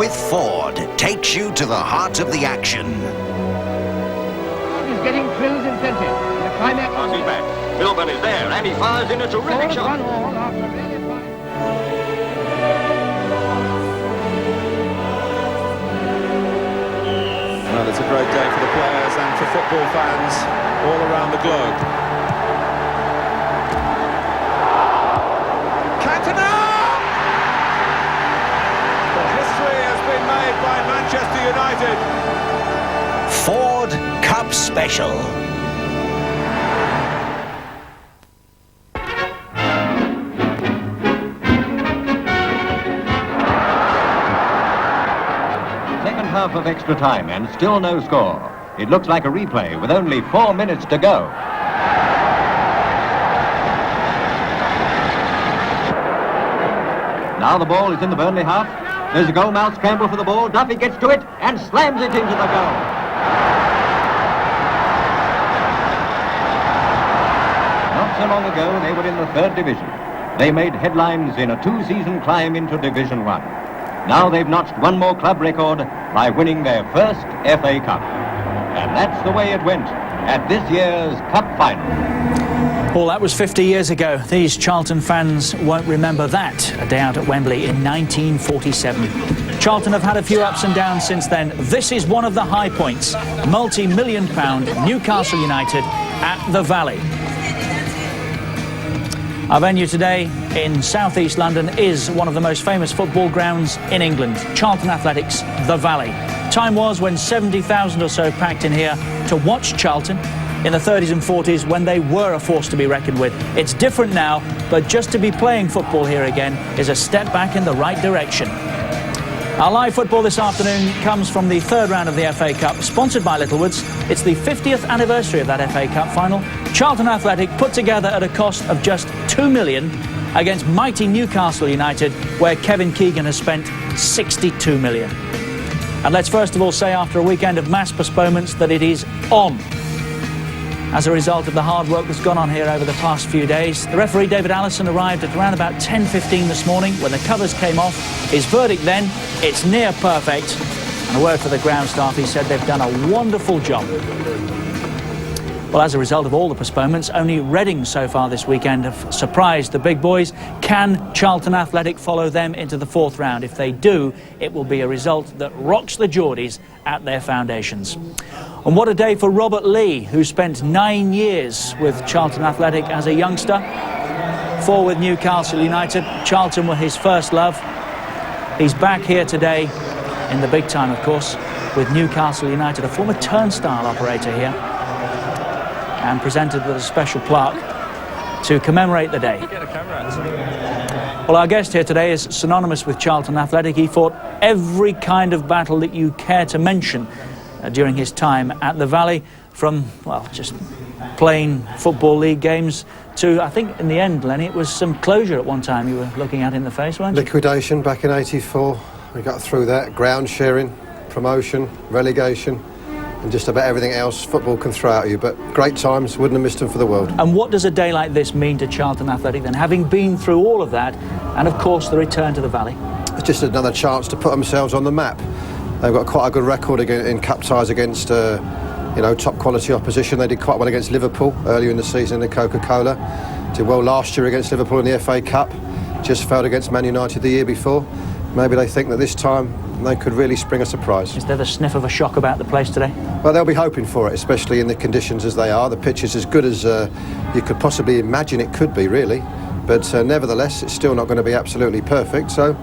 with Ford takes you to the heart of the action. He's getting thrills incentive. The climax. Passing back. Milburn is there, and he fires in a terrific shot. Well, it's a great day for the players and for football fans all around the globe. Cantona! The history has been made by Manchester United. Ford Cup Special. Half of extra time and still no score. It looks like a replay with only 4 minutes to go. Now the ball is in the Burnley half. There's a goal mouth scramble for the ball. Duffy gets to it and slams it into the goal. Not so long ago they were in the 3rd division. They made headlines in a 2-season climb into Division 1. Now they've notched one more club record by winning their first FA Cup. And that's the way it went at this year's Cup Final. Well, that was 50 years ago. These Charlton fans won't remember that, a day out at Wembley in 1947. Charlton have had a few ups and downs since then. This is one of the high points. Multi-million-pound Newcastle United at the Valley. Our venue today in southeast London is one of the most famous football grounds in England, Charlton Athletics, the Valley. Time was when 70,000 or so packed in here to watch Charlton in the 30s and 40s when they were a force to be reckoned with. It's different now, but just to be playing football here again is a step back in the right direction. Our live football this afternoon comes from the 3rd round of the FA Cup, sponsored by Littlewoods. It's the 50th anniversary of that FA Cup final. Charlton Athletic put together at a cost of just £2 million against mighty Newcastle United, where Kevin Keegan has spent £62 million. And let's first of all say, after a weekend of mass postponements, that it is on. As a result of the hard work that's gone on here over the past few days, the referee David Allison arrived at around about 10:15 this morning when the covers came off. His verdict then, it's near perfect. And a word for the ground staff, he said they've done a wonderful job. Well, as a result of all the postponements, only Reading so far this weekend have surprised the big boys. Can Charlton Athletic follow them into the 4th round? If they do, it will be a result that rocks the Geordies at their foundations. And what a day for Robert Lee, who spent 9 years with Charlton Athletic as a youngster. 4 with Newcastle United. Charlton were his first love. He's back here today, in the big time, of course, with Newcastle United, a former turnstile operator here, and presented with a special plaque to commemorate the day. Well, our guest here today is synonymous with Charlton Athletic. He fought every kind of battle that you care to mention during his time at the Valley, from, well, just plain Football League games to, I think, in the end, Lenny, it was some closure at one time you were looking at in the face, weren't you? Liquidation back in '84. We got through that. Ground sharing, promotion, relegation, and just about everything else football can throw at you. But great times, wouldn't have missed them for the world. And what does a day like this mean to Charlton Athletic then, having been through all of that, and of course the return to the Valley? It's just another chance to put themselves on the map. They've got quite a good record in cup ties against top quality opposition. They did quite well against Liverpool earlier in the season in the Coca-Cola. Did well last year against Liverpool in the FA Cup. Just failed against Man United the year before. Maybe they think that this time they could really spring a surprise. Is there the sniff of a shock about the place today? Well, they'll be hoping for it, especially in the conditions as they are. The pitch is as good as you could possibly imagine it could be, really. But nevertheless, it's still not going to be absolutely perfect. So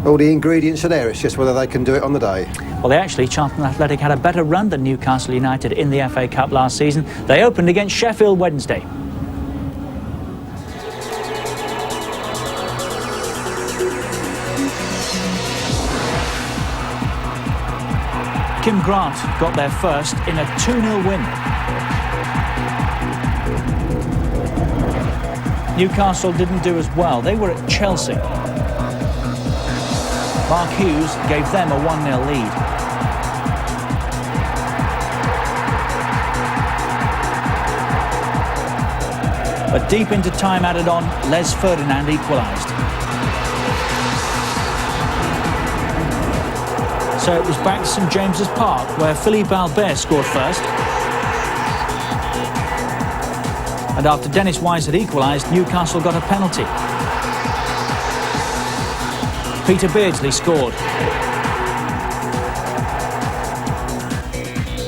all the ingredients are there. It's just whether they can do it on the day. Well, Charlton Athletic had a better run than Newcastle United in the FA Cup last season. They opened against Sheffield Wednesday. Kim Grant got there first in a 2-0 win. Newcastle didn't do as well. They were at Chelsea. Mark Hughes gave them a 1-0 lead. But deep into time added on, Les Ferdinand equalised. So it was back to St James's Park, where Philippe Albert scored first. And after Dennis Wise had equalised, Newcastle got a penalty. Peter Beardsley scored.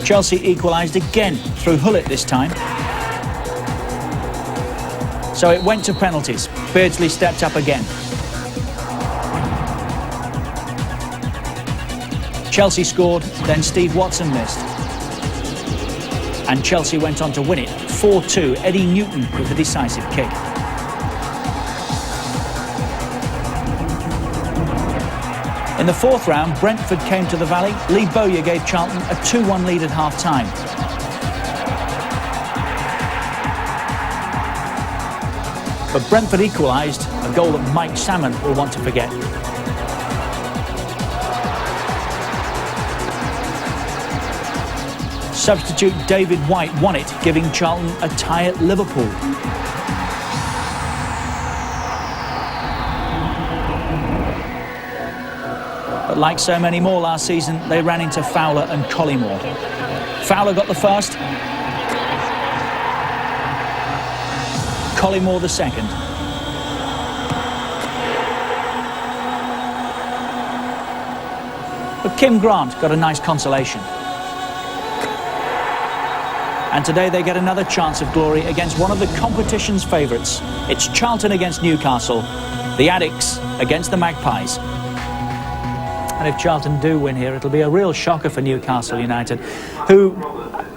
Chelsea equalised again through Hullet this time. So it went to penalties. Beardsley stepped up again. Chelsea scored, then Steve Watson missed. And Chelsea went on to win it 4-2. Eddie Newton with the decisive kick. In the fourth round, Brentford came to the Valley. Lee Bowyer gave Charlton a 2-1 lead at half-time. But Brentford equalised, a goal that Mike Salmon will want to forget. Substitute David White won it, giving Charlton a tie at Liverpool. But like so many more last season, they ran into Fowler and Collymore. Fowler got the first. Collymore the second. But Kim Grant got a nice consolation. And today they get another chance of glory against one of the competition's favourites. It's Charlton against Newcastle, the Addicts against the Magpies. And if Charlton do win here, it'll be a real shocker for Newcastle United, who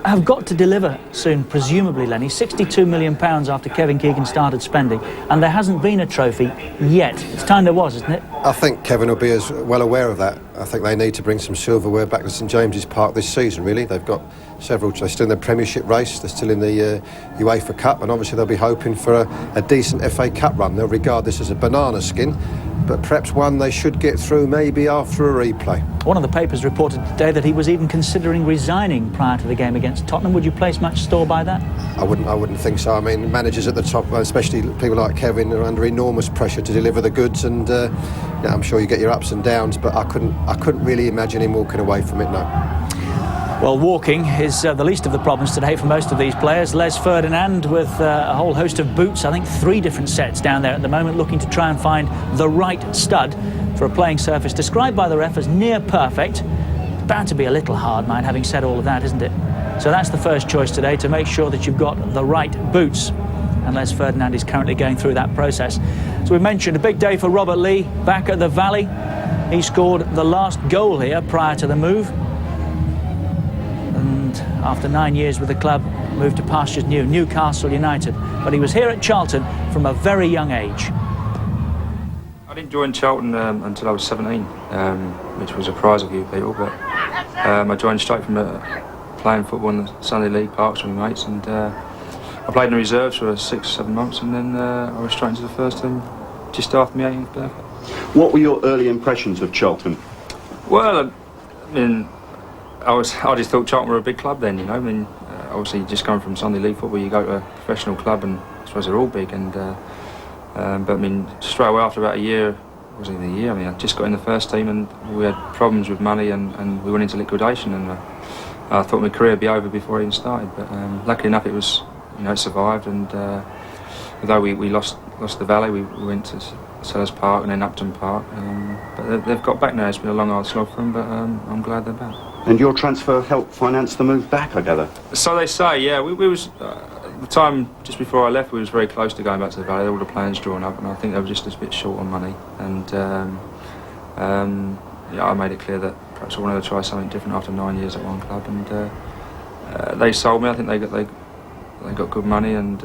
have got to deliver soon, presumably, Lenny. £62 million after Kevin Keegan started spending, and there hasn't been a trophy yet. It's time there was, isn't it? I think Kevin will be as well aware of that. I think they need to bring some silverware back to St James's Park this season, really. They've got several, they're still in the Premiership race, they're still in the UEFA Cup, and obviously they'll be hoping for a decent FA Cup run. They'll regard this as a banana skin, but perhaps one they should get through maybe after a replay. One of the papers reported today that he was even considering resigning prior to the game against Tottenham. Would you place much store by that? I wouldn't think so. I mean, managers at the top, especially people like Kevin, are under enormous pressure to deliver the goods, and I'm sure you get your ups and downs, but I couldn't really imagine him walking away from it, no. Well, walking is the least of the problems today for most of these players. Les Ferdinand with a whole host of boots, I think 3 different sets down there at the moment, looking to try and find the right stud for a playing surface described by the ref as near perfect. It's bound to be a little hard, mind, having said all of that, isn't it? So that's the first choice today, to make sure that you've got the right boots. And Les Ferdinand is currently going through that process. So we mentioned a big day for Robert Lee back at the Valley. He scored the last goal here prior to the move. And after 9 years with the club, moved to pastures new, Newcastle United. But he was here at Charlton from a very young age. I didn't join Charlton until I was 17, which was a surprise of you people, but I joined straight from playing football in the Sunday League parks with my mates, and I played in the reserves for 6 or 7 months, and then I was straight into the first team just after my 18th birthday. What were your early impressions of Charlton? Well, I mean, I just thought Charlton were a big club then, you know. I mean, obviously just coming from Sunday League football, you go to a professional club, and I suppose they're all big. And but I mean, straight away after about a year, wasn't even a year. I mean, I just got in the first team, and we had problems with money, and we went into liquidation. And I thought my career would be over before I even started. But luckily enough, it was, you know, it survived. And although we lost the Valley, we went to Sellers Park and then Upton Park. But they've got back now. It's been a long, hard slog for them, but I'm glad they're back. And your transfer helped finance the move back, I gather? So they say, yeah. We was at the time just before I left, we was very close to going back to the Valley. All the plans drawn up, and I think they were just a bit short on money. And yeah, I made it clear that perhaps I wanted to try something different after 9 years at one club, and they sold me. I think they got good money, and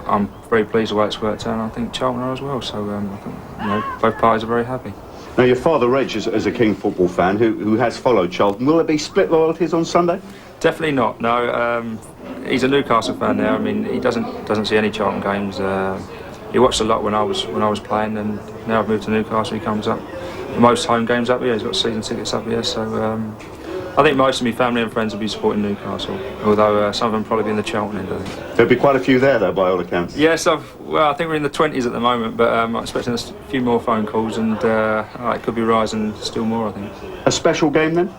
I'm very pleased with the way it's worked out. And I think Charlton are as well. So I think, you know, both parties are very happy. Now, your father, Reg, is a keen football fan who has followed Charlton. Will there be split loyalties on Sunday? Definitely not. No, he's a Newcastle fan now. I mean, he doesn't see any Charlton games. He watched a lot when I was playing, and now I've moved to Newcastle. He comes up for most home games up here. He's got season tickets up here, so I think most of my family and friends will be supporting Newcastle, although some of them probably be in the Charlton end, I think. There'll be quite a few there, though, by all accounts. Yes, I think we're in the 20s at the moment, but I'm expecting a few more phone calls, and it could be rising still more, I think. A special game, then?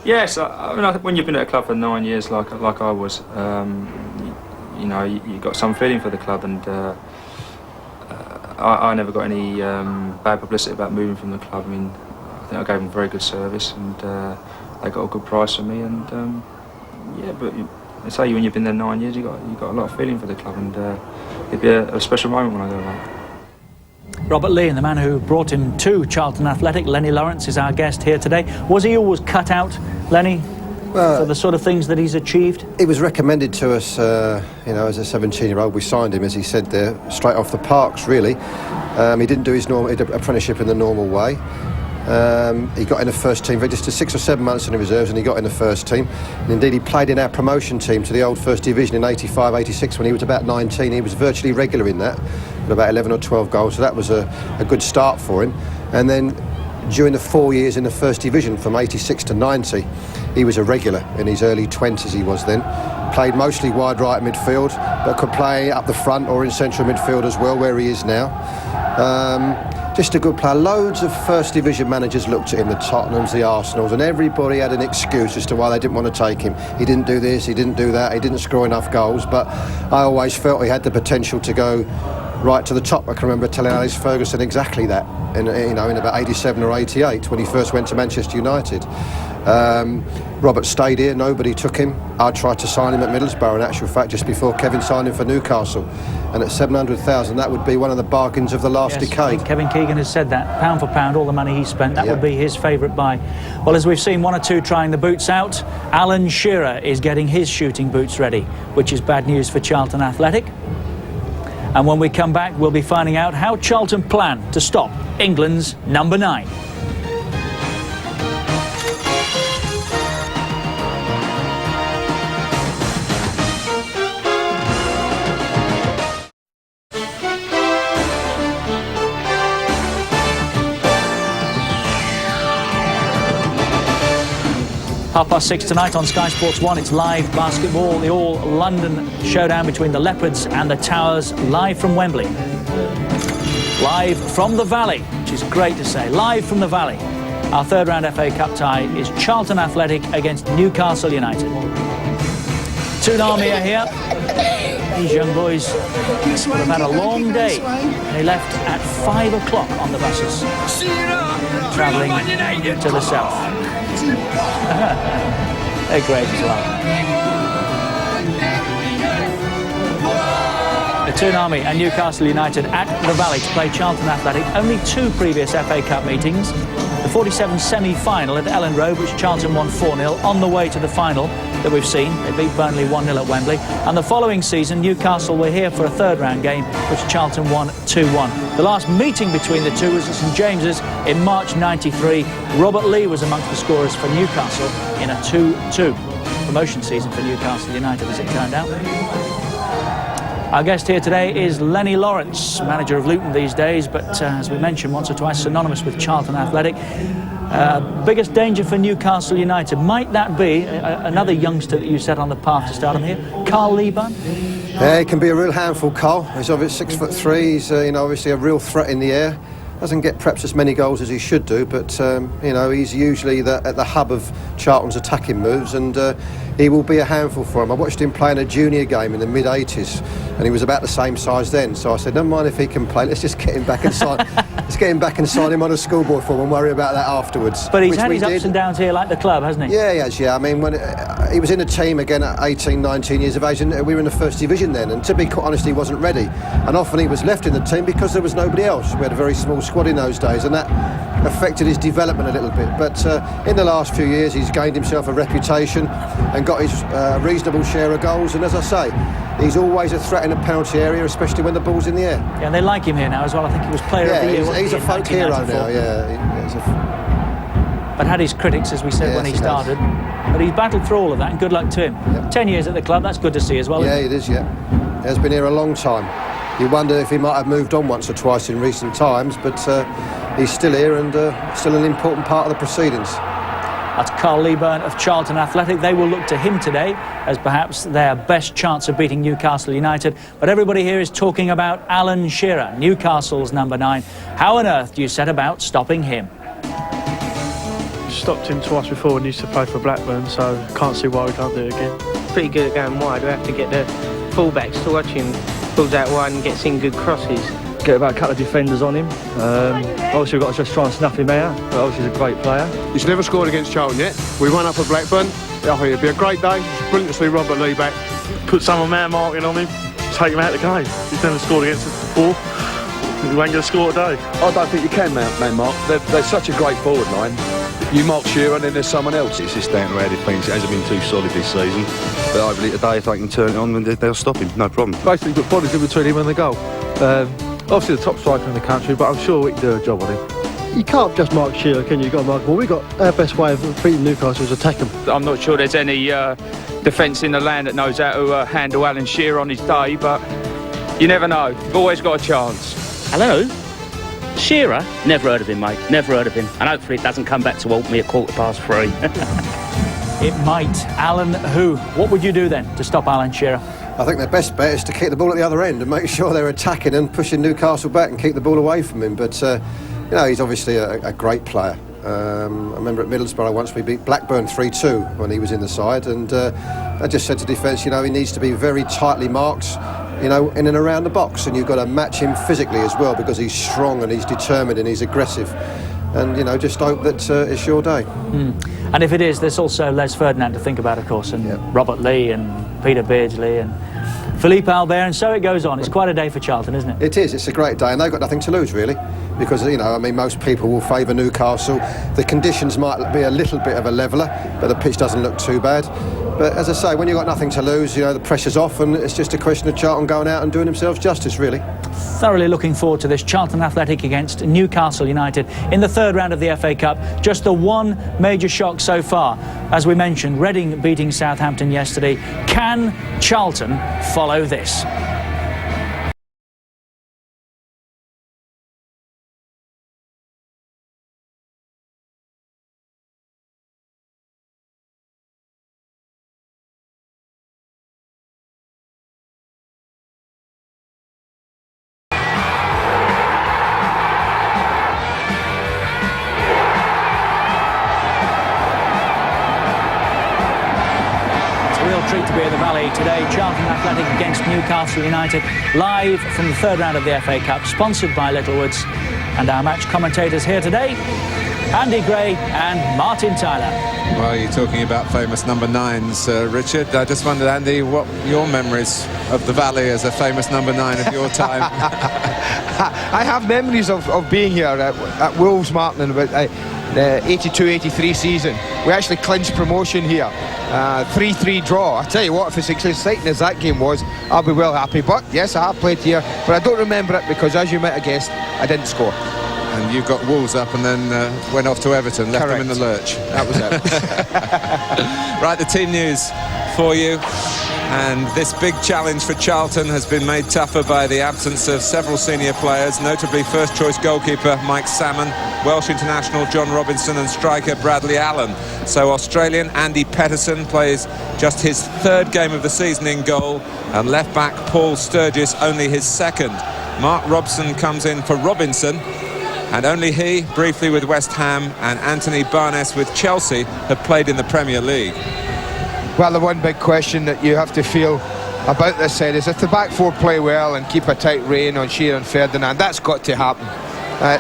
Yes, I mean, when you've been at a club for 9 years, like I was, you got some feeling for the club, and I never got any bad publicity about moving from the club. I mean, I think I gave them very good service, and they got a good price for me, and but I say, when you've been there 9 years, you got a lot of feeling for the club, and it'd be a special moment when I go back. Robert Lee, and the man who brought him to Charlton Athletic, Lenny Lawrence, is our guest here today. Was he always cut out, Lenny, for the sort of things that he's achieved? He was recommended to us, as a 17-year-old. We signed him, as he said there, straight off the parks, really. He didn't do his normal apprenticeship in the normal way. He got in the first team, registered 6 or 7 months in the reserves, and he got in the first team. And indeed, he played in our promotion team to the old first division in 85, 86 when he was about 19. He was virtually regular in that, with about 11 or 12 goals, so that was a good start for him. And then during the 4 years in the first division, from 86 to 90, he was a regular in his early 20s, he was then. Played mostly wide right midfield, but could play up the front or in central midfield as well, where he is now. Just a good player. Loads of first division managers looked at him, the Tottenhams, the Arsenals, and everybody had an excuse as to why they didn't want to take him. He didn't do this, he didn't do that, he didn't score enough goals, but I always felt he had the potential to go right to the top. I can remember telling Alex Ferguson exactly that in about 87 or 88 when he first went to Manchester United. Robert stayed here, nobody took him. I tried to sign him at Middlesbrough, in actual fact, just before Kevin signed him for Newcastle. And at 700,000, that would be one of the bargains of the last decade. I think Kevin Keegan has said that, pound for pound, all the money he spent, that would be his favourite buy. Well, as we've seen one or two trying the boots out, Alan Shearer is getting his shooting boots ready, which is bad news for Charlton Athletic. And when we come back, we'll be finding out how Charlton plan to stop England's number 9. "6:30 tonight on Sky Sports 1. It's live basketball, the all-London showdown between the Leopards and the Towers, live from Wembley. Live from the Valley, which is great to say. Live from the Valley. Our third round FA Cup tie is Charlton Athletic against Newcastle United. Tsunami are here. These young boys would have had a long day. They left at 5 o'clock on the buses, travelling to the south. They're great as well. The Tsunami and Newcastle United at the Valley to play Charlton Athletic. Only 2 previous FA Cup meetings. The 47 semi-final at Ellen Road, which Charlton won 4-0, on the way to the final that we've seen. They beat Burnley 1-0 at Wembley. And the following season, Newcastle were here for a third round game, which Charlton won 2-1. The last meeting between the two was at St James's in March '93. Robert Lee was amongst the scorers for Newcastle in a 2-2 promotion season for Newcastle United, as it turned out. Our guest here today is Lenny Lawrence, manager of Luton these days, but as we mentioned once or twice, synonymous with Charlton Athletic. Biggest danger for Newcastle United, might that be another youngster that you set on the path to start him here, Carl Leeburn? Yeah, he can be a real handful, Carl. He's obviously 6'3", he's obviously a real threat in the air. Doesn't get perhaps as many goals as he should do, but he's usually at the hub of Charlton's attacking moves, and he will be a handful for him. I watched him play in a junior game in the mid-80s, and he was about the same size then. So I said, never mind if he can play. Let's just get him back and sign. Let's get him back and sign him on a schoolboy form and worry about that afterwards. But he's had his ups and downs here, like the club, hasn't he? Yeah, he has. Yeah, I mean, when he was in the team again at 18, 19 years of age, and we were in the first division then. And to be quite honest, he wasn't ready. And often he was left in the team because there was nobody else. We had a very small squad in those days, and that affected his development a little bit. But in the last few years, he's gained himself a reputation and got his reasonable share of goals. And as I say, he's always a threat in the penalty area, especially when the ball's in the air. Yeah, and they like him here now as well. I think he was player of the year. He's a folk hero now, but had his critics, as we said, when he started. But he's battled through all of that, and good luck to him. Yep. 10 years at the club, that's good to see as well. Yeah, it is, yeah. He has been here a long time. You wonder if he might have moved on once or twice in recent times, but he's still here and still an important part of the proceedings. That's Carl Leaburn of Charlton Athletic. They will look to him today as perhaps their best chance of beating Newcastle United. But everybody here is talking about Alan Shearer, Newcastle's number 9. How on earth do you set about stopping him? Stopped him twice before when he used to play for Blackburn, so can't see why we can't do it again. Pretty good at going wide. We have to get the fullbacks to watch him, pulls out wide and gets in good crosses. Get about a couple of defenders on him. Obviously we've got to just try and snuff him out, but obviously he's a great player. He's never scored against Charlton yet. We won up at Blackburn. I think it'd be a great day. It's brilliant to see Robert Lee back. Put some man marking on him, take him out of the game. He's never scored against us before. He won't get a score today. I don't think you can man mark. They're such a great forward line. You mark Shearer and then there's someone else. It's just down to our defence. It hasn't been too solid this season. But hopefully today, if they can turn it on, then they'll stop him. No problem. Basically put bodies in between him and the goal. Obviously the top striker in the country, but I'm sure we can do a job on him. You can't just mark Shearer, can you? You've got to mark him. Well, we've got our best way of beating Newcastle is attack him. I'm not sure there's any defence in the land that knows how to handle Alan Shearer on his day, but you never know. You've always got a chance. Hello? Shearer? Never heard of him, mate. Never heard of him. And hopefully it doesn't come back to haunt me at 3:15. It might. Alan who? What would you do then to stop Alan Shearer? I think their best bet is to kick the ball at the other end and make sure they're attacking and pushing Newcastle back and keep the ball away from him. But, you know, he's obviously a great player. I remember at Middlesbrough once we beat Blackburn 3-2 when he was in the side, and I just said to defence, you know, he needs to be very tightly marked, you know, in and around the box, and you've got to match him physically as well because he's strong and he's determined and he's aggressive. And, you know, just hope that it's your day. And if it is, there's also Les Ferdinand to think about, of course, and Robert Lee and Peter Beardsley and Philippe Albert, and so it goes on. It's quite a day for Charlton, isn't it? It is. It's a great day, and they've got nothing to lose, really, because, you know, I mean, most people will favour Newcastle. The conditions might be a little bit of a leveller, but the pitch doesn't look too bad. But as I say, when you've got nothing to lose, you know, the pressure's off, and it's just a question of Charlton going out and doing themselves justice, really. Thoroughly looking forward to this. Charlton Athletic against Newcastle United in the third round of the FA Cup. Just the one major shock so far. As we mentioned, Reading beating Southampton yesterday. Can Charlton follow this? Treat to be at the Valley today. Charlton Athletic against Newcastle United, live from the third round of the FA Cup, sponsored by Littlewoods. And our match commentators here today, Andy Gray and Martin Tyler. Well, you're talking about famous number 9s, Richard. I just wondered, Andy, what your memories of the Valley as a famous number 9 of your time? I have memories of being here at Wolves, Martin, about the 82-83 season. We actually clinched promotion here. 3-3 draw. I tell you what, if it's as exciting as that game was, I'll be well happy. But yes, I have played here, but I don't remember it because, as you might have guessed, I didn't score. And you got Wolves up and then went off to Everton, left them in the lurch. That was it. Right, the team news for you. And this big challenge for Charlton has been made tougher by the absence of several senior players, notably first-choice goalkeeper Mike Salmon, Welsh international John Robinson and striker Bradley Allen. So Australian Andy Petterson plays just his third game of the season in goal, and left-back Paul Sturgis only his second. Mark Robson comes in for Robinson, and only he, briefly with West Ham, and Anthony Barnes with Chelsea, have played in the Premier League. Well, the one big question that you have to feel about this side is if the back four play well and keep a tight rein on Shearer and Ferdinand, that's got to happen.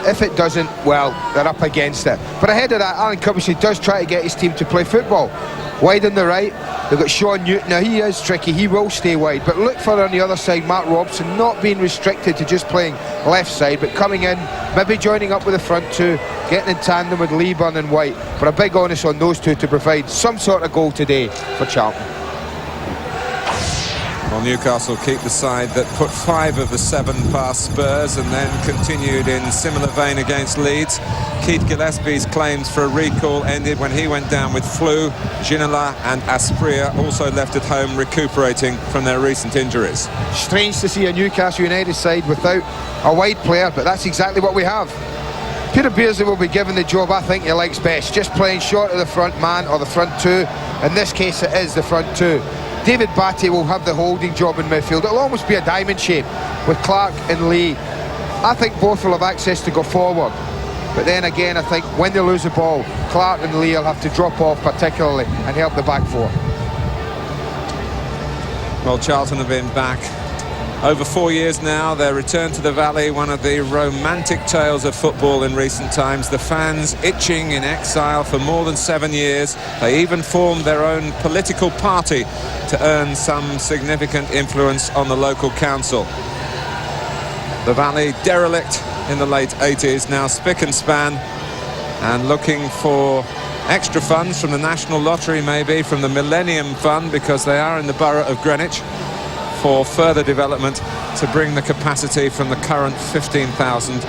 If it doesn't, well, they're up against it. But ahead of that, Alan Coventry does try to get his team to play football. Wide on the right, they've got Sean Newton. Now, he is tricky, he will stay wide. But look for on the other side, Mark Robson, not being restricted to just playing left side, but coming in, maybe joining up with the front two, getting in tandem with Leaburn and White. But a big onus on those two to provide some sort of goal today for Charlton. Well, Newcastle keep the side that put 5 of the 7 past Spurs and then continued in similar vein against Leeds. Keith Gillespie's claims for a recall ended when he went down with flu. Ginola and Asprilla also left at home recuperating from their recent injuries. Strange to see a Newcastle United side without a wide player, but that's exactly what we have. Peter Beardsley will be given the job I think he likes best, just playing short of the front man or the front two. In this case it is the front two. David Batty will have the holding job in midfield. It'll almost be a diamond shape with Clark and Lee. I think both will have access to go forward, but then again I think when they lose the ball, Clark and Lee will have to drop off particularly and help the back four. Well, Charlton have been back over 4 years now. Their return to the Valley, one of the romantic tales of football in recent times. The fans itching in exile for more than 7 years. They even formed their own political party to earn some significant influence on the local council. The Valley, derelict in the late 80s, now spick and span and looking for extra funds from the National Lottery, maybe from the Millennium Fund, because they are in the borough of Greenwich, for further development to bring the capacity from the current 15,000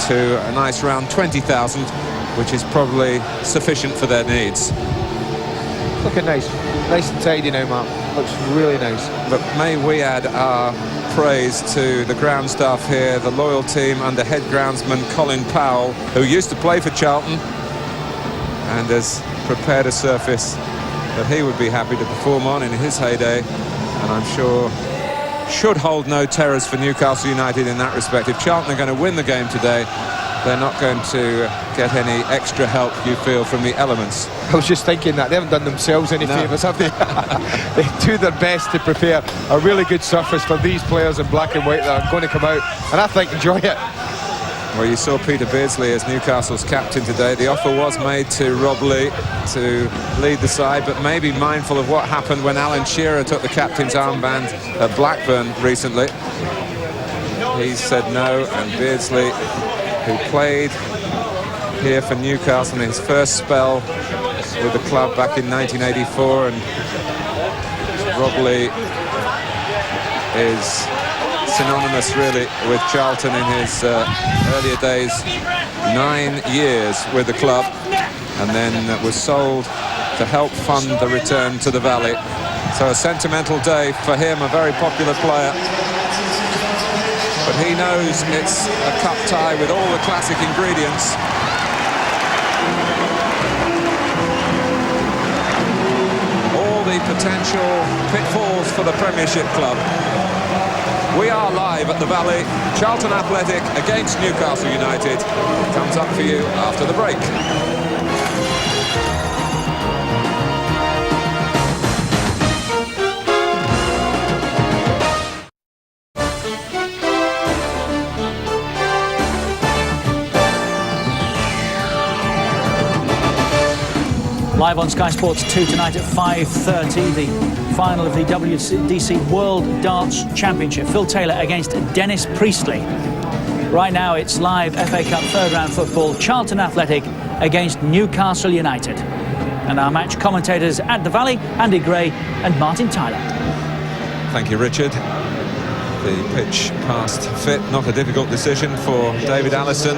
to a nice round 20,000, which is probably sufficient for their needs. Looking nice and tidy now, Mark. Looks really nice. But may we add our praise to the ground staff here, the loyal team under head groundsman Colin Powell, who used to play for Charlton and has prepared a surface that he would be happy to perform on in his heyday, and I'm sure should hold no terrors for Newcastle United in that respect. If Charlton are going to win the game today, they're not going to get any extra help, you feel, from the elements. I was just thinking that they haven't done themselves any favours, have they? They do their best to prepare a really good surface for these players in black and white that are going to come out and I think enjoy it. Well, you saw Peter Beardsley as Newcastle's captain today. The offer was made to Rob Lee to lead the side, but maybe mindful of what happened when Alan Shearer took the captain's armband at Blackburn recently. He said no, and Beardsley, who played here for Newcastle in his first spell with the club back in 1984, and Rob Lee is synonymous really with Charlton in his earlier days. 9 years with the club, and then was sold to help fund the return to the Valley. So a sentimental day for him, a very popular player, but he knows it's a cup tie with all the classic ingredients. All the potential pitfalls for the Premiership club. We are live at the Valley. Charlton Athletic against Newcastle United comes up for you after the break. Live on Sky Sports 2 tonight at 5:30, the final of the WDC World Darts Championship. Phil Taylor against Dennis Priestley. Right now it's live FA Cup third round football, Charlton Athletic against Newcastle United. And our match commentators at the Valley, Andy Gray and Martin Tyler. Thank you, Richard. The pitch passed fit, not a difficult decision for David Allison,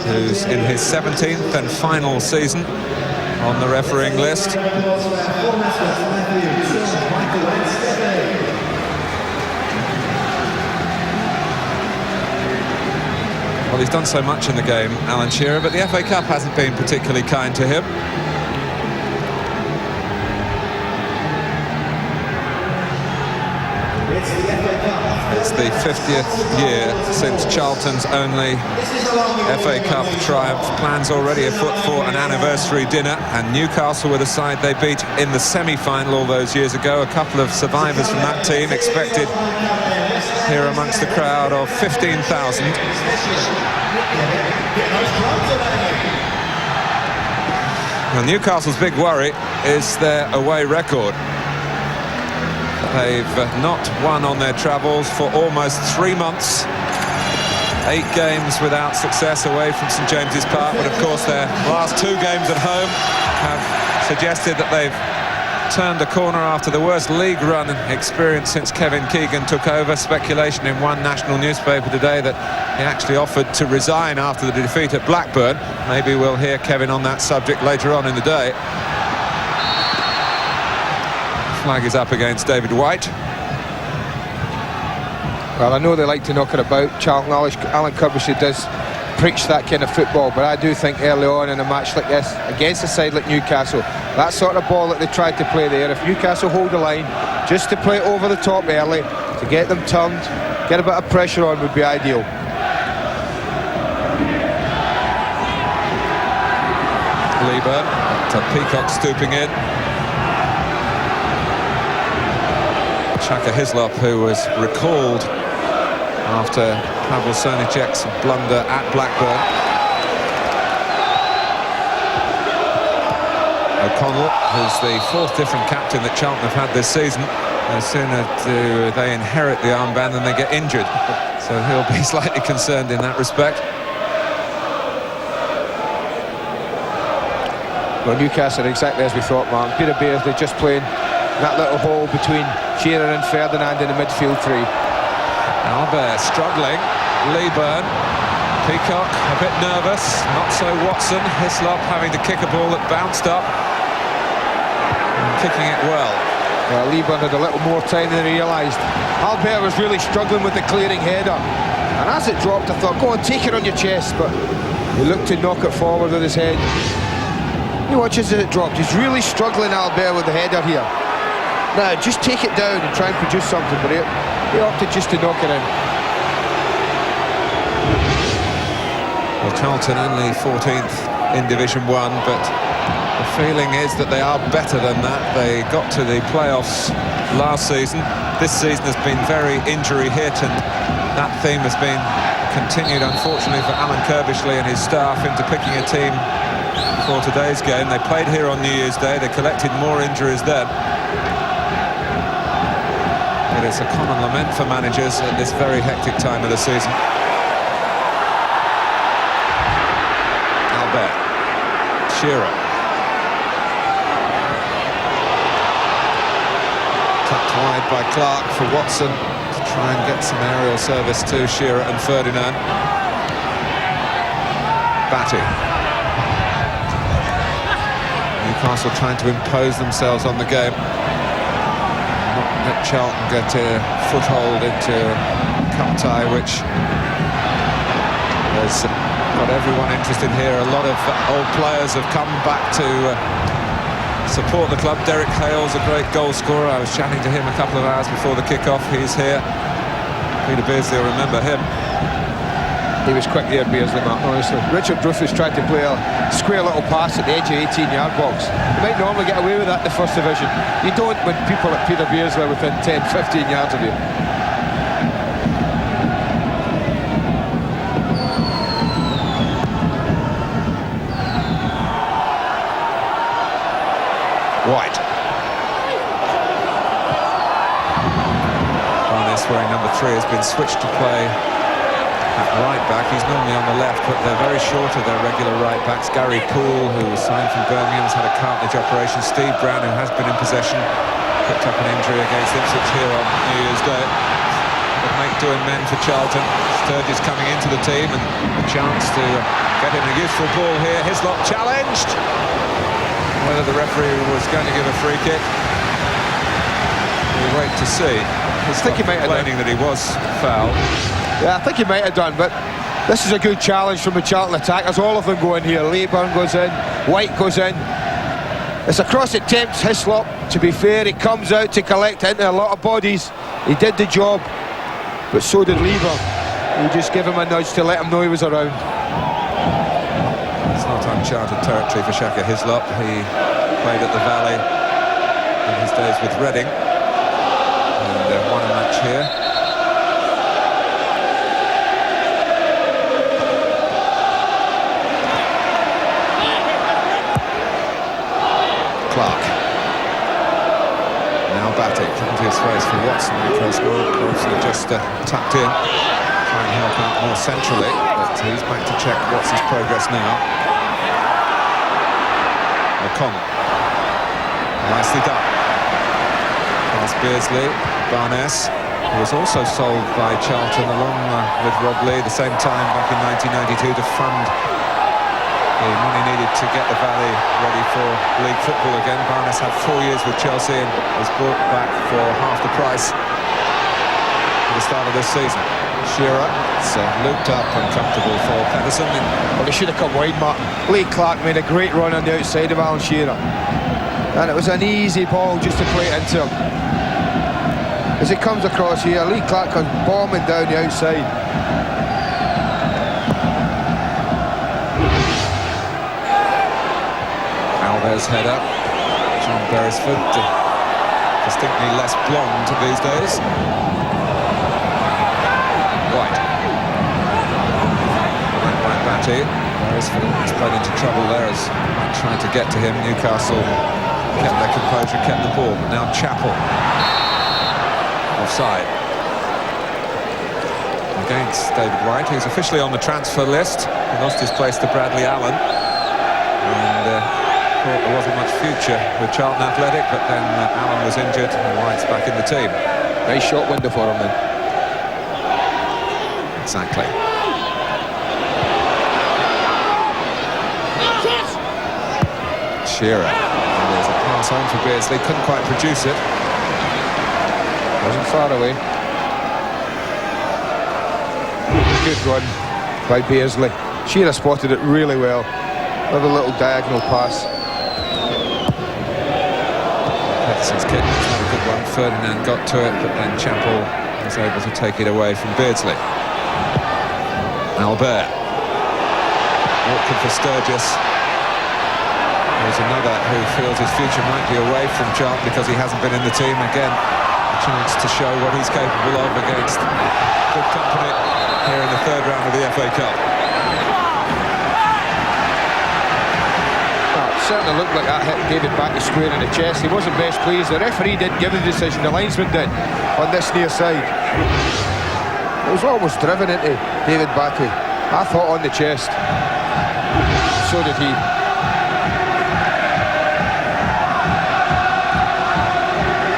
who's in his 17th and final season on the refereeing list. Well, he's done so much in the game, Alan Shearer, but the FA Cup hasn't been particularly kind to him. It's the 50th year since Charlton's only FA Cup triumph. Plans already afoot for an anniversary dinner, and Newcastle were the side they beat in the semi-final all those years ago. A couple of survivors from that team expected here amongst the crowd of 15,000. Well, Newcastle's big worry is their away record. They've not won on their travels for almost 3 months. 8 games without success away from St James's Park, but of course their last 2 games at home have suggested that they've turned a corner after the worst league run experienced since Kevin Keegan took over. Speculation in one national newspaper today that he actually offered to resign after the defeat at Blackburn. Maybe we'll hear Kevin on that subject later on in the day. Flag is up against David White. Well, I know they like to knock it about. Charlton, Alan Curbishley does preach that kind of football, but I do think early on in a match like this, against a side like Newcastle, that sort of ball that they tried to play there, if Newcastle hold the line, just to play over the top early, to get them turned, get a bit of pressure on would be ideal. Lieber to Peacock stooping in. Shaka Hislop, who was recalled after Pavel Srnicek's blunder at Blackburn. O'Connell, who's the 4th different captain that Charlton have had this season. No sooner do they inherit the armband than they get injured. So he'll be slightly concerned in that respect. Well, Newcastle exactly as we thought, Mark. Peter Beardsley just playing that little hole between Shearer and Ferdinand in the midfield three. Albert struggling. Leeburn. Peacock a bit nervous. Not so Watson. Hislop having to kick a ball that bounced up. And kicking it well. Well, Leeburn had a little more time than he realised. Albert was really struggling with the clearing header. And as it dropped, I thought, go on, take it on your chest. But he looked to knock it forward with his head. He watches as it dropped. He's really struggling, Albert, with the header here. Now, just take it down and try and produce something, but he opted just to knock it in. Well, Charlton only 14th in Division 1, but the feeling is that they are better than that. They got to the playoffs last season. This season has been very injury hit, and that theme has been continued, unfortunately, for Alan Kirbishley and his staff into picking a team for today's game. They played here on New Year's Day. They collected more injuries then. But it's a common lament for managers at this very hectic time of the season. Albert. Shearer. Tucked wide by Clark for Watson to try and get some aerial service to Shearer and Ferdinand. Batty. Newcastle trying to impose themselves on the game. Not let Charlton get a foothold into cup tie, which has got everyone interested here. A lot of old players have come back to support the club. Derek Hale's a great goal scorer. I was chatting to him a couple of hours before the kick-off. He's here. Peter Beardsley will remember him. He was quick there, Beardsley, Mark, honestly. Richard Rufus tried to play a square little pass at the edge of the 18-yard box. You might normally get away with that in the first division. You don't when people like Peter Beardsley within 10, 15 yards of you. White. Barnes, wearing number 3, has been switched to play at right back. He's normally on the left, but they're very short of their regular right backs. Gary Poole, who was signed from Birmingham, has had a cartilage operation. Steve Brown, who has been in possession, picked up an injury against Ipswich here on New Year's Day. But make do and mend for Charlton. Sturgis coming into the team and a chance to get in a useful ball here. Hislop challenged. Whether the referee was going to give a free kick, we'll wait to see. I think he might have complaining that he was fouled. Yeah, I think he might have done, but this is a good challenge from the Charlton attackers. All of them go in here. Leeburn goes in, White goes in. It's a cross that tempts Hislop. To be fair, he comes out to collect into a lot of bodies. He did the job, but so did Lever. He just gave him a nudge to let him know he was around. It's not uncharted territory for Shaka Hislop. He played at the Valley in his days with Reading and won a match here. Clark. Now Batty, plenty of space for Watson because Wilson just tucked in, trying to help out more centrally, but he's back to check Watson's progress now. O'Connell. Nicely done. Past Beardsley. Barnes, who was also sold by Charlton along with Rob Lee the same time back in 1992 to fund the money needed to get the Valley ready for league football again. Barnes had 4 years with Chelsea and was brought back for half the price. at the start of this season. Shearer. It's looped up and comfortable for Pedersen. Well, he should have come wide, Mark. Lee Clark made a great run on the outside of Alan Shearer. And it was an easy ball just to play it into him. As he comes across here, Lee Clark comes bombing down the outside. Alves header. John Beresford, distinctly less blonde these days. White. By Batty. Beresford has played into trouble there as trying to get to him. Newcastle kept their composure, kept the ball. But now Chappell. Offside. Against David White, who's officially on the transfer list. He lost his place to Bradley Allen. And thought there wasn't much future with Charlton Athletic, but then Allen was injured and White's back in the team. Nice shot window for him then. Exactly. Shearer. And there's a pass on for Beardsley, couldn't quite produce it. Wasn't far away. Good run by Beardsley. Shearer spotted it really well. With a little diagonal pass. Pedersen's kick was not a good one. Ferdinand got to it, but then Chappell was able to take it away from Beardsley. Albert. Awkward for Sturgis. There's another who feels his future might be away from Charlton because he hasn't been in the team. Again, a chance to show what he's capable of against good company here in the third round of the FA Cup. Certainly looked like that hit David Batty square in the chest. He wasn't best pleased. The referee didn't give the decision, the linesman did on this near side. It was almost driven into David Batty. I thought on the chest. So did he.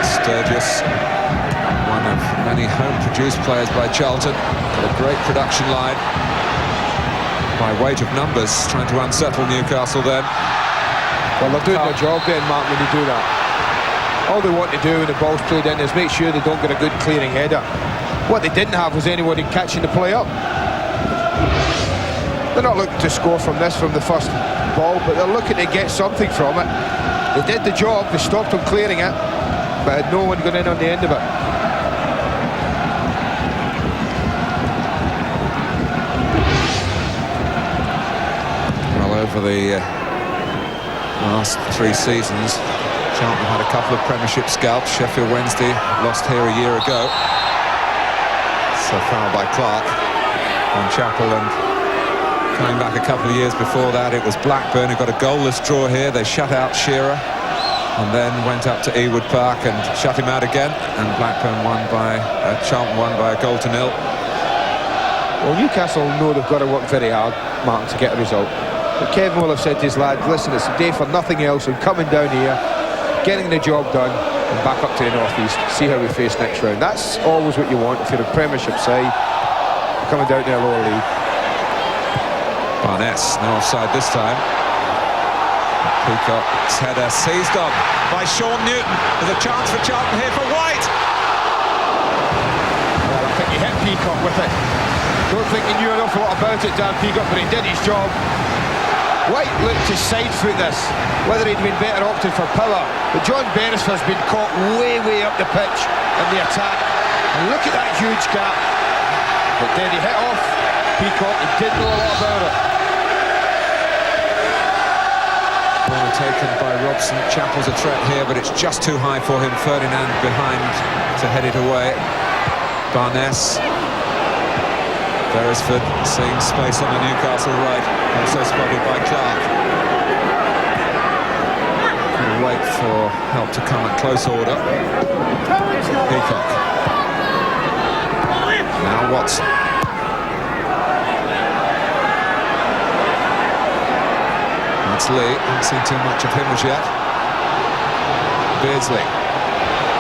Sturgis, one of many home-produced players by Charlton. Got a great production line by weight of numbers, trying to unsettle Newcastle then. Well, they're doing their job then, Mark, when you do that. All they want to do when the ball's played in is make sure they don't get a good clearing header. What they didn't have was anybody catching the play up. They're not looking to score from this, from the first ball, but they're looking to get something from it. They did the job, they stopped them clearing it, but had no one gone in on the end of it. Well, over the last 3 seasons, Charlton had a couple of Premiership scalps. Sheffield Wednesday lost here a year ago. So foul by Clark on Chappell, and coming back a couple of years before that it was Blackburn who got a goalless draw here. They shut out Shearer and then went up to Ewood Park and shut him out again, and Blackburn Charlton won by a 1-0. Well, Newcastle know they've got to work very hard, Martin, to get a result. But Kevin will have said to his lad, listen, it's a day for nothing else. I'm coming down here, getting the job done, and back up to the North East. See how we face next round. That's always what you want if you're a Premiership side, coming down to a lower league. Barnes, no offside this time. Peacock's header seized on by Sean Newton. There's a chance for Charlton here for White. Well, I think he hit Peacock with it. Don't think he knew an awful lot about it, Dan Peacock, but he did his job. White looked to side foot this, whether he'd been better opted for power, but John Beresford's been caught way up the pitch in the attack, and look at that huge gap. But then he hit off Peacock, he didn't know a lot about it. Corner taken by Robson. Chappell's a threat here, but it's just too high for him. Ferdinand behind to head it away. Barnes. Beresford seeing space on the Newcastle right, also spotted by Clark. We'll wait for help to come at close order. Peacock. Now Watson. That's Lee. Haven't seen too much of him as yet. Beardsley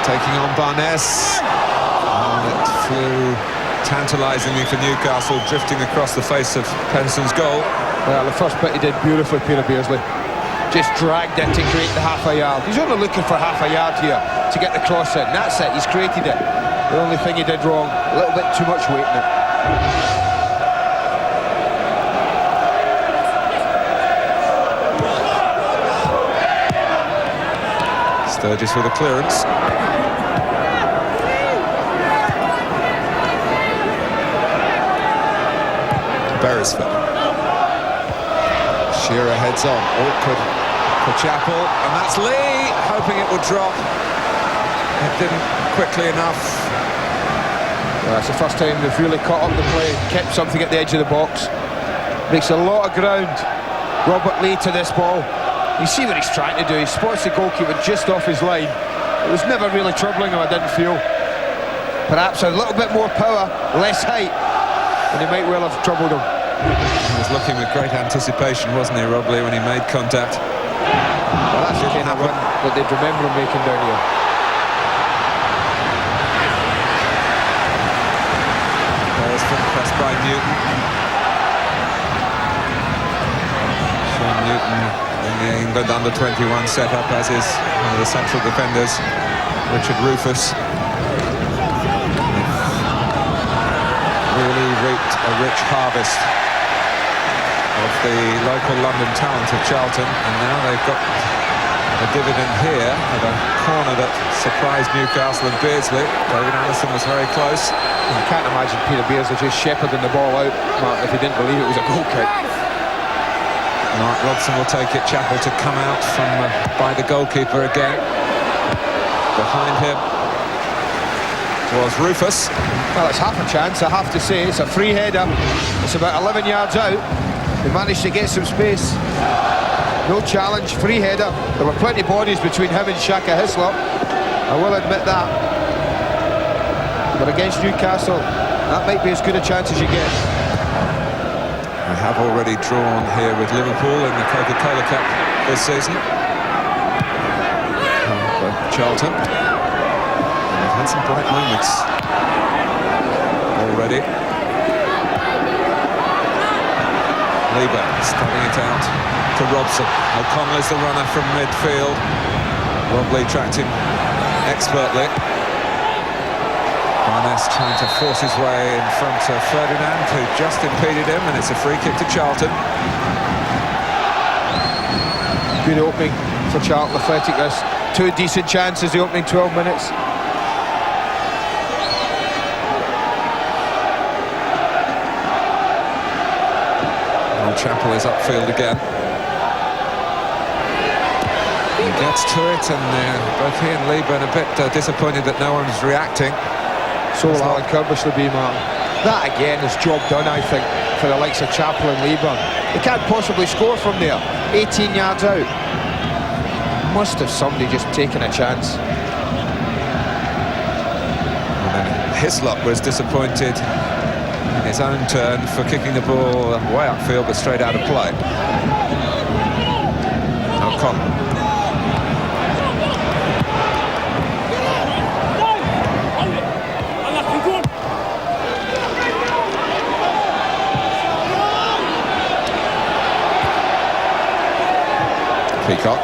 taking on Barnes. And it flew tantalisingly for Newcastle, drifting across the face of Pedersen's goal. Well, the first bit he did beautifully, Peter Beardsley. Just dragged it to create the half a yard. He's only looking for half a yard here to get the cross in. That's it, he's created it. The only thing he did wrong, a little bit too much weight in it. Sturgis with a clearance. Beresford. Shearer heads on. Awkward for Chappell. And that's Lee, hoping it would drop. It didn't quickly enough. Well, that's the first time they've really caught up the play, kept something at the edge of the box. Makes a lot of ground. Robert Lee to this ball. You see what he's trying to do. He spots the goalkeeper just off his line. It was never really troubling him, I didn't feel. Perhaps a little bit more power, less height, and he might well have troubled him. He was looking with great anticipation, wasn't he, Rob Lee, when he made contact? Well, that's the kind of run that they'd remember him making down here. Pressed by Newton. Sean Newton in the England under-21 setup, as is one of the central defenders, Richard Rufus. Really reaped a rich harvest of the local London talent of Charlton, and now they've got a dividend here of a corner that surprised Newcastle and Beardsley. David Allison was very close. I can't imagine Peter Beardsley just shepherding the ball out, Mark, if he didn't believe it was a goal kick. Mark Robson will take it. Chappell to come out from by the goalkeeper again. Behind him was Rufus. Well, it's half a chance, I have to say. It's a free header. It's about 11 yards out. They managed to get some space. No challenge, free header. There were plenty of bodies between him and Shaka Hislop. I will admit that. But against Newcastle, that might be as good a chance as you get. I have already drawn here with Liverpool in the Coca-Cola Cup this season. Charlton. And they've had some bright moments already. Lieber studying it out to Robson. O'Connell is the runner from midfield. Rob Lee tracked him expertly. Barnes trying to force his way in front of Ferdinand, who just impeded him, and it's a free kick to Charlton. Good opening for Charlton Athletic. There's two decent chances the opening 12 minutes. Chappell is upfield again. He gets to it, and both he and Lieber a bit disappointed that no one's reacting. So will Alan Curbishley be, Martin. That again is job done, I think, for the likes of Chappell and Lieber. They can't possibly score from there. 18 yards out. Must have somebody just taken a chance. And then Hislop was disappointed in his own turn for kicking the ball way upfield but straight out of play. O'Connell. Peacock.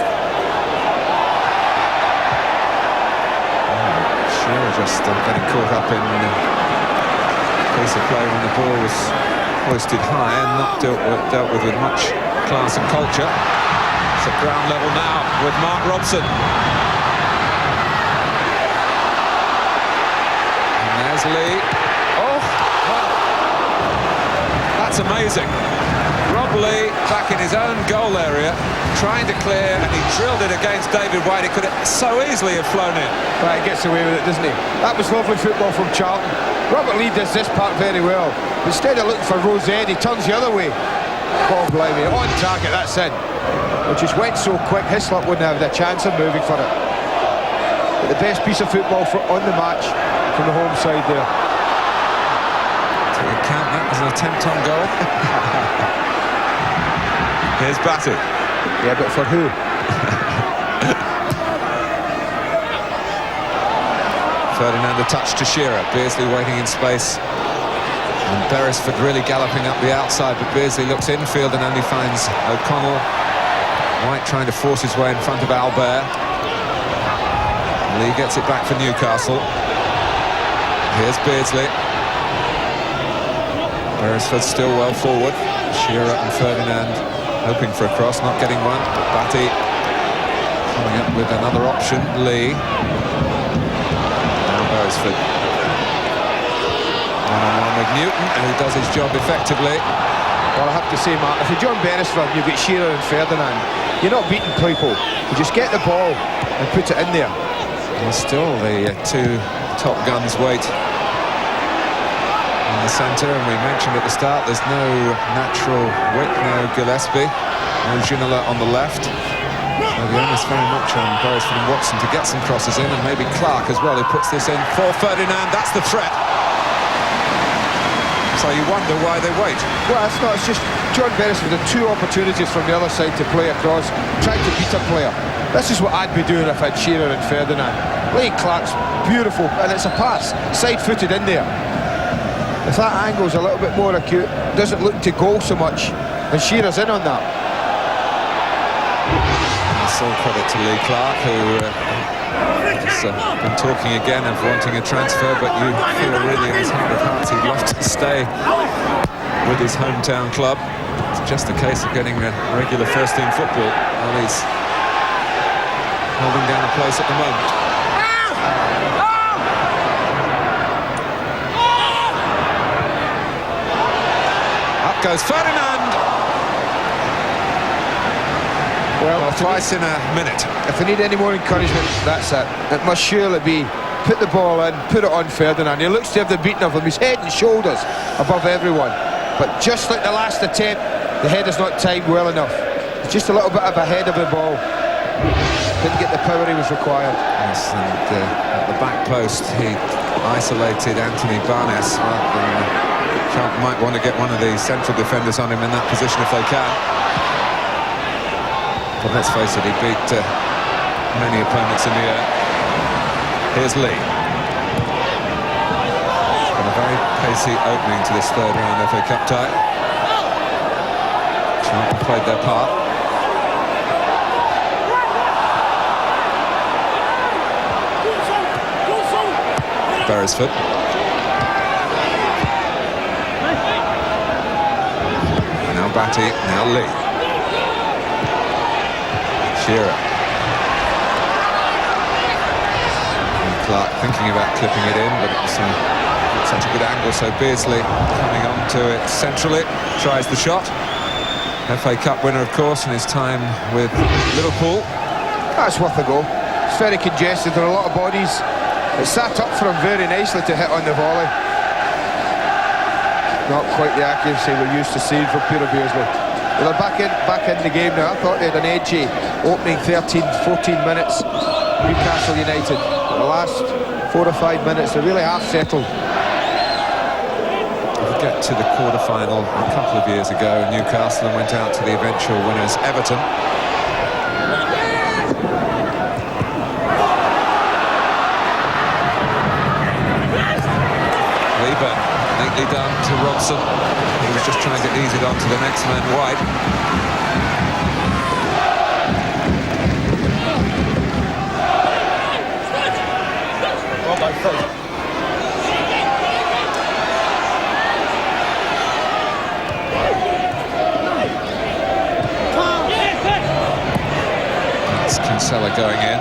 Shearer just getting caught up in piece of play when the ball was hoisted high and not dealt with much class and culture. It's at ground level now with Mark Robson. And there's Lee. Oh, well, that's amazing. Rob Lee back in his own goal area, trying to clear, and he drilled it against David White. It could so easily have flown in. Right, he gets away with it, doesn't he? That was lovely football from Charlton. Robert Lee does this part very well. Instead of looking for Rosed, he turns the other way. Oh, blimey, on target, that's in. It just went so quick, Hislop wouldn't have the chance of moving for it. But the best piece of football on the match from the home side there. So we count that as an attempt on goal. Here's Batty. Yeah, but for who? Ferdinand a touch to Shearer. Beardsley waiting in space. And Beresford really galloping up the outside, but Beardsley looks infield and only finds O'Connell. White trying to force his way in front of Albert. Lee gets it back for Newcastle. Here's Beardsley. Beresford still well forward. Shearer and Ferdinand hoping for a cross, not getting one. Batty coming up with another option. Lee. Now Beresford. One-on-one with Newton, and he does his job effectively. Well, I have to say, Mark, if you're John Beresford, you've got Shearer and Ferdinand, you're not beating people. You just get the ball and put it in there. Well, still the two top guns wait in the centre, and we mentioned at the start there's no natural width, no Gillespie, no Ginola on the left. So the onus very much on Beresford and Watson to get some crosses in, and maybe Clark as well, who puts this in for Ferdinand. That's the threat. So you wonder why they wait. Well, it's not. It's just John Beresford had two opportunities from the other side to play across, trying to beat a player. This is what I'd be doing if I had Shearer and Ferdinand. Lee Clark's beautiful, and it's a pass, side-footed in there. If that angle's a little bit more acute, doesn't look to go so much, and Shearer's in on that. That's all credit to Lee Clark, who has been talking again of wanting a transfer, but you feel really in his heart of hearts he'd love to stay with his hometown club. It's just a case of getting a regular first-team football. Well, he's holding down a place at the moment. Up goes Ferdinand. Well, twice in a minute. If we need any more encouragement, that's it. It must surely be put the ball in, put it on Ferdinand. He looks to have the beating of him. He's head and shoulders above everyone. But just like the last attempt, the head is not timed well enough. It's just a little bit of ahead of the ball. Didn't get the power he was required. Yes, and at the back post, he isolated Anthony Barnes. Charlton might want to get one of the central defenders on him in that position if they can. But let's face it, he beat many opponents in the air. Here's Lee. It's been a very pacey opening to this third round FA Cup tie. Charlton played their part. Beresford. Now Batty, now Lee. Shearer. And Clark thinking about clipping it in, but it's not such a good angle, so Beardsley coming on to it centrally, tries the shot. FA Cup winner, of course, in his time with Liverpool. That's worth a go. It's very congested, there are a lot of bodies. It sat up for him very nicely to hit on the volley. Not quite the accuracy we're used to seeing from Peter Beardsley. Well, they're back in the game now. I thought they had an edgy opening 13-14 minutes. Newcastle United. The last 4 or 5 minutes, they're really half settled. We get to the quarter-final a couple of years ago. Newcastle and went out to the eventual winners, Everton. Neatly done to Robson. He was just trying to ease it on to the next man wide. That's Kinsella going in.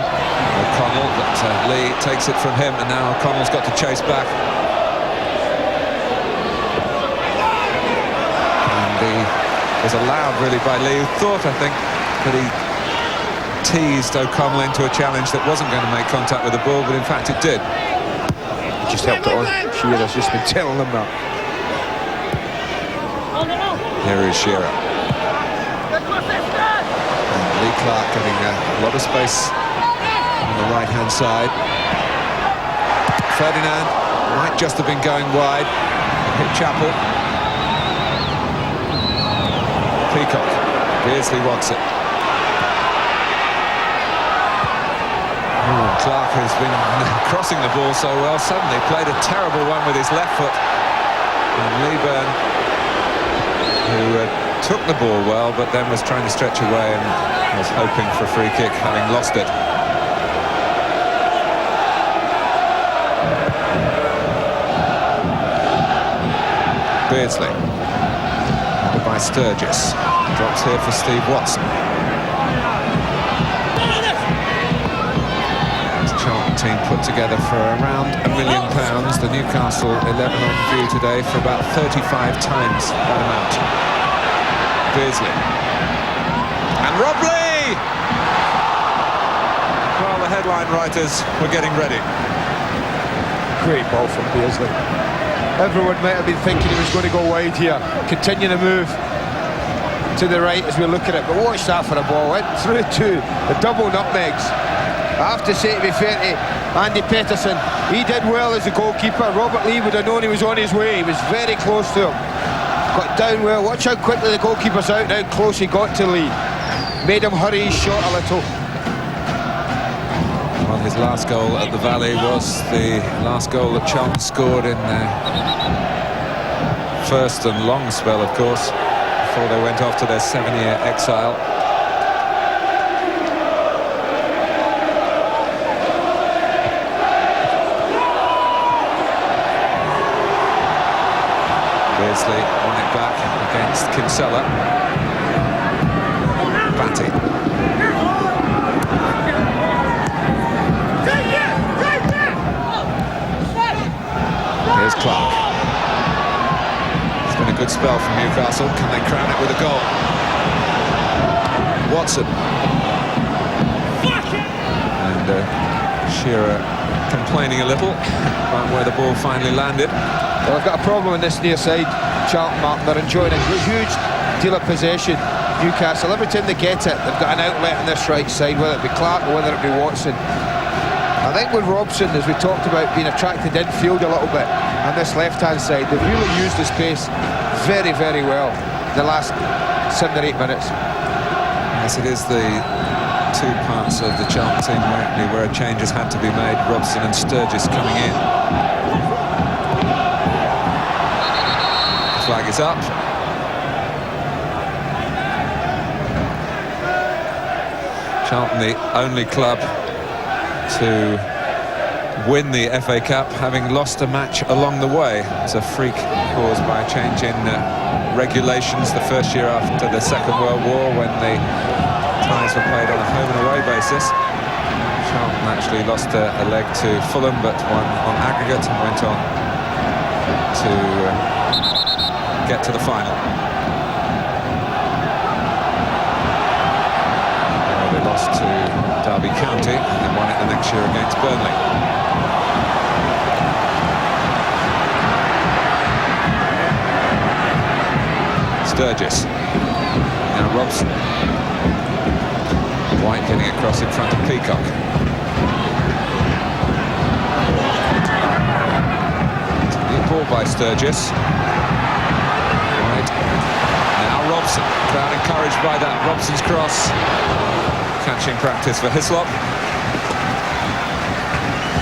O'Connell, but Lee takes it from him, and now O'Connell's got to chase back. Was allowed really by Lee, who thought, I think, that he teased O'Connell into a challenge that wasn't going to make contact with the ball, but in fact it did. He just helped it on. Shearer's just been telling them that. Here is Shearer. And Lee Clark getting a lot of space on the right-hand side. Ferdinand might just have been going wide. Hit Chappell. Peacock. Beardsley wants it. Clark has been crossing the ball so well, suddenly played a terrible one with his left foot. And Leeburn, who took the ball well, but then was trying to stretch away and was hoping for a free kick, having lost it. Beardsley. Under by Sturgis. Drops here for Steve Watson. The Charlton team put together for around £1 million. The Newcastle 11 on view today for about 35 times that amount. Beardsley. And Rob Lee! Well, the headline writers were getting ready. Great ball from Beardsley. Everyone might have been thinking he was going to go wide here. Continue to move to the right as we look at it. But watch that for a ball. Went through to the double nutmegs. I have to say, to be fair to Andy Petterson, he did well as a goalkeeper. Robert Lee would have known he was on his way. He was very close to him. Got down well. Watch how quickly the goalkeeper's out, how close he got to Lee. Made him hurry his shot a little. Well, his last goal at the Valley was the last goal that Charlton scored in their first and long spell, of course, before they went off to their 7-year exile. Beardsley won it back against Kinsella. Batty. Here's Clark. It's been a good spell from Newcastle. Can they crown it with a goal? Watson. And Shearer complaining a little about where the ball finally landed. Well, I've got a problem in this near side, Charlton, Martin. They're enjoying a huge deal of possession. Newcastle, every time they get it, they've got an outlet on this right side, whether it be Clark or whether it be Watson. I think with Robson, as we talked about, being attracted infield a little bit on this left-hand side, they've really used the space very, very well in the last 7 or 8 minutes. Yes, it is the two parts of the Charlton team where a change has had to be made. Robson and Sturgis coming in. Flag is up. Charlton, the only club to win the FA Cup, having lost a match along the way. It's a freak caused by a change in regulations the first year after the Second World War, when the ties were played on a home and away basis. Charlton actually lost a leg to Fulham, but won on aggregate and went on to get to the final. They lost to Derby County and won it the next year against Burnley. Sturgis. Now Robson. White getting across in front of Peacock. Good ball by Sturgis. Right. Now Robson. Crowd encouraged by that. Robson's cross. Catching practice for Hislop.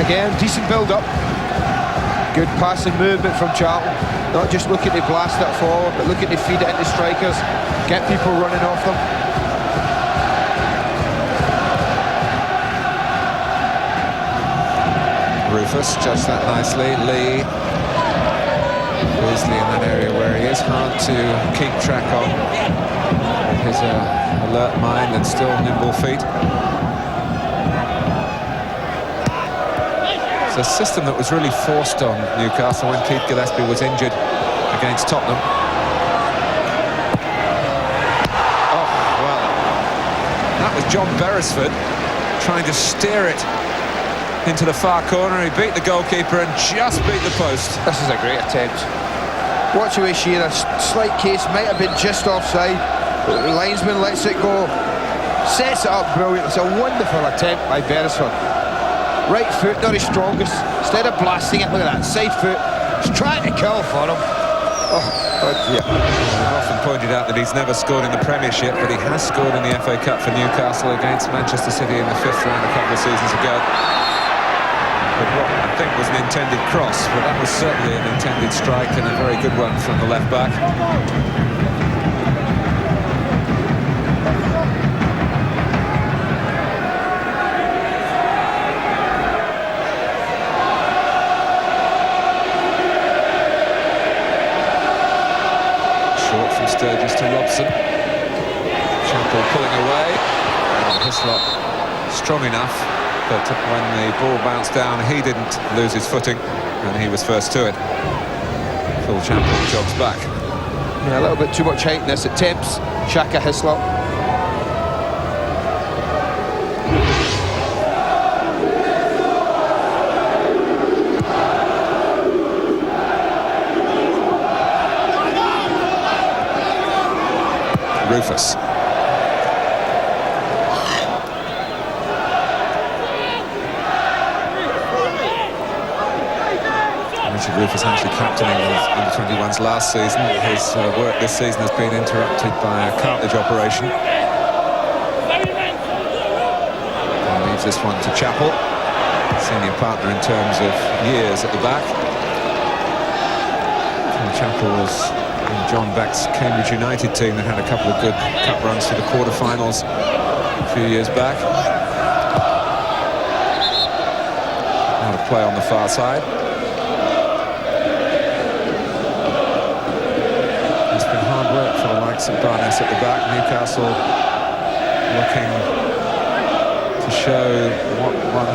Again, decent build-up. Good passing movement from Charlton. Not just looking to blast it forward, but looking to feed it into strikers. Get people running off them. Rufus judged that nicely. Lee. Beardsley in that area where he is. Hard to keep track of his alert mind and still nimble feet. It's a system that was really forced on Newcastle when Keith Gillespie was injured against Tottenham. Oh, well, that was John Beresford trying to steer it into the far corner. He beat the goalkeeper and just beat the post. This is a great attempt. Watch away Shearer, slight case, might have been just offside. The linesman lets it go, sets it up brilliant. It's a wonderful attempt by Beresford. Right foot, not his strongest. Instead of blasting it, look at that, side foot. He's trying to kill for him. Oh, God, yeah. We've often pointed out that he's never scored in the Premiership, but he has scored in the FA Cup for Newcastle against Manchester City in the 5th round a couple of seasons ago. But what I think was an intended cross, but that was certainly an intended strike, and a very good one from the left back. to Robson. Chapel pulling away. And Hislop strong enough, but when the ball bounced down, he didn't lose his footing, and he was first to it. Phil Chapel jogs back. Yeah, a little bit too much height in this attempts. Shaka Hislop. Rufus. Richard Rufus actually captaining the under-21s last season. His work this season has been interrupted by a cartilage operation. And leaves this one to Chapel, senior partner in terms of years at the back. And Chapel was in John Beck's Cambridge United team that had a couple of good cup runs to the quarter-finals a few years back. Out of play on the far side. It's been hard work for the likes of Barnes at the back. Newcastle looking to show what one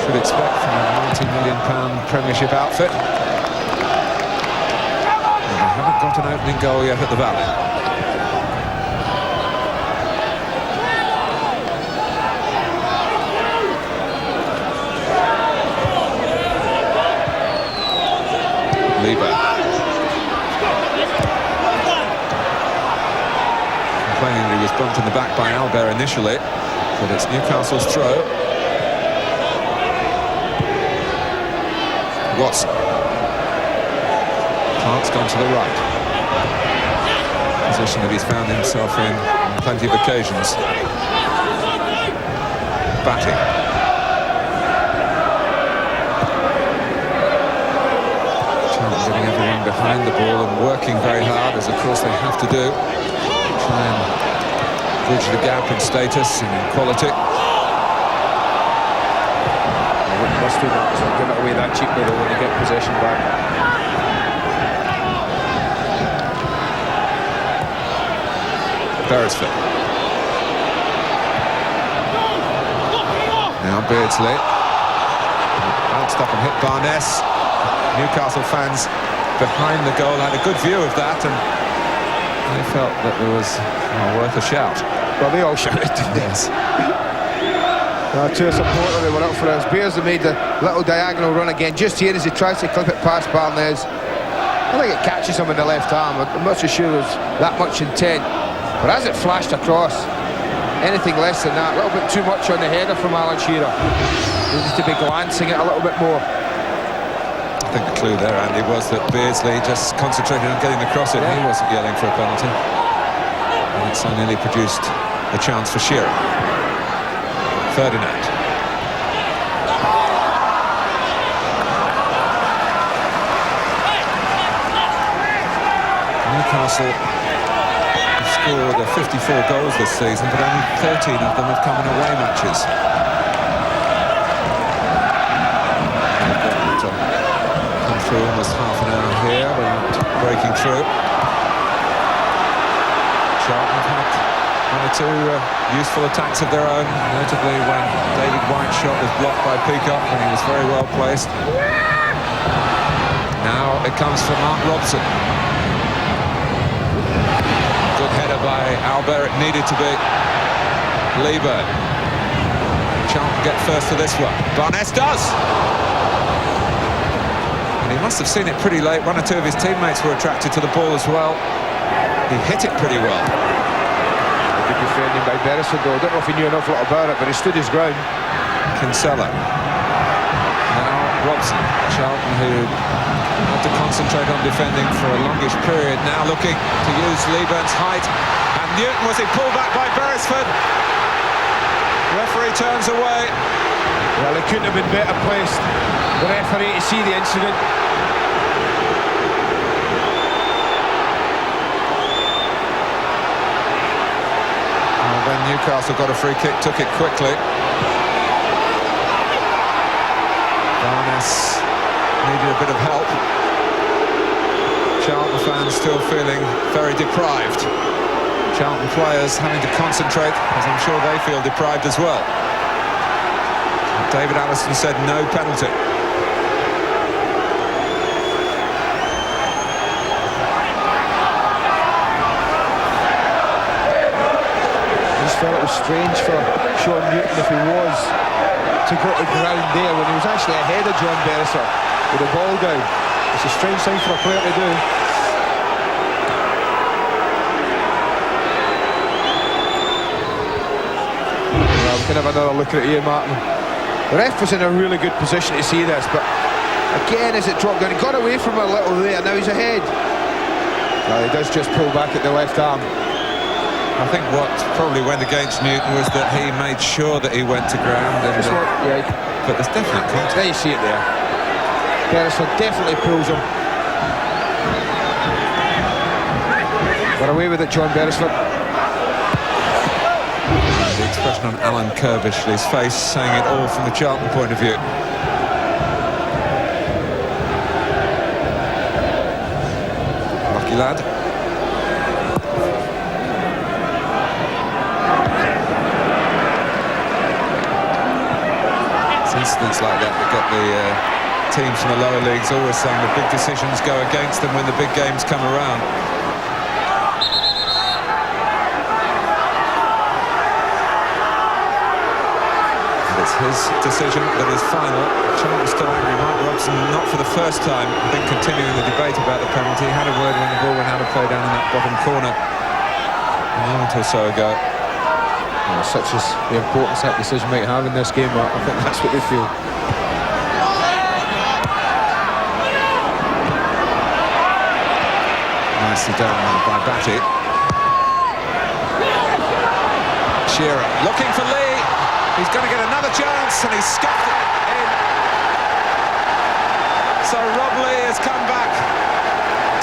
should expect from a £90 million Premiership outfit. Haven't got an opening goal yet at the Valley. Lieber. Complaining that he was bumped in the back by Albert initially, but it's Newcastle's throw. Watson. Clark's gone to the right. Position that he's found himself in on plenty of occasions. Batting. Charlton getting everyone behind the ball and working very hard, as of course they have to do. Try and bridge the gap in status and in quality. Must do that, so give it away that cheaply though when you get possession back. Beresford. Now Beardsley. Bounced up and hit Barnes. Newcastle fans behind the goal had a good view of that, and they felt that there was worth a shout. Well, they all shouted. Yes. To a supporter, they were up for us. Beardsley made the little diagonal run again, just here as he tries to clip it past Barnes. I think it catches him in the left arm. I'm not so sure there's that much intent. But as it flashed across, anything less than that, a little bit too much on the header from Alan Shearer. Needed to be glancing it a little bit more. I think the clue there, Andy, was that Beardsley just concentrated on getting the cross in. He wasn't yelling for a penalty. And it so nearly produced a chance for Shearer. Ferdinand. Newcastle scored 54 goals this season, but only 13 of them have come in away matches. Come through almost half an hour here without breaking through. Charlton have had one or two useful attacks of their own, notably when David White's shot was blocked by Peacock when he was very well placed. Now it comes from Mark Robson. Good header by Albert, it needed to be. Lieber. Charlton get first to this one. Barnes does! And he must have seen it pretty late. One or two of his teammates were attracted to the ball as well. He hit it pretty well. Good defending by Beresford though. I don't know if he knew an awful lot about it, but he stood his ground. Kinsella. Now Robson. Charlton, who had to concentrate on defending for a longish period, now looking to use Lieburn's height. And Newton, was he pulled back by Beresford? Referee turns away. Well, he couldn't have been better placed, the referee, to see the incident. And then Newcastle got a free kick, took it quickly. Barnes needed a bit of help. Charlton fans still feeling very deprived. Charlton players having to concentrate, as I'm sure they feel deprived as well. David Allison said no penalty. I just felt it was strange for Sean Newton, if he was, to go to ground there when he was actually ahead of John Beresford with the ball down. It's a strange thing for a player to do. Well, we can have another look at it here, Martin. The ref was in a really good position to see this, but again, as it dropped down, he got away from it a little there, now he's ahead. Well, he does just pull back at the left arm. I think what probably went against Newton was that he made sure that he went to ground. And, but there's definitely contact. There you see it there. Beresford definitely pulls him. Got away with it, John Beresford. The expression on Alan Kirbishley's face saying it all from the Charlton point of view. Lucky lad. It's incidents like that get the teams from the lower leagues always saying the big decisions go against them when the big games come around. His decision that is final. Charlton still angry. Mark Robson, not for the first time, I think, continuing the debate about the penalty. He had a word when the ball went out of play down in that bottom corner a moment or so ago. Well, such is the importance that decision might have in this game, Mark. I think that's what they feel. Nicely done by Batty. Shearer looking for Lee. He's going to get another chance, and he's scuffed it in. So Rob Lee has come back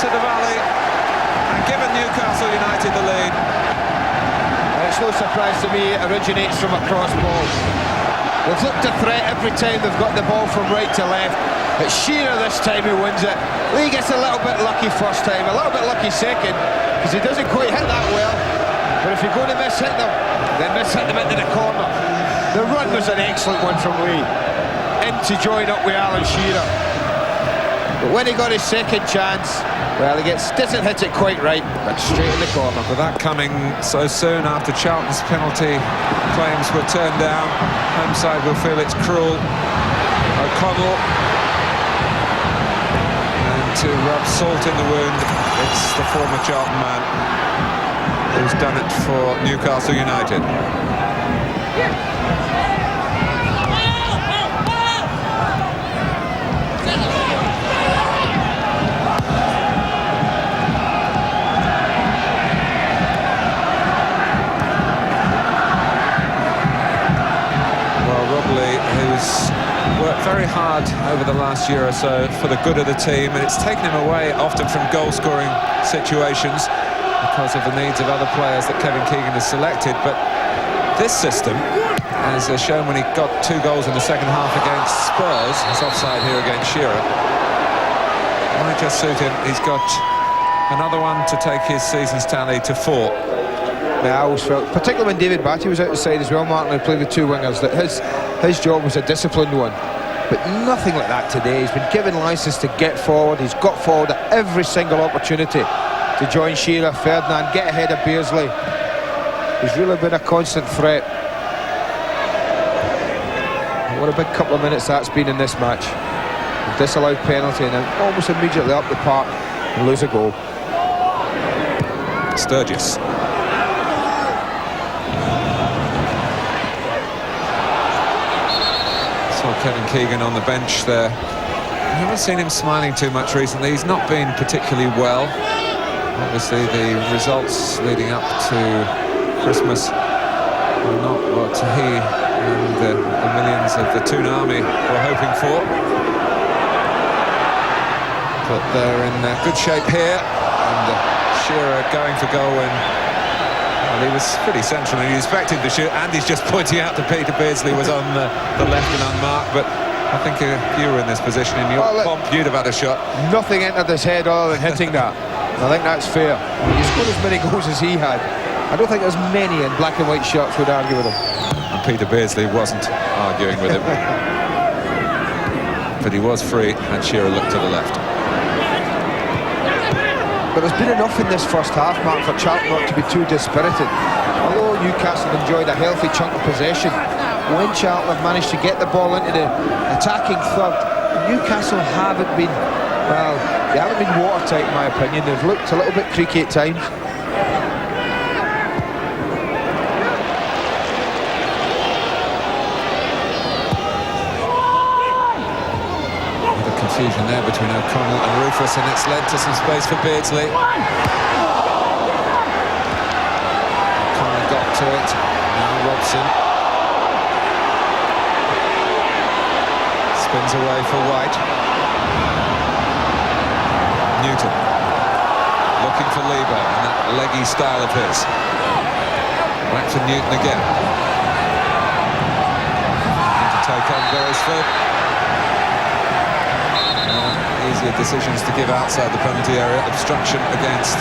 to the Valley and given Newcastle United the lead. It's no surprise to me it originates from a cross ball. They've looked a threat every time they've got the ball from right to left. It's Shearer this time who wins it. Lee gets a little bit lucky first time, a little bit lucky second, because he doesn't quite hit that well. But if you're going to miss hit them, then miss hit them into the corner. The run was an excellent one from Lee, in to join up with Alan Shearer. But when he got his second chance, well, doesn't hit it quite right, but straight in the corner. With that coming so soon after Charlton's penalty claims were turned down, home side will feel it's cruel. O'Connell, and to rub salt in the wound, it's the former Charlton man who's done it for Newcastle United. Who's worked very hard over the last year or so for the good of the team, and it's taken him away often from goal-scoring situations because of the needs of other players that Kevin Keegan has selected. But this system, as shown when he got 2 goals in the second half against Spurs, it's offside here against Shearer, might just suit him. He's got another one to take his season's tally to 4. I always felt, particularly when David Batty was out the side as well, Martin, and played with 2 wingers, that his job was a disciplined one. But nothing like that today. He's been given licence to get forward. He's got forward at every single opportunity to join Shearer, Ferdinand, get ahead of Beardsley. He's really been a constant threat. What a big couple of minutes that's been in this match. A disallowed penalty and then almost immediately up the park and lose a goal. Sturgis. Kevin Keegan on the bench there. I haven't seen him smiling too much recently. He's not been particularly well. Obviously the results leading up to Christmas were not what he and the millions of the Toon Army were hoping for. But they're in good shape here, and Shearer going for goal when he was pretty central and he expected to shoot, and he's just pointing out to Peter Beardsley was on the left and unmarked, but I think if you were in this position in your bump, you'd have had a shot. Nothing entered his head other than hitting that. I think that's fair. He scored as many goals as he had. I don't think there's many in black and white shots would argue with him. And Peter Beardsley wasn't arguing with him. But he was free, and Shearer looked to the left. But there's been enough in this first half, Mark, for Charlton not to be too dispirited. Although Newcastle enjoyed a healthy chunk of possession, when Charlton have managed to get the ball into the attacking third, Newcastle haven't been, well, they haven't been watertight in my opinion. They've looked a little bit creaky at times. Confusion there between O'Connell and Rufus, and it's led to some space for Beardsley. O'Connell got to it. Now Robson spins away for White. Newton looking for Lieber in that leggy style of his. Back for Newton again. Looking to take on Beresford. Easier decisions to give outside the penalty area. Obstruction against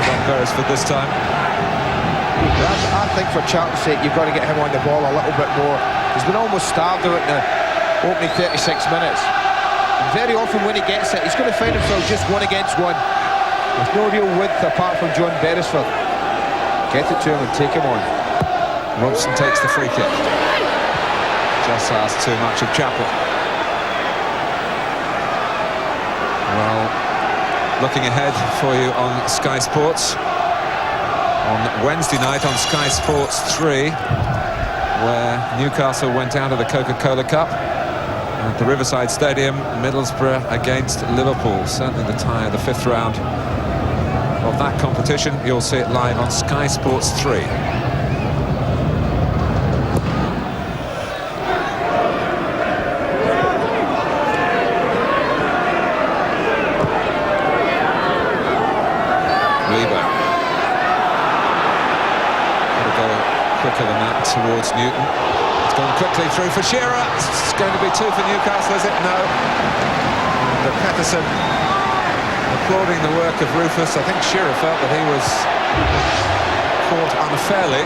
John Beresford this time. I think for Charlton's sake, you've got to get him on the ball a little bit more. He's been almost starved out in the opening 36 minutes. And very often when he gets it, he's going to find himself just one against one. There's no real width apart from John Beresford. Get it to him and take him on. Robson takes the free kick. Just asked too much of Chappell. Well, looking ahead for you on Sky Sports on Wednesday night on Sky Sports 3, where Newcastle went out of the Coca-Cola Cup at the Riverside Stadium, Middlesbrough against Liverpool. Certainly the tie of the 5th round of that competition. You'll see it live on Sky Sports 3. Than that towards Newton. It's gone quickly through for Shearer. It's going to be 2 for Newcastle, is it? No. But Pettersson applauding the work of Rufus. I think Shearer felt that he was caught unfairly.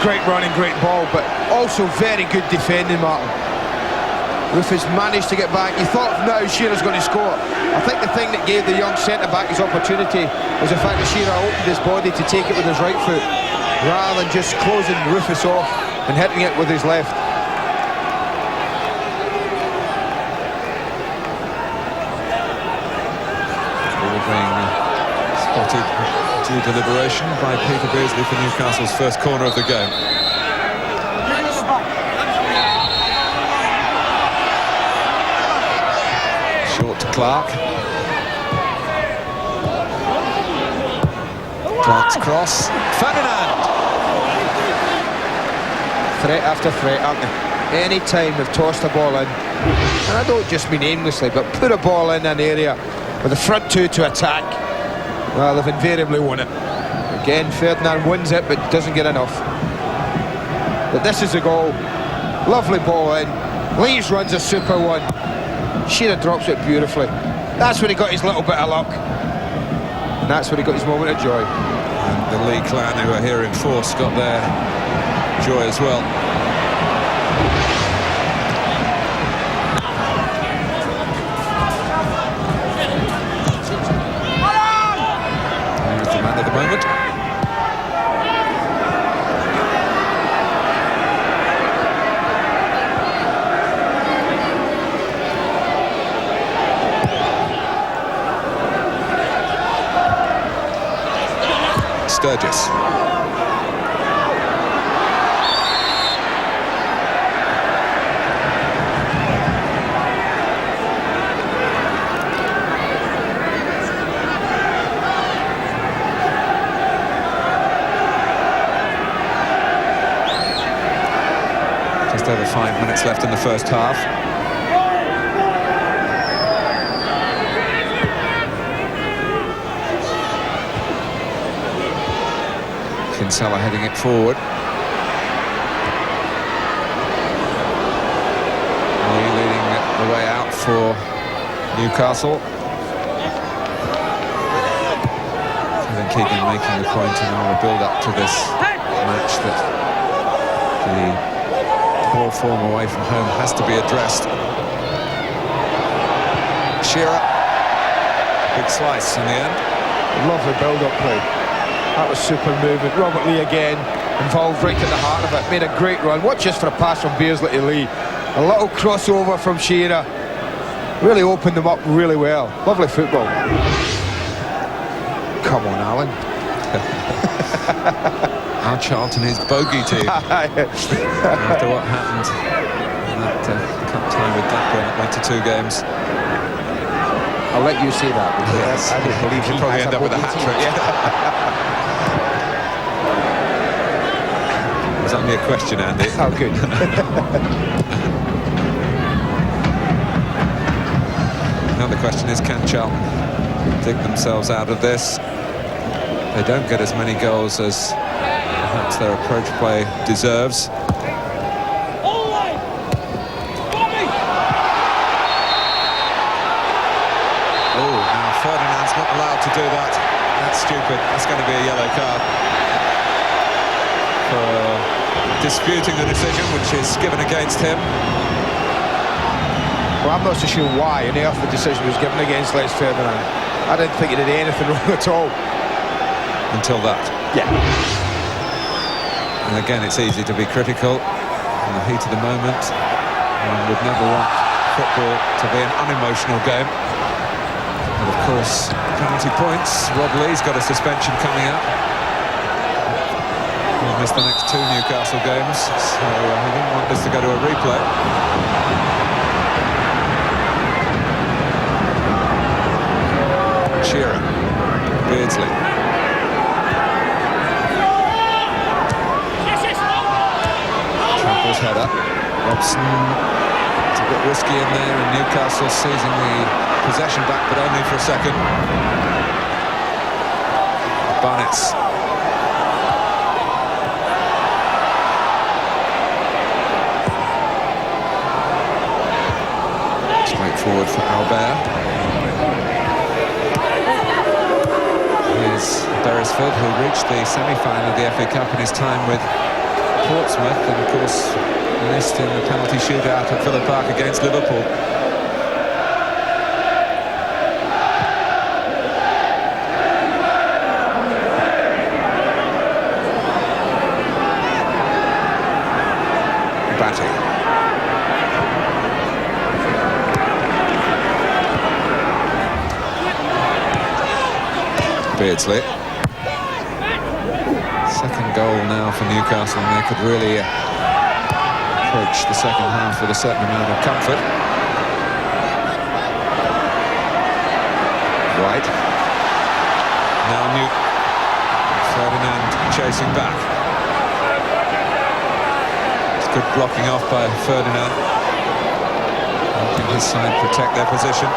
Great running, great ball, but also very good defending, Martin. Rufus managed to get back. You thought now Shearer's going to score. I think the thing that gave the young centre-back his opportunity was the fact that Shearer opened his body to take it with his right foot, rather than just closing Rufus off and hitting it with his left. Ball being spotted due deliberation by Peter Beardsley for Newcastle's first corner of the game. Short to Clark. Clark's cross. Ferdinand! Threat after threat, aren't they? Any time they've tossed a ball in, and I don't just mean aimlessly, but put a ball in an area with the front two to attack, well, they've invariably won it. Again, Ferdinand wins it, but doesn't get enough. But this is a goal. Lovely ball in. Lees runs a super one. Shearer drops it beautifully. That's when he got his little bit of luck. And that's when he got his moment of joy. And the Lee clan who are here in force got their joy as well. He's the man at the moment. Sturgis. Just over 5 minutes left in the first half. Kinsella heading it forward. Lee leading for Newcastle. Kevin Keegan making the point in our build-up to this match that the poor form away from home has to be addressed. Shearer, big slice in the end. Lovely build-up play. That was super movement. Robert Lee again involved right at the heart of it. Made a great run. What just for a pass from Beardsley to Lee. A little crossover from Shearer. Really opened them up really well. Lovely football. Come on, Alan. Our Charlton is bogey team. After what happened in that cup tie with Blackburn, it went to 2 games. I'll let you say that. Yes. I don't believe you'll probably end up with a hat-trick. It was only a question, Andy. Oh, good. Now the question is, can Charlton dig themselves out of this? They don't get as many goals as perhaps their approach play deserves. Oh, now Ferdinand's not allowed to do that. That's stupid. That's going to be a yellow card for disputing the decision, which is given against him. Well, I'm not so sure why any of the decision was given against Les Ferdinand. I didn't think he did anything wrong at all. Until that. Yeah. And again, it's easy to be critical in the heat of the moment. One would never want football to be an unemotional game. But of course, penalty points. Rob Lee's got a suspension coming up. He'll miss the next 2 Newcastle games, so he didn't want this to go to a replay. Shearer, Beardsley. Trapple's header. Robson, it's a bit risky in there, and Newcastle seizing the possession back, but only for a second. Barnett's. Straight forward for Albert. Here's Beresford, who reached the semi-final of the FA Cup in his time with Portsmouth, and of course missed in the penalty shootout at Villa Park against Liverpool. Batty. Beardsley. Second goal now for Newcastle, and they could really approach the second half with a certain amount of comfort. White. Now Ferdinand chasing back. It's good blocking off by Ferdinand, helping his side protect their position.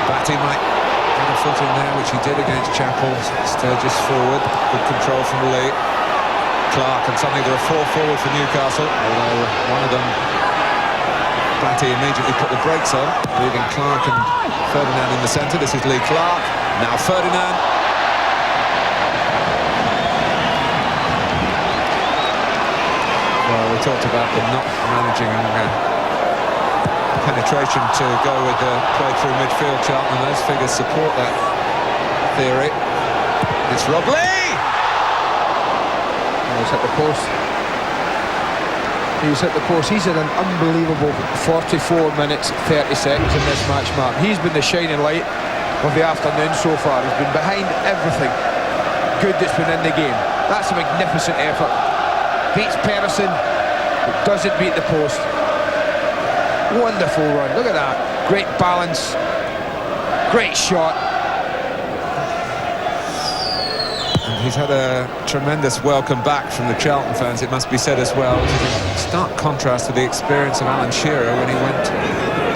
Batty might get a foot in there, which he did against Chapel. Sturgis forward, good control from Lee. Clark, and suddenly there are 4 forward for Newcastle, although one of them, Batty, immediately put the brakes on, leaving Clark and Ferdinand in the centre. This is Lee Clark, now Ferdinand. Well, we talked about them not managing penetration to go with the play through midfield, Charlton, and those figures support that theory. It's Rob Lee! He's hit the post. He's hit the post. He's had an unbelievable 44 minutes 30 seconds in this match, Mark. He's been the shining light of the afternoon so far. He's been behind everything good that's been in the game. That's a magnificent effort. Beats Patterson, but doesn't beat the post. Wonderful run. Look at that. Great balance. Great shot. He's had a tremendous welcome back from the Charlton fans, it must be said as well, which is in stark contrast to the experience of Alan Shearer when he went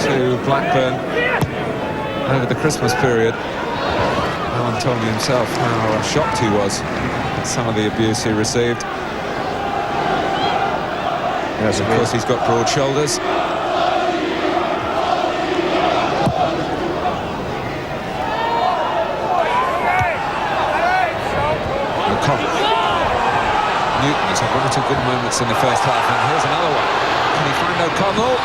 to Blackburn over the Christmas period. Alan told me himself how shocked he was at some of the abuse he received. Yes, of course, he's got broad shoulders. or two good moments in the first half, and here's another one. Can he find O'Connell?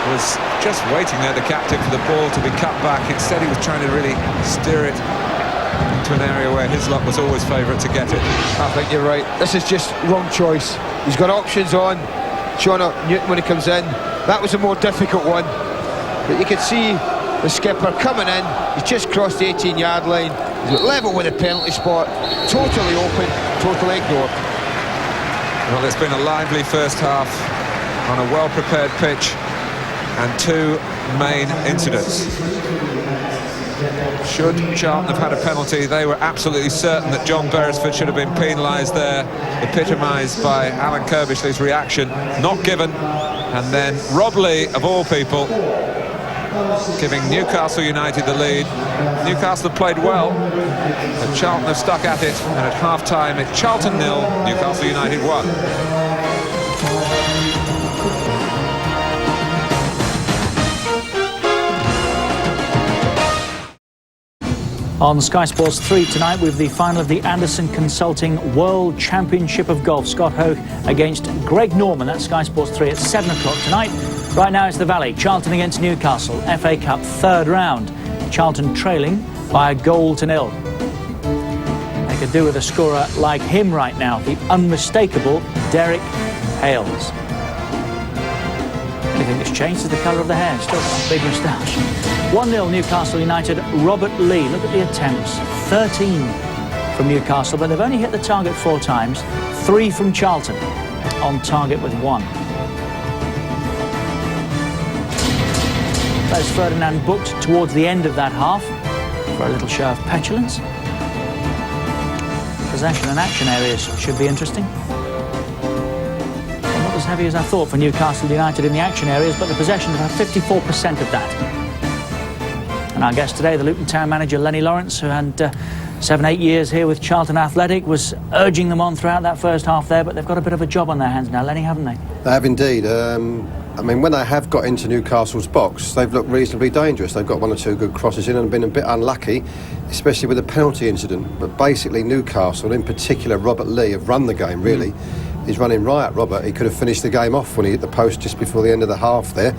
He was just waiting there, the captain, for the ball to be cut back. Instead, he was trying to really steer it into an area where his luck was always favourite to get it. I think you're right. This is just wrong choice. He's got options on. Sean Newton when he comes in. That was a more difficult one. But you can see the skipper coming in. He's just crossed the 18-yard line. He's level with the penalty spot. Totally open, totally ignored. Well, it's been a lively first half on a well-prepared pitch and two main incidents. Should Charlton have had a penalty, they were absolutely certain that John Beresford should have been penalised there, epitomised by Alan Kirbishley's reaction. Not given, and then Rob Lee, of all people, giving Newcastle United the lead. Newcastle have played well, but Charlton have stuck at it, and at half-time it's Charlton 0, Newcastle United 1. On Sky Sports 3 tonight, with the final of the Anderson Consulting World Championship of Golf. Scott Hoke against Greg Norman. That's Sky Sports 3 at 7 o'clock tonight. Right now it's the Valley. Charlton against Newcastle. FA Cup third round. Charlton trailing by 1-0. They could do with a scorer like him right now, the unmistakable Derek Hales. Anything that's changed is the colour of the hair. Still got a big moustache. 1-0 Newcastle United. Robert Lee. Look at the attempts. 13 from Newcastle, but they've only hit the target 4 times. 3 from Charlton. On target with 1. There's Ferdinand booked towards the end of that half for a little show of petulance. Possession and action areas should be interesting. Not as heavy as I thought for Newcastle United in the action areas, but the possession about 54% of that. And our guest today, the Luton Town manager Lenny Lawrence, who had 7-8 years here with Charlton Athletic, was urging them on throughout that first half there, but they've got a bit of a job on their hands now, Lenny, haven't they? They have indeed. I mean, when they have got into Newcastle's box, they've looked reasonably dangerous. They've got 1 or 2 good crosses in and been a bit unlucky, especially with the penalty incident. But basically Newcastle, in particular Robert Lee, have run the game, really. He's running right at Robert. He could have finished the game off when he hit the post just before the end of the half there.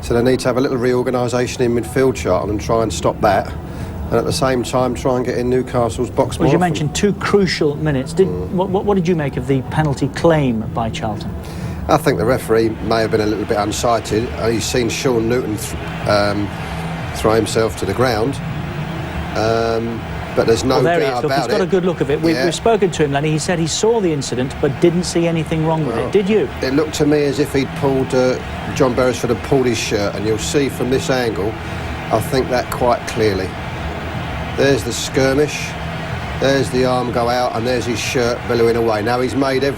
So they need to have a little reorganisation in midfield, Charlton, and try and stop that. And at the same time, try and get in Newcastle's box more. Well, you mentioned 2 crucial minutes. What did you make of the penalty claim by Charlton? I think the referee may have been a little bit unsighted. He's seen Sean Newton throw himself to the ground. But there's no doubt about it. He's got a good look of it. We've spoken to him, Lenny. He said he saw the incident but didn't see anything wrong with it. Did you? It looked to me as if he'd pulled, John Beresford had pulled his shirt, and you'll see from this angle, I think that quite clearly. There's the skirmish, there's the arm go out, and there's his shirt billowing away. Now he's made taken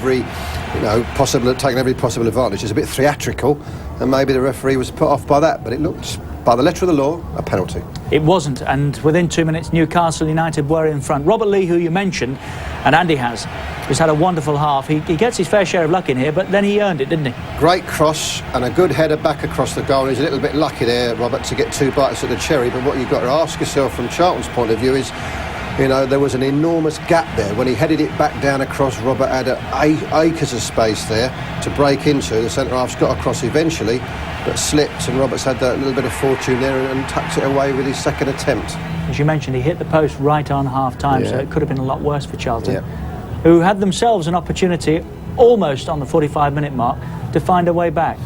every possible advantage. It's a bit theatrical, and maybe the referee was put off by that, but it looked, by the letter of the law, a penalty. It wasn't, and within 2 minutes Newcastle United were in front. Robert Lee, who you mentioned, and Andy has, who's had a wonderful half. He gets his fair share of luck in here, but then he earned it, didn't he? Great cross and a good header back across the goal. He's a little bit lucky there, Robert, to get 2 bites at the cherry, but what you've got to ask yourself from Charlton's point of view is, you know, there was an enormous gap there. When he headed it back down across, Robert had acres of space there to break into. The centre-half's got across eventually, but slipped, and Robert's had that little bit of fortune there and tucked it away with his second attempt. As you mentioned, he hit the post right on half-time, so it could have been a lot worse for Charlton, who had themselves an opportunity almost on the 45-minute mark to find a way back.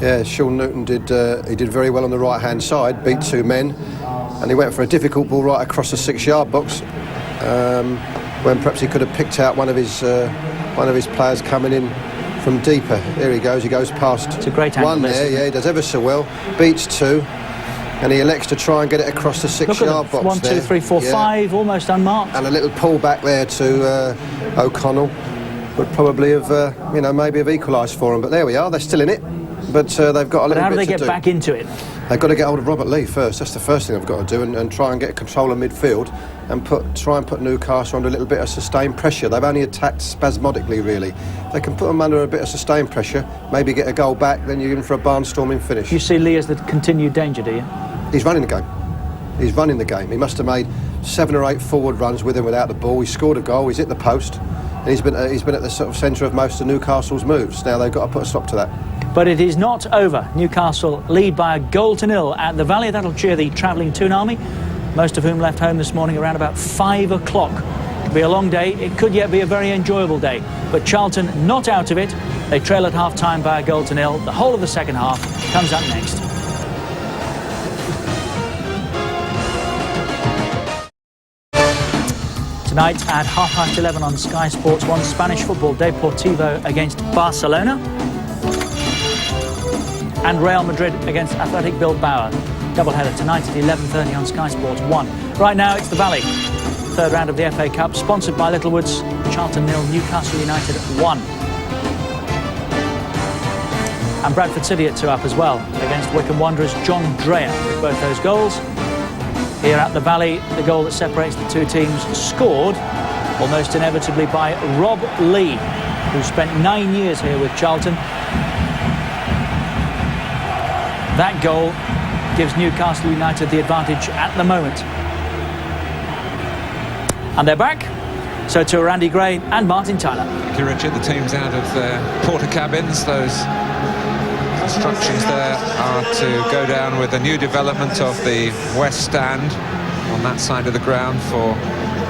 Yeah, Sean Newton did very well on the right-hand side, beat 2 men, and he went for a difficult ball right across the 6-yard box, when perhaps he could have picked out one of his players coming in from deeper. There he goes past. It's a great angle. 1 there, yeah, he does ever so well, beats 2, and he elects to try and get it across the 6-yard box. 1, 2, 3, 4, 5, almost unmarked. And a little pull back there to O'Connell would probably have, maybe have equalised for him. But there we are, they're still in it. But they've got a little bit to do. But how do they get back into it? They've got to get hold of Robert Lee first. That's the first thing they've got to do, and try and get control of midfield and try and put Newcastle under a little bit of sustained pressure. They've only attacked spasmodically, really. They can put them under a bit of sustained pressure, maybe get a goal back, then you're in for a barnstorming finish. You see Lee as the continued danger, do you? He's running the game. He's running the game. He must have made 7 or 8 forward runs with and without the ball. He scored a goal, he's hit the post, and he's been at the sort of centre of most of Newcastle's moves. Now they've got to put a stop to that. But it is not over. Newcastle lead by a goal to nil at the Valley. That'll cheer the travelling Toon Army, most of whom left home this morning around about 5 o'clock. It'll be a long day. It could yet be a very enjoyable day. But Charlton not out of it. They trail at half-time by a goal to nil. The whole of the second half comes up next. Tonight at 11:30 on Sky Sports 1, Spanish football, Deportivo against Barcelona and Real Madrid against Athletic Bilbao. Doubleheader tonight at 11:30 on Sky Sports 1. Right now it's the Valley. Third round of the FA Cup, sponsored by Littlewoods. Charlton 0, Newcastle United 1. And Bradford City at 2 up as well against Wycombe Wanderers. John Dreyer with both those goals. Here at the Valley, the goal that separates the two teams scored almost inevitably by Rob Lee, who spent 9 years here with Charlton. That goal gives Newcastle United the advantage at the moment. And they're back. So to Randy Gray and Martin Tyler. Thank you, Richard. The team's out of their porter cabins. Those instructions there are to go down with a new development of the West Stand on that side of the ground for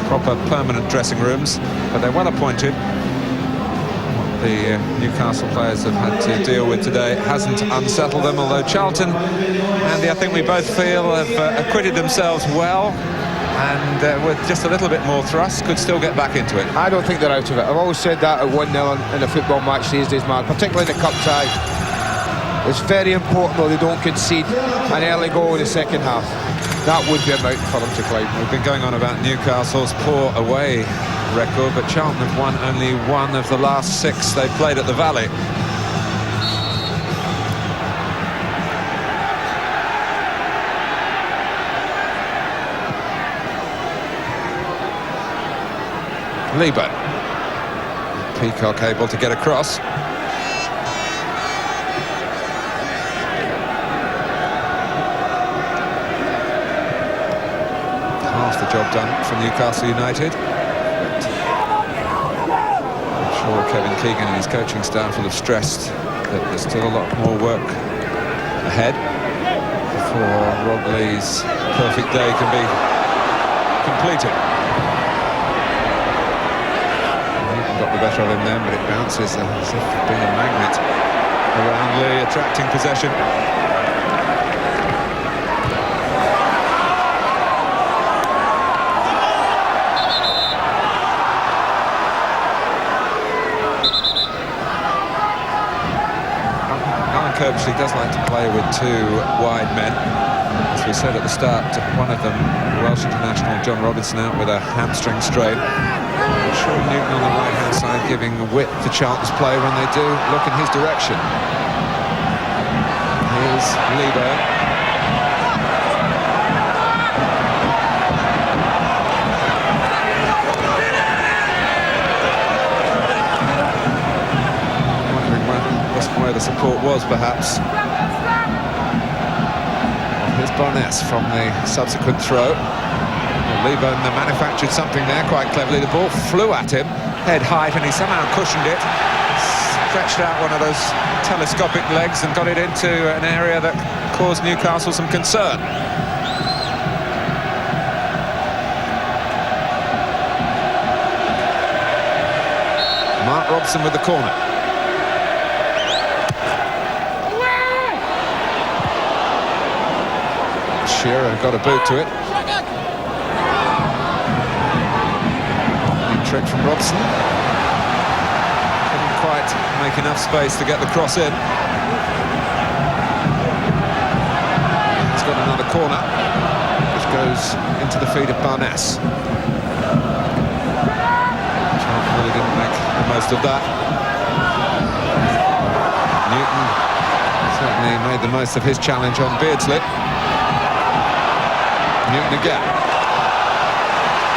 proper permanent dressing rooms. But they're well appointed. What the Newcastle players have had to deal with today hasn't unsettled them, although Charlton, Andy, I think we both feel have acquitted themselves well, and with just a little bit more thrust could still get back into it. I don't think they're out of it. I've always said that at 1-0 in a football match these days, man, particularly in the cup tie. It's very important, though, they don't concede an early goal in the second half. That would be a mountain for them to climb. We've been going on about Newcastle's poor away record, but Charlton have won only 1 of the last 6 they played at the Valley. Lebo. Peacock able to get across. Half the job done for Newcastle United. I'm sure Kevin Keegan and his coaching staff will have stressed that there's still a lot more work ahead before Rob Lee's perfect day can be completed. Got the better of him then, but it bounces as if being a magnet around Lee, attracting possession. Alan Kirbysley does like to play with 2 wide men. As we said at the start, one of them, Welsh international John Robinson, out with a hamstring strain. Sean Newton on the right-hand side giving width to Charlton's play when they do look in his direction. Here's Lebo. Wondering where the support was, perhaps. Here's Barnes from the subsequent throw. Lebo manufactured something there quite cleverly. The ball flew at him, head height, and he somehow cushioned it, stretched out one of those telescopic legs and got it into an area that caused Newcastle some concern. Mark Robson with the corner. Shearer got a boot to it. Trick from Robson. Couldn't quite make enough space to get the cross in. He's got another corner, which goes into the feet of Barnes. Charlton really didn't make the most of that. Newton certainly made the most of his challenge on Beardsley. Newton again.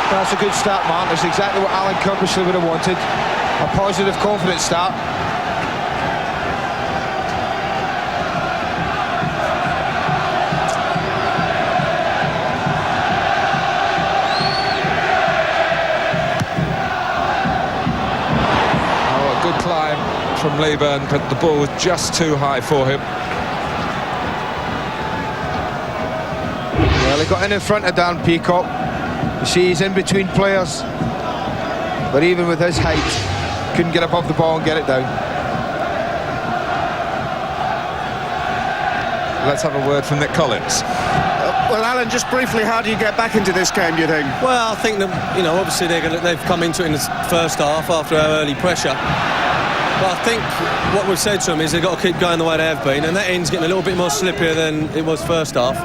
That's a good start, Mark. That's exactly what Alan Kirbysley would have wanted. A positive, confident start. Leeburn, but the ball was just too high for him. Well, he got in front of Dan Peacock. You see, he's in between players, but even with his height, couldn't get above the ball and get it down. Let's have a word from Nick Collins. Well, Alan, just briefly, how do you get back into this game, do you think? Well, I think that, you know, obviously they've come into it in the first half after our early pressure. But I think what we've said to them is they've got to keep going the way they have been, and that end's getting a little bit more slippier than it was first half,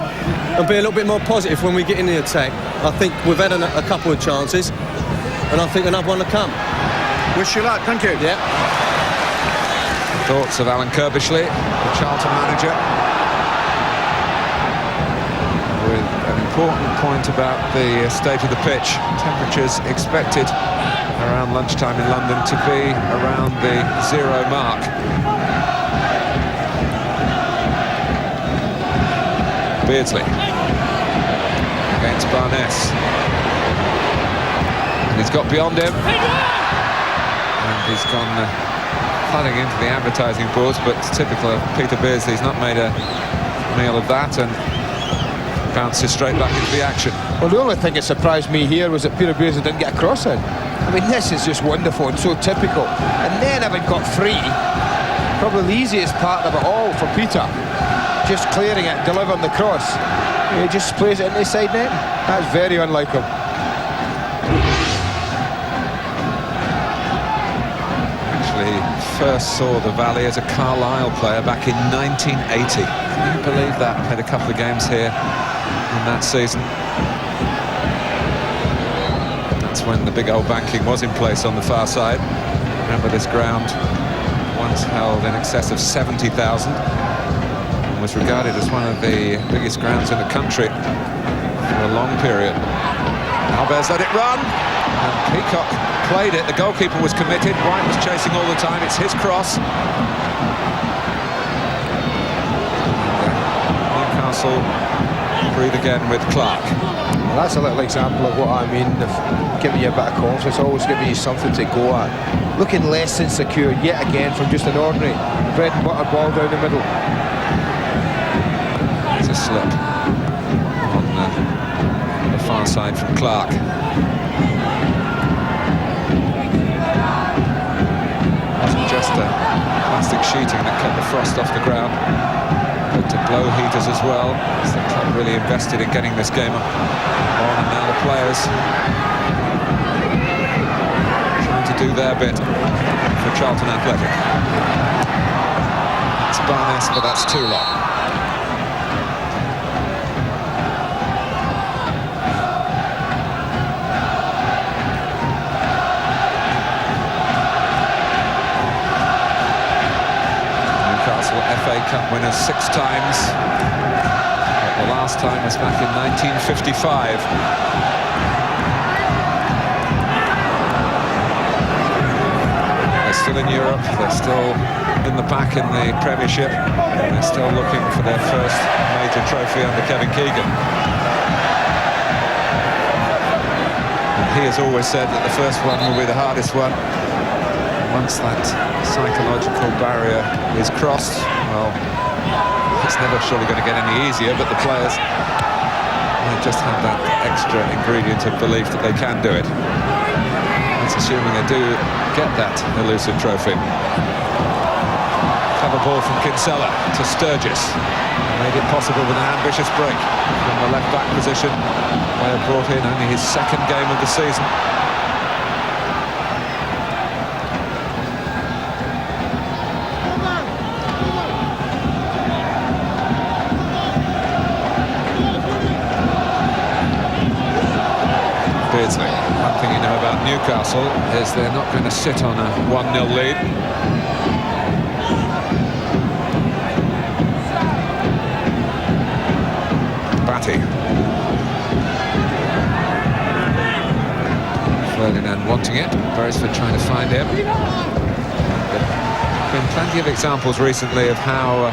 and be a little bit more positive when we get in the attack. I think we've had a couple of chances, and I think another one to come. Wish you luck, thank you. Yeah. Thoughts of Alan Kirbishley, the Charlton manager, with an important point about the state of the pitch. Temperatures expected around lunchtime in London to be around the 0 mark. Beardsley against Barnes, and he's got beyond him, and he's gone flooding into the advertising boards, but typical of Peter Beardsley, he's not made a meal of that and bounces straight back into the action. Well, the only thing that surprised me here was that Peter Beardsley didn't get a cross in. I mean, this is just wonderful and so typical. And then having got free, probably the easiest part of it all for Peter, just clearing it, delivering the cross. He just plays it into the side net. That's very unlike him. Actually, first saw the Valley as a Carlisle player back in 1980. Can you believe that? Played a couple of games here in that season. That's when the big old banking was in place on the far side. Remember, this ground once held in excess of 70,000 and was regarded as one of the biggest grounds in the country for a long period. Albers let it run, and Peacock played it. The goalkeeper was committed. White was chasing all the time. It's his cross. Newcastle breathe again with Clark. Well, that's a little example of what I mean, of giving you a bit of confidence, always giving you something to go at. Looking less insecure yet again from just an ordinary bread and butter ball down the middle. It's a slip on the far side from Clark. Wasn't just a plastic sheeting that kept the frost off the ground, but to blow heaters as well. So the club really invested in getting this game on, and now the players trying to do their bit for Charlton Athletic. It's Barnes, but that's too long. Newcastle FA Cup winners 6 times. The last time was back in 1955. They're still in Europe, they're still in the pack in the Premiership, and they're still looking for their first major trophy under Kevin Keegan. And he has always said that the first one will be the hardest one. Once that psychological barrier is crossed, well, it's never surely going to get any easier, but the players just have that extra ingredient of belief that they can do it. That's assuming they do get that elusive trophy. Cover ball from Kinsella to Sturgis. Made it possible with an ambitious break from the left-back position. Player brought in only his second game of the season. One thing you know about Newcastle is they're not going to sit on a 1-0 lead. Batty. Ferdinand wanting it. Beresford trying to find him. There have been plenty of examples recently of how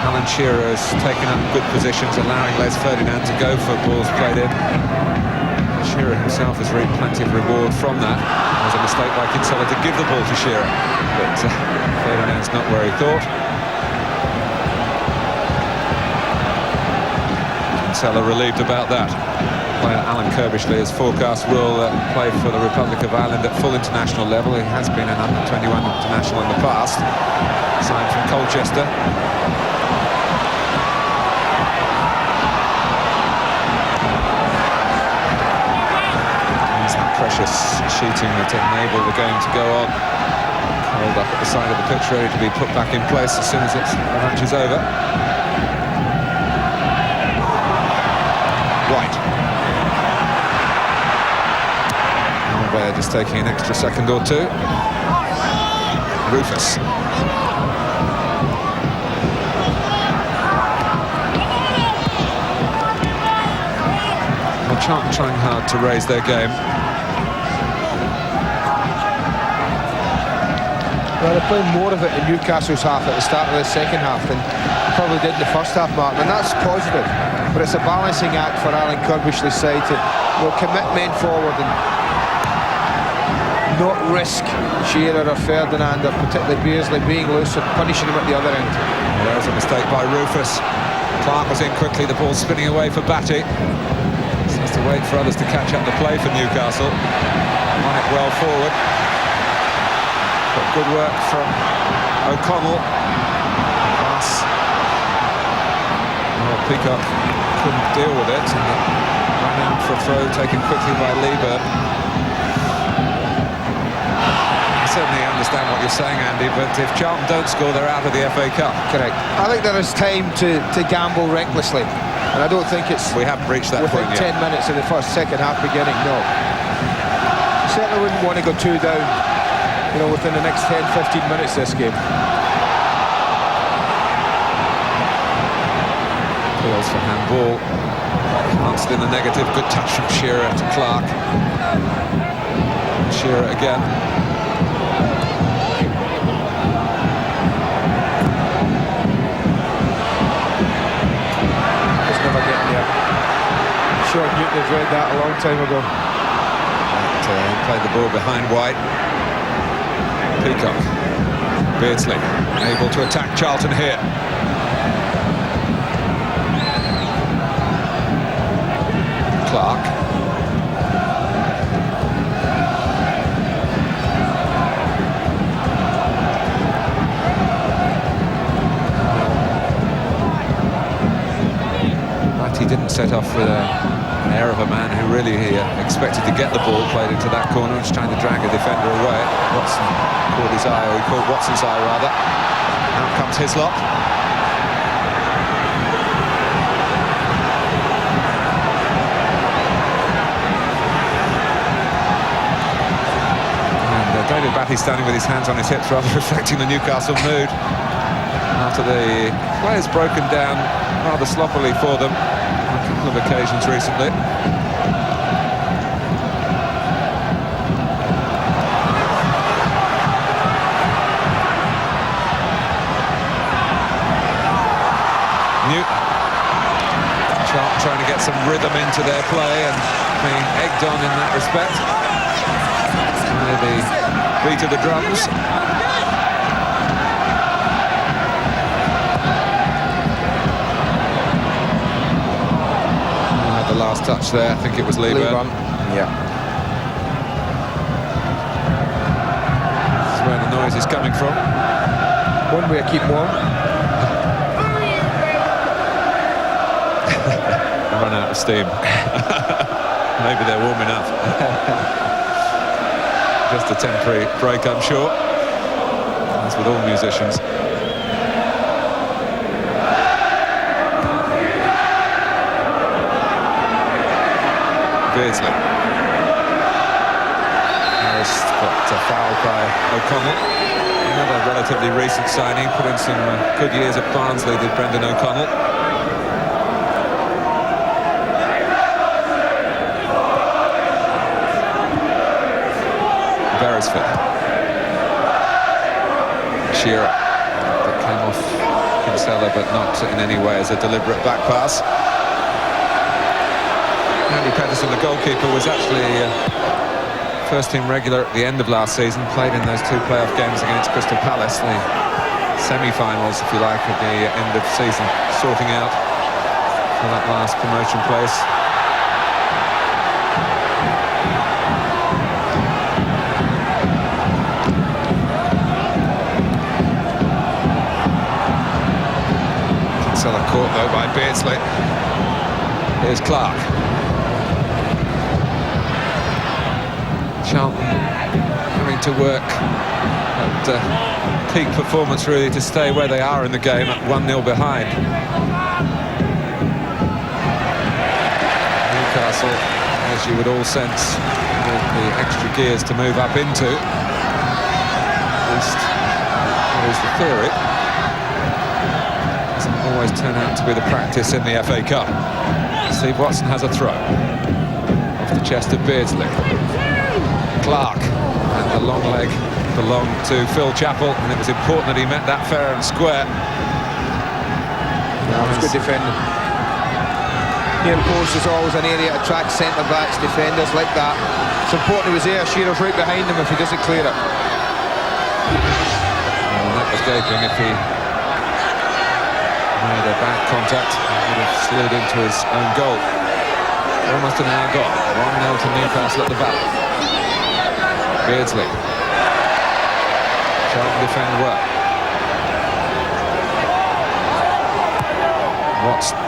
Alan Shearer has taken up good positions, allowing Les Ferdinand to go for balls played in. Shearer himself has reaped plenty of reward from that. It was a mistake by Kinsella to give the ball to Shearer, but Ferdinand's not where he thought. Kinsella relieved about that. Player Alan Kirbishley, as forecast, will play for the Republic of Ireland at full international level. He has been an under-21 international in the past, signed from Colchester. Precious sheeting that enabled the game to go on. Held up at the side of the pitch, ready to be put back in place as soon as the match is over. White. Albert just taking an extra second or two. Rufus. Well, Charlton trying hard to raise their game. Well, they're playing more of it in Newcastle's half at the start of the second half than probably did in the first half, Martin, and that's positive. But it's a balancing act for Alan Kirbishley's side to commit men forward and not risk Shearer or Ferdinand or particularly Beardsley being loose and punishing him at the other end. Well, there was a mistake by Rufus. Clark was in quickly, the ball spinning away for Batty. So has to wait for others to catch up the play for Newcastle. On it well forward. But good work from O'Connell. Pass. Well, Peacock couldn't deal with it, and it ran out for a throw taken quickly by Lieber. I certainly understand what you're saying, Andy, but if Charlton don't score, they're out of the FA Cup. Correct. I think there is time to gamble recklessly, and I don't think it's... We haven't reached that within point yet. 10 minutes of the second half beginning, no. Certainly wouldn't want to go 2 down, you know, within the next 10-15 minutes of this game. Calls for handball. Answered in the negative. Good touch from Shearer to Clark. Shearer again. Just never getting there. Sure, Newton had read that a long time ago. Played the ball behind White. Peacock. Beardsley able to attack Charlton here. Clark. But he didn't set off with an air of a man who really expected to get the ball, played into that corner, just trying to drag a defender away. Watson caught his eye, or he caught Watson's eye rather. Out comes Hislop. And David Batty standing with his hands on his hips, rather reflecting the Newcastle mood after the players broken down rather sloppily for them on a couple of occasions recently. Newton. Charlton trying to get some rhythm into their play and being egged on in that respect by the beat of the drums. The last touch there, I think it was Lieber. Yeah. That's where the noise is coming from. One way to keep warm. Run out of steam. Maybe they're warm enough. Just a temporary break, I'm sure. As with all musicians. Beardsley. Harris got fouled by O'Connell. Another relatively recent signing, put in some good years at Barnsley, did Brendan O'Connell. Beresford. Shearer. That came off Kinsella, but not in any way as a deliberate back pass. Andy Pedersen, the goalkeeper, was actually first-team regular at the end of last season, played in those 2 playoff games against Crystal Palace, the semi-finals, if you like, at the end of the season, sorting out for that last promotion place. Caught though by Beardsley. Here's Clark. Charlton having to work at peak performance really to stay where they are in the game at 1-0 behind. Newcastle, as you would all sense, with the extra gears to move up into. At least that is the theory. Always turn out to be the practice in the FA Cup. Steve Watson has a throw off the chest of Beardsley. Clark, and the long leg belonged to Phil Chappell, and it was important that he met that fair and square. That was good defending. Near post is always an area to attract centre-backs, defenders like that. It's important he was there. Shearer's right behind him if he doesn't clear it. And that was gaping. If he made a bad contact, he would have slid into his own goal. Almost an hour gone. 1-0 to Newcastle at the Valley. Beardsley. Charlton defend well. Watson.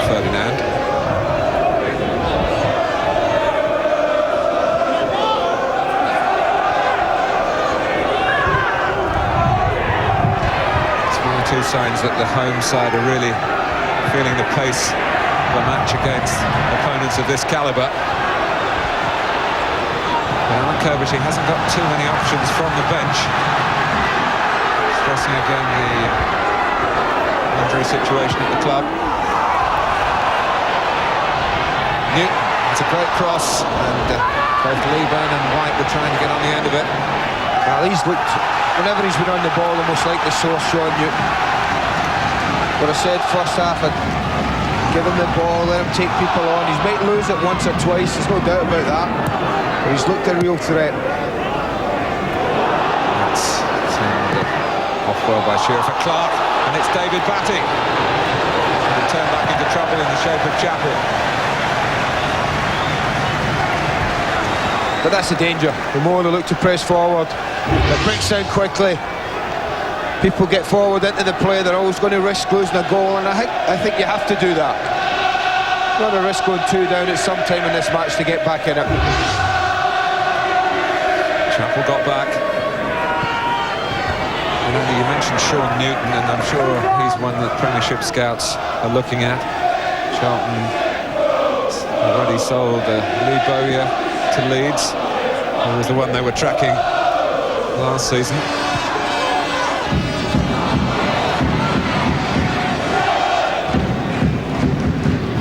Ferdinand. Two signs that the home side are really feeling the pace of a match against opponents of this calibre. But Alan Kirby hasn't got too many options from the bench. Stressing again the injury situation at the club. Newton, it's a great cross, and both Leeburn and White were trying to get on the end of it. Well, he's looked, whenever he's been on the ball, almost like the source, Sean Newton. But I said first half, I'd give him the ball, let him take people on. He might lose it once or twice, there's no doubt about that. But he's looked a real threat. That's turned off well by Shearer for Clark, and it's David Batty. And turned back into trouble in the shape of Chappell. But that's the danger. The more they look to press forward, it breaks down quickly. People get forward into the play, they're always going to risk losing a goal, and I think you have to do that. Not a risk going 2 down at some time in this match to get back in it. Chappell got back. And you mentioned Sean Newton, and I'm sure he's one that Premiership scouts are looking at. Charlton already sold Lee Bowyer to Leeds, who was the one they were tracking last season.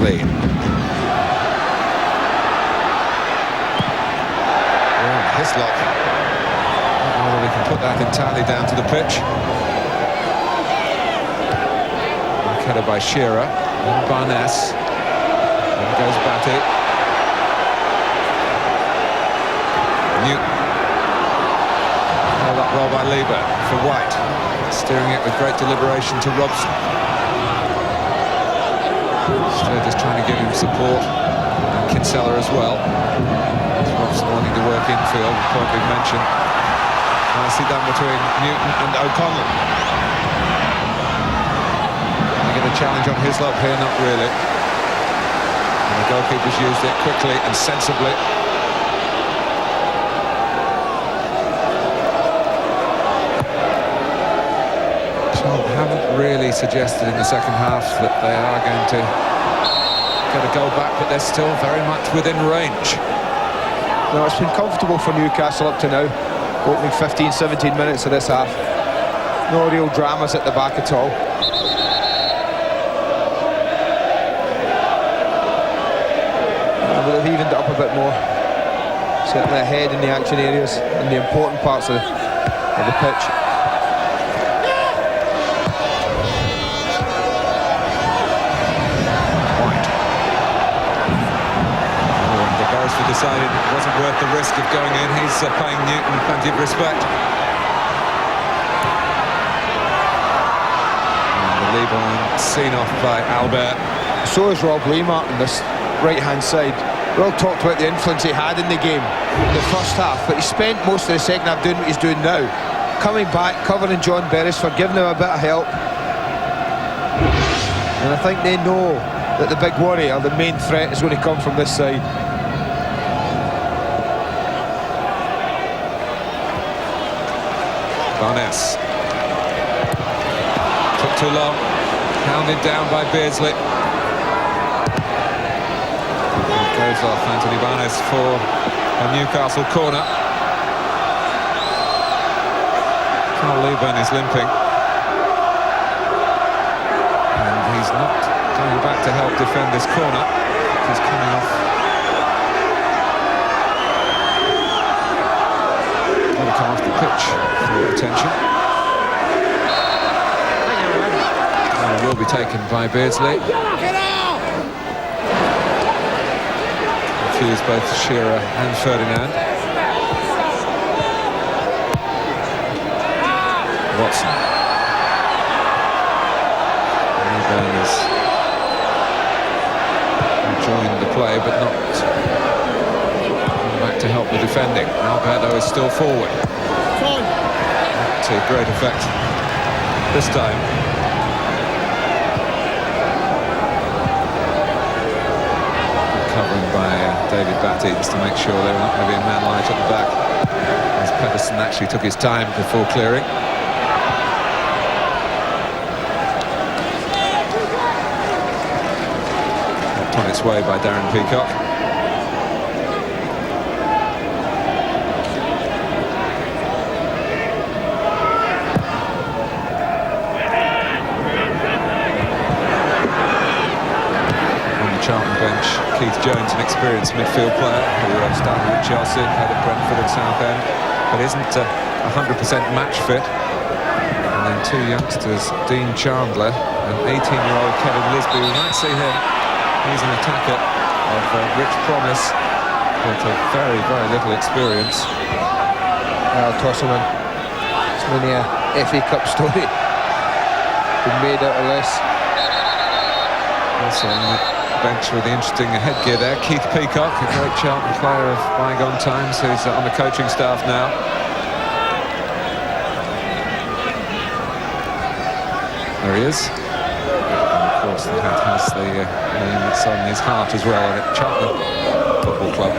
Lee. Hislop. I don't know whether we can put that entirely down to the pitch. Header by Shearer, and Barnes. There goes Batty. Newton. Held up well by Lieber for White. Steering it with great deliberation to Robson. Sturgis trying to give him support, and Kinsella as well. Robson wanting to work infield, the point we've mentioned. Nicely done between Newton and O'Connell. They get a challenge on Hislop here, not really. And the goalkeeper's used it quickly and sensibly. Haven't really suggested in the second half that they are going to get a goal back, but they're still very much within range. No, it's been comfortable for Newcastle up to now. Opening 15-17 minutes of this half. No real dramas at the back at all. But they've evened it up a bit more. certainly ahead in the action areas and the important parts of the pitch. White. Oh, and the Beresford decided it wasn't worth the risk of going in. He's paying Newton plenty of respect. And seen off by Albert. So is Rob Lee, Martin, this right-hand side. We all talked about the influence he had in the game in the first half, but he spent most of the second half doing what he's doing now. Coming back, covering John Beresford, giving him a bit of help. And I think they know that the big worry, or the main threat, is going to come from this side. Barnes. Took too long. Hounded down by Beardsley. Goes off Anthony Barnes for a Newcastle corner. Carl Leyburn is limping. And he's not going back to help defend this corner. He's coming off. Going to come off the pitch for attention. Will be taken by Beardsley. Confused both Shearer and Ferdinand. Watson. Leyburn has joined the play, but not back to help the defending. Alberto is still forward. Not to great effect this time. Covering by David Batty just to make sure there was not going to be a man light at the back, as Pedersen actually took his time before clearing. Kept on its way by Darren Peacock. Charlton bench, Keith Jones, an experienced midfield player who started at Chelsea, had at Brentford and Southend, but isn't 100% match fit. And then two youngsters, Dean Chandler and 18-year-old Kevin Lisby. We might see him. He's an attacker of rich promise, but very, very little experience. I'll toss him in. It's only a FA Cup story. Been made out of this. Also on the bench with the interesting headgear there, Keith Peacock, a great Charlton player of bygone times, who's on the coaching staff now. There he is. And of course the hat has the name that's on his heart as well, at Charlton Football Club.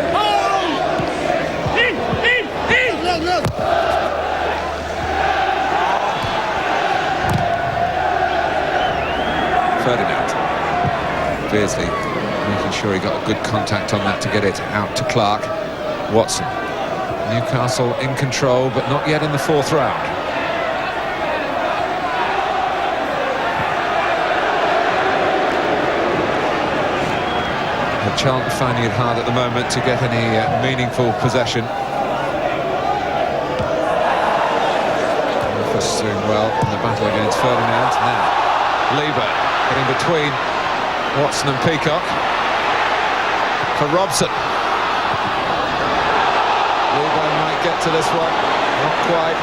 Ferdinand. Beardsley making sure he got a good contact on that to get it out to Clark. Watson. Newcastle in control, but not yet in the fourth round. But Charlton finding it hard at the moment to get any meaningful possession. Rufus doing well in the battle against Ferdinand. Now, Lieber getting between Watson and Peacock for Robson. Lieber might get to this one, not quite.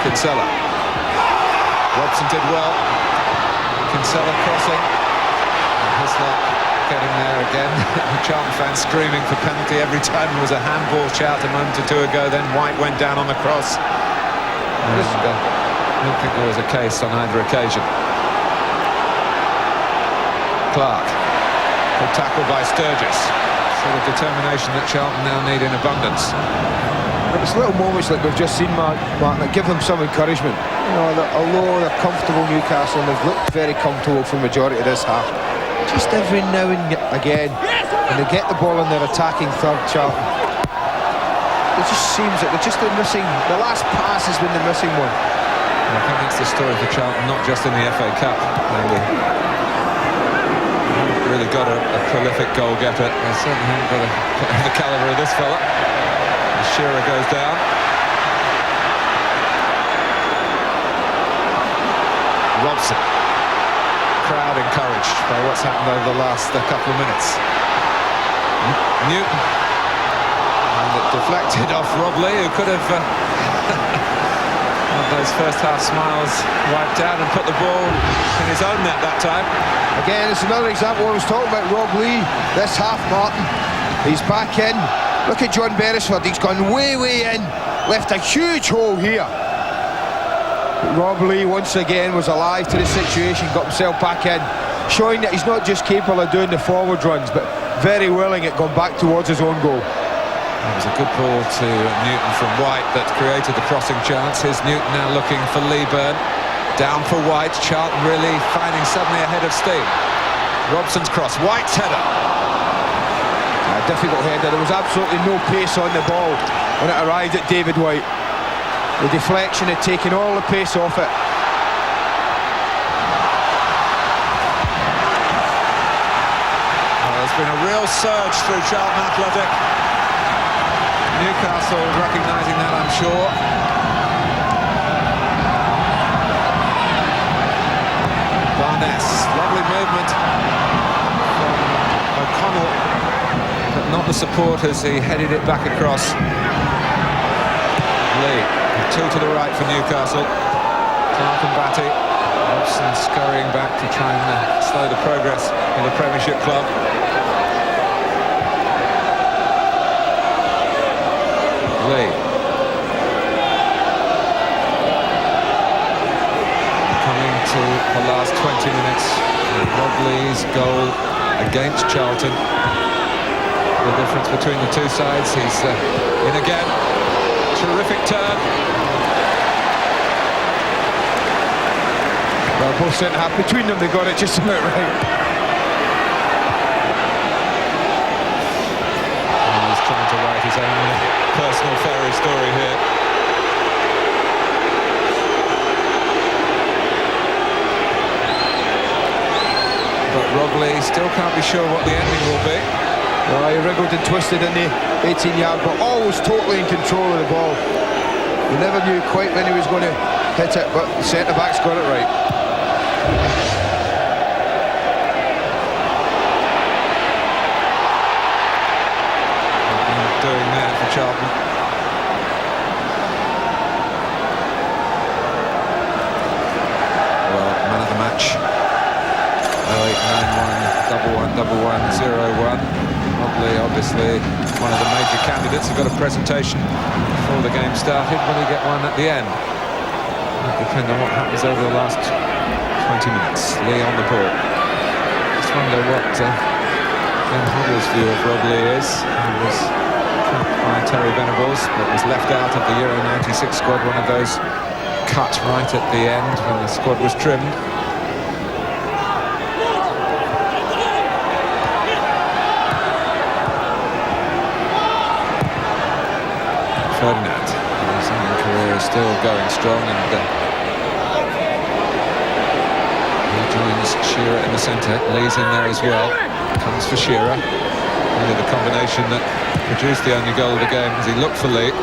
Kinsella. Robson did well. Kinsella crossing. And Hislop getting there again. Charlton fans screaming for penalty every time there was a handball shout a moment or two ago. Then White went down on the cross. And I don't think there was a case on either occasion. Clark. Good tackle by Sturgis. Sort of determination that Charlton now need in abundance. But it's little moments like we've just seen, Martin, that give them some encouragement. You know, that although they're comfortable, Newcastle, and they've looked very comfortable for the majority of this half, just every now and again, when they get the ball in their attacking third, Charlton, it just seems that they're missing. The last pass has been the missing one. I think that's the story for Charlton, not just in the FA Cup. They haven't really got a prolific goal-getter. They certainly haven't got the calibre of this fella. As Shearer goes down. Robson. Crowd encouraged by what's happened over the last couple of minutes. Newton. And it deflected off Rob Lee, who could have had those first half smiles wiped out and put the ball in his own net that time. Again, it's another example I was talking about Rob Lee. This half, Martin, he's back in. Look at John Beresford, he's gone way in, left a huge hole here. But Rob Lee once again was alive to the situation, got himself back in, showing that he's not just capable of doing the forward runs, but very willing at going back towards his own goal. That was a good ball to Newton from White that created the crossing chance. Here's Newton now looking for Leeburn. Down for White. Charlton really finding suddenly a head of steam. Robson's cross. White's header. A difficult header. There was absolutely no pace on the ball when it arrived at David White. The deflection had taken all the pace off it. Well, there's been a real surge through Charlton Athletic. Newcastle recognising that, I'm sure. Barnes, lovely movement from O'Connell, but not the support as he headed it back across. Lee, two to the right for Newcastle. Clark and Batty. Robson scurrying back to try and slow the progress of the Premiership club. Lee. Coming to the last 20 minutes. Rob Lee's goal against Charlton. The difference between the two sides. He's in again. Terrific turn. Well, both centre half between them, they got it just about right. And he's trying to write his own personal fairy story here. But Rob Lee still can't be sure what the ending will be. Well, he wriggled and twisted in the 18-yard, but always totally in control of the ball. You never knew quite when he was going to hit it, but the centre-back's got it right. Doing there for Charlton. Well, man of the match. 0891 11 01. Rob Lee, obviously one of the major candidates. He got a presentation before the game started. Will he get one at the end? It'll depend on what happens over the last 20 minutes. Lee on the ball. Just wonder what Ben Huddle's view of Rob Lee is. He was by Terry Venables, but was left out of the Euro 96 squad, one of those cut right at the end when the squad was trimmed. Ferdinand, his own career is still going strong, and he joins Shearer in the centre. Lee's in there as well. Comes for Shearer. Really the combination that produced the only goal of the game as he looked for Lee.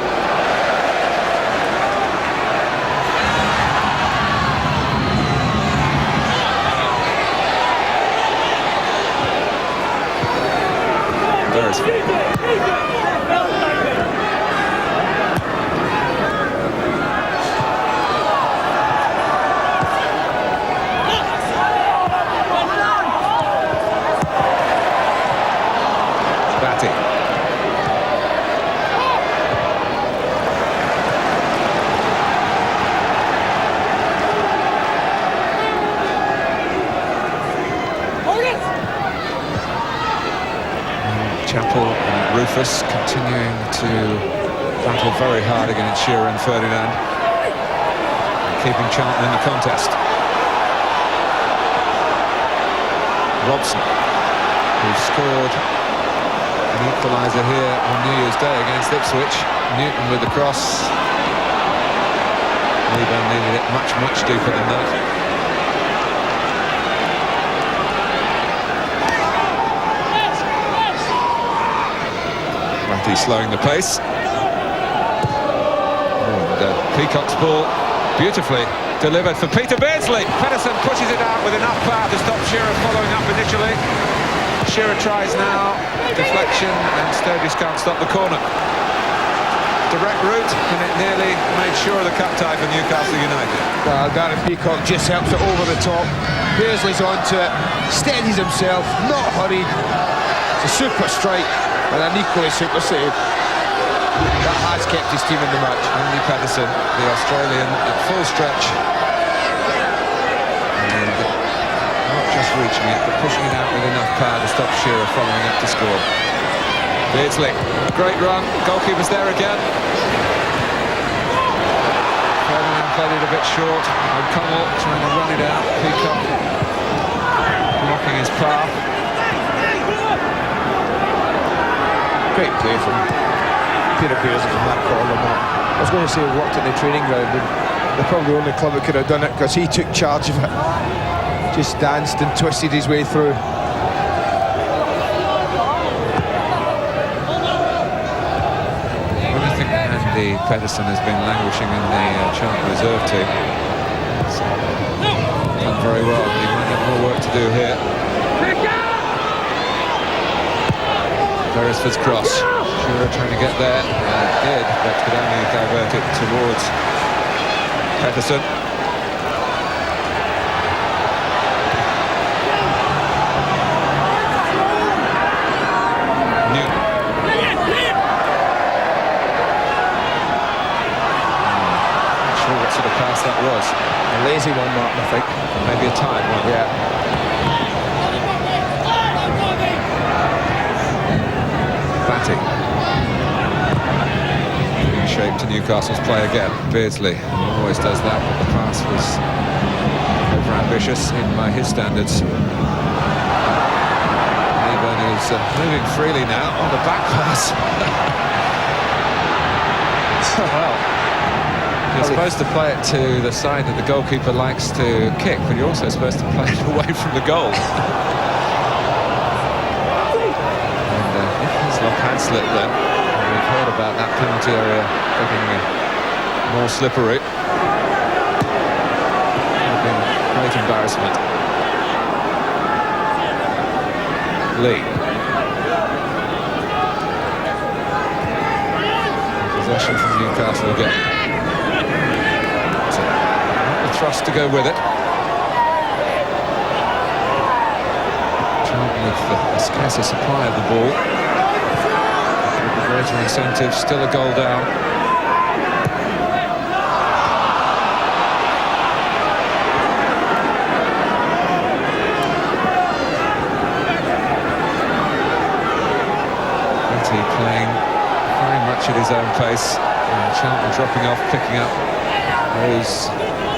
Continuing to battle very hard against Shearer and Ferdinand, keeping Charlton in the contest. Robson, who scored an equaliser here on New Year's Day against Ipswich. Newton with the cross. Leeburn needed it much much deeper than that. Ratty slowing the pace. And Peacock's ball beautifully delivered for Peter Beardsley. Pedersen pushes it out with enough power to stop Shearer following up initially. Shearer tries now, deflection, and Sturgis can't stop the corner. Direct route, and it nearly made sure of the cup tie for Newcastle United. Well, Darren Peacock just helps it over the top. Beardsley's onto it, steadies himself, not hurried. It's a super strike and an equally super save. That has kept his team in the match. Andy Pedersen, the Australian, at full stretch. And not just reaching it, but pushing it out with enough power to stop Shearer following up to score. Beardsley, great run, goalkeeper's there again. Ferdinand played it a bit short. O'Connell trying to run it out. Peacock blocking his path. Great play from Peter Beardsley from that corner. I was going to say it worked in the training ground, and they're probably the only club that could have done it, because he took charge of it. Just danced and twisted his way through. Andy Pedersen has been languishing in the Charlton reserve team. It's done very well, but he might have more work to do here. Beresford's cross. Shearer trying to get there. Did, but could only divert it towards Pedersen. That was a lazy one, Martin, I think. Maybe a tired one. Yeah. Batting. Giving shape to Newcastle's play again. Beardsley always does that, but the pass was over-ambitious in his standards. Eburn is moving freely now on the back pass. Well. You're supposed to play it to the side that the goalkeeper likes to kick, but you're also supposed to play it away from the goal. And if Hislop had slipped then, we've heard about that penalty area getting more slippery. It would have been great embarrassment. Lee. Possession from Newcastle again. Thrust to go with it. Charlton with a scarcer supply of the ball. With the greater incentive, still a goal down. Ratty playing very much at his own pace. And Charlton dropping off, picking up those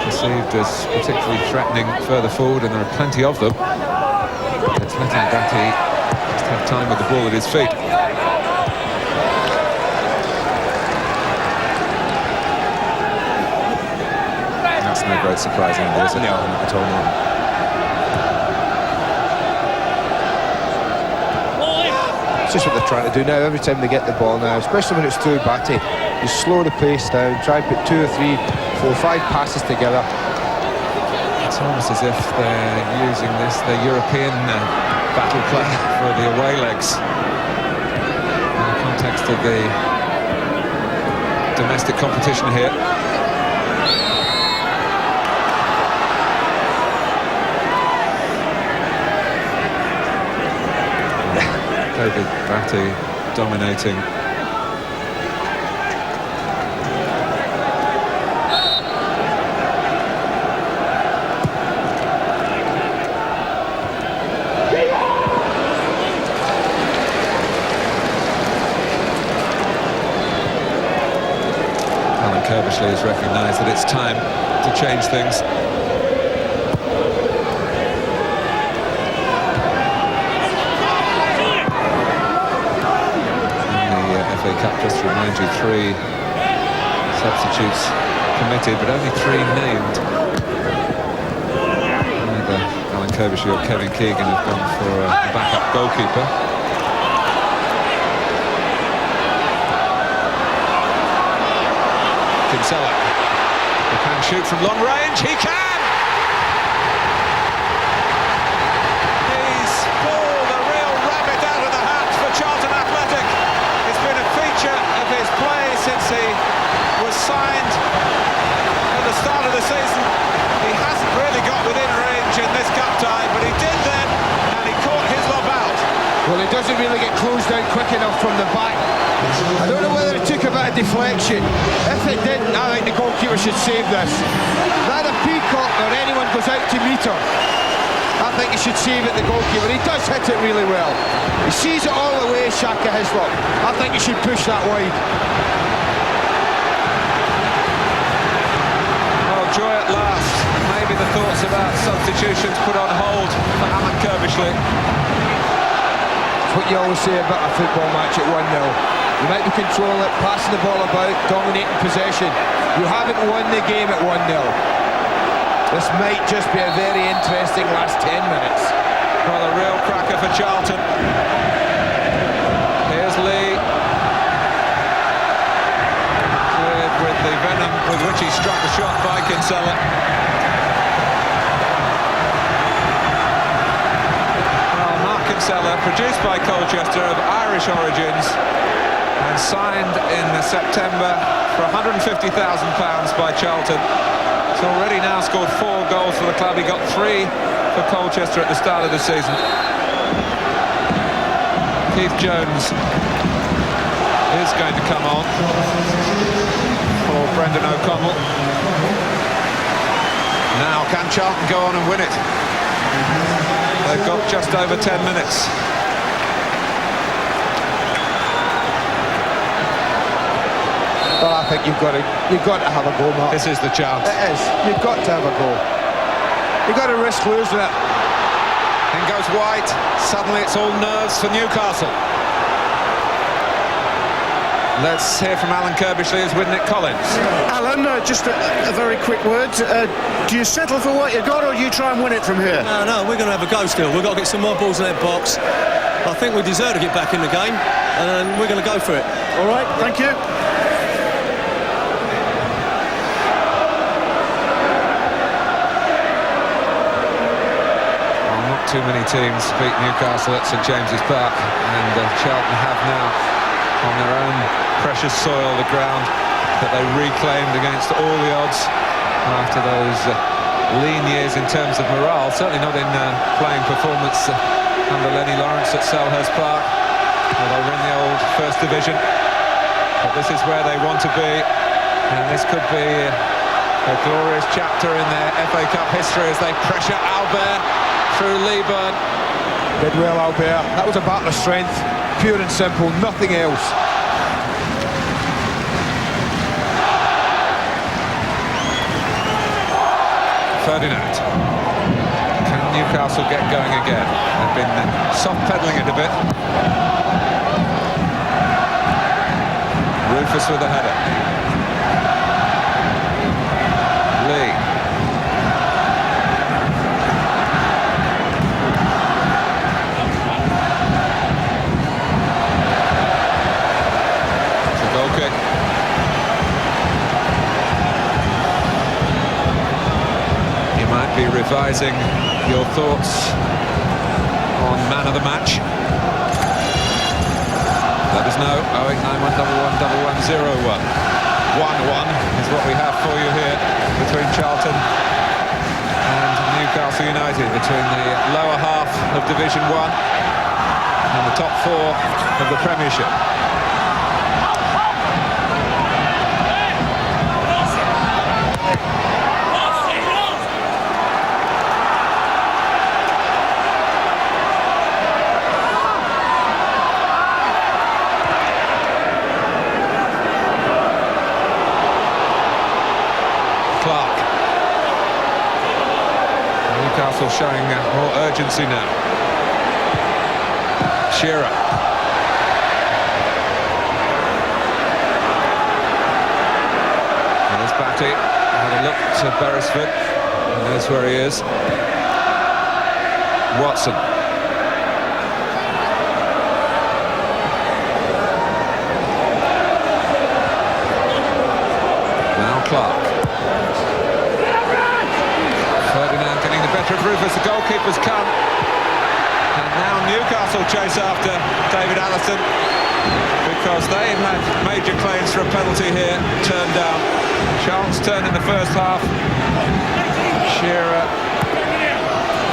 perceived as particularly threatening further forward, and there are plenty of them. It's letting Batty just have time with the ball at his feet. That's no great surprise, Andy, is it? No, not at all. It's just what they're trying to do now. Every time they get the ball now, especially when it's through Batty, you slow the pace down, try and put 2 or 3, 4, 5 passes together. It's almost as if they're using this, the European battle plan for the away legs in the context of the domestic competition here. David Batty dominating. Kerbishley has recognised that it's time to change things. In the FA Cup, just to remind you, 3 substitutes committed, but only 3 named. Kirbyshire or Kevin Keegan have gone for a backup goalkeeper. Kinsella, he can shoot from long range, he can! He's pulled a real rabbit out of the hat for Charlton Athletic. It's been a feature of his play since he was signed at the start of the season. He hasn't really got within range in this cup tie, but he did then, and he caught his lob out. Well, he doesn't really get closed down quick enough from the back. I don't know whether it took a bit of deflection. If it didn't, I think the goalkeeper should save this. Neither Peacock nor anyone goes out to meet him. I think he should save it, the goalkeeper. He does hit it really well. He sees it all the way, Shaka Hislop. I think he should push that wide. Well, joy at last. Maybe the thoughts about substitutions put on hold for Alan Kirbishley. What you always say about a football match at 1-0. You might be controlling it, passing the ball about, dominating possession. You haven't won the game at 1-0. This might just be a very interesting last 10 minutes. Well, a real cracker for Charlton. Here's Lee. Cleared with the venom with which he struck the shot by Kinsella. Kinsella, produced by Colchester, of Irish origins, and signed in September for £150,000 by Charlton. He's already now scored 4 goals for the club. He got 3 for Colchester at the start of the season. Keith Jones is going to come on for Brendan O'Connell. Now, can Charlton go on and win it? They've got just over 10 minutes. Well, I think you've got to have a go, Mark. This is the chance. It is. You've got to have a go. You've got to risk losing it. In goes White. Suddenly it's all nerves for Newcastle. Let's hear from Alan Kirbishley, who's with Nick Collins. Alan, just a very quick word. Do you settle for what you got, or do you try and win it from here? No, we're going to have a go still. We've got to get some more balls in that box. I think we deserve to get back in the game, and we're going to go for it. All right, thank you. Well, not too many teams beat Newcastle at St James's Park, and Charlton have now on their own precious soil the ground that they reclaimed against all the odds after those lean years in terms of morale, certainly not in playing performance under Lenny Lawrence at Selhurst Park, where they were in the old First Division. But this is where they want to be, and this could be a glorious chapter in their FA Cup history as they pressure Albert through Leeburn. Did well, Albert. That was a battle of strength, pure and simple, nothing else. Ferdinand. Can Newcastle get going again? They've been soft-pedalling it a bit. Rufus with a header. Lee. It's a goal kick. Might be revising your thoughts on man of the match. Let us know. 089111101. 1-1 is what we have for you here between Charlton and Newcastle United, between the lower half of Division 1 and the top 4 of the Premiership. Newcastle showing more urgency now. Shearer. There's Batty. Had a look to Beresford. And there's where he is. Watson. Now Clark. Ferdinand getting the better of Rufus. The goalkeeper's come. And now Newcastle chase after David Allison, because they've had major claims for a penalty here, turned down. Charlton's turn in the first half. Shearer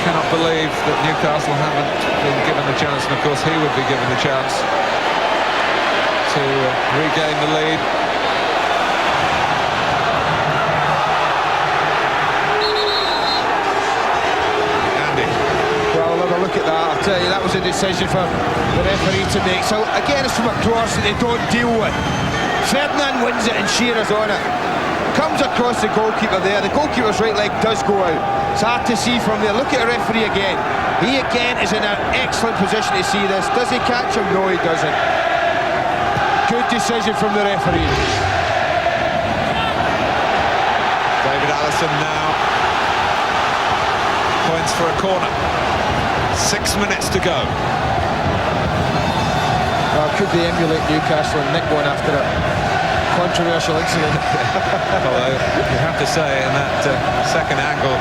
cannot believe that Newcastle haven't been given the chance, and of course he would be given the chance to regain the lead. Look at that, I'll tell you, that was a decision for the referee to make. So again, it's from a cross that they don't deal with. Ferdinand wins it and Shearer's on it. Comes across the goalkeeper there. The goalkeeper's right leg does go out. It's hard to see from there. Look at the referee again. He again is in an excellent position to see this. Does he catch him? No, he doesn't. Good decision from the referee. David Allison now points for a corner. 6 minutes to go. Could they emulate Newcastle and nick one after a controversial incident? Although you have to say, in that second angle,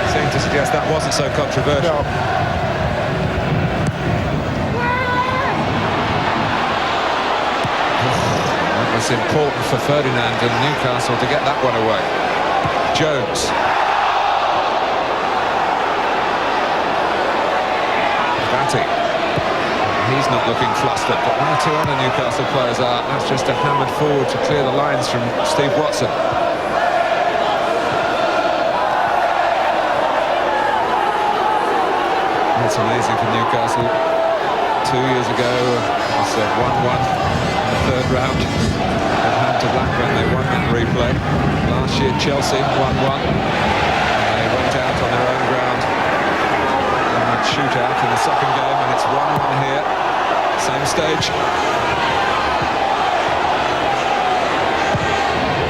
seemed to suggest that wasn't so controversial. No. That was important for Ferdinand and Newcastle to get that one away. Jones. He's not looking flustered, but one or two other Newcastle players are. That's just a hammered forward to clear the lines from Steve Watson. That's amazing for Newcastle. 2 years ago, it was 1-1 in the third round at hand to Blackburn. They won that replay. Last year, Chelsea 1-1. They went out on their own ground. Shootout in the second game, and it's 1-1 here. Same stage.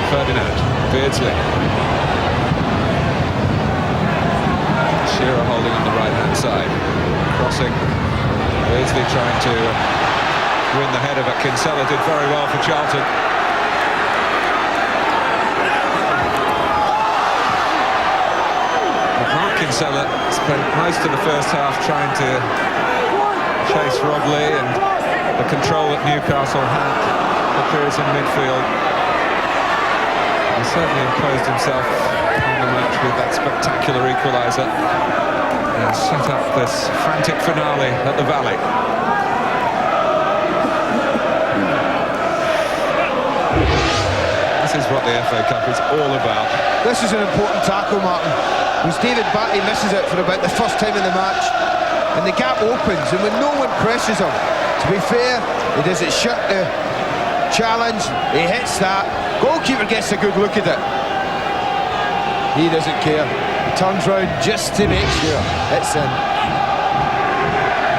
Ferdinand, Beardsley. Shearer holding on the right-hand side. Crossing. Beardsley trying to win the header, but Kinsella did very well for Charlton. Kinsella spent most of the first half trying to chase Rob Lee, and the control that Newcastle had for periods in midfield. He certainly imposed himself on the match with that spectacular equaliser and set up this frantic finale at the Valley. This is what the FA Cup is all about. This is an important tackle, Martin. Because David Batty misses it for about the first time in the match, and the gap opens, and when no one presses him, to be fair, he does it shut the challenge, he hits that, goalkeeper gets a good look at it, he doesn't care, turns round just to make sure it's in.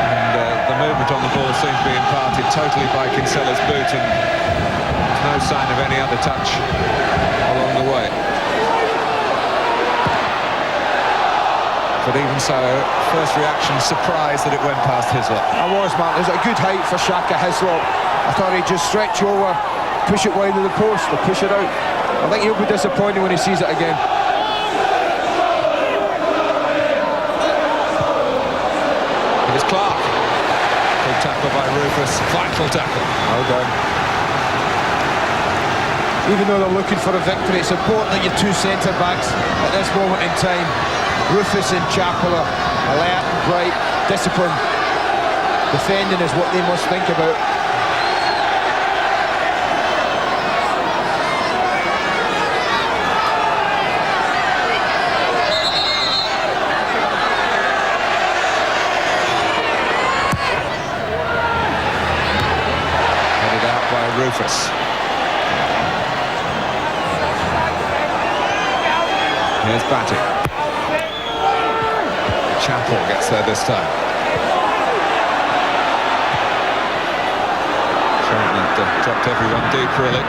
And the movement on the ball seems to be imparted totally by Kinsella's boot, and there's no sign of any other touch along the way. But even so, first reaction, surprised that it went past Hislop. I was, man. It was a good height for Shaka Hislop. I thought he'd just stretch over, push it wide of the post, or push it out. I think he'll be disappointed when he sees it again. It is Clark. Good tackle by Rufus. Vital tackle. Well done. Even though they're looking for a victory, it's important that your two centre-backs at this moment in time, Rufus and Chappell, are alert and bright, disciplined. Defending is what they must think about. Headed out by Rufus. Here's Batty. Chappell gets there this time. Charlton had dropped everyone deep, really.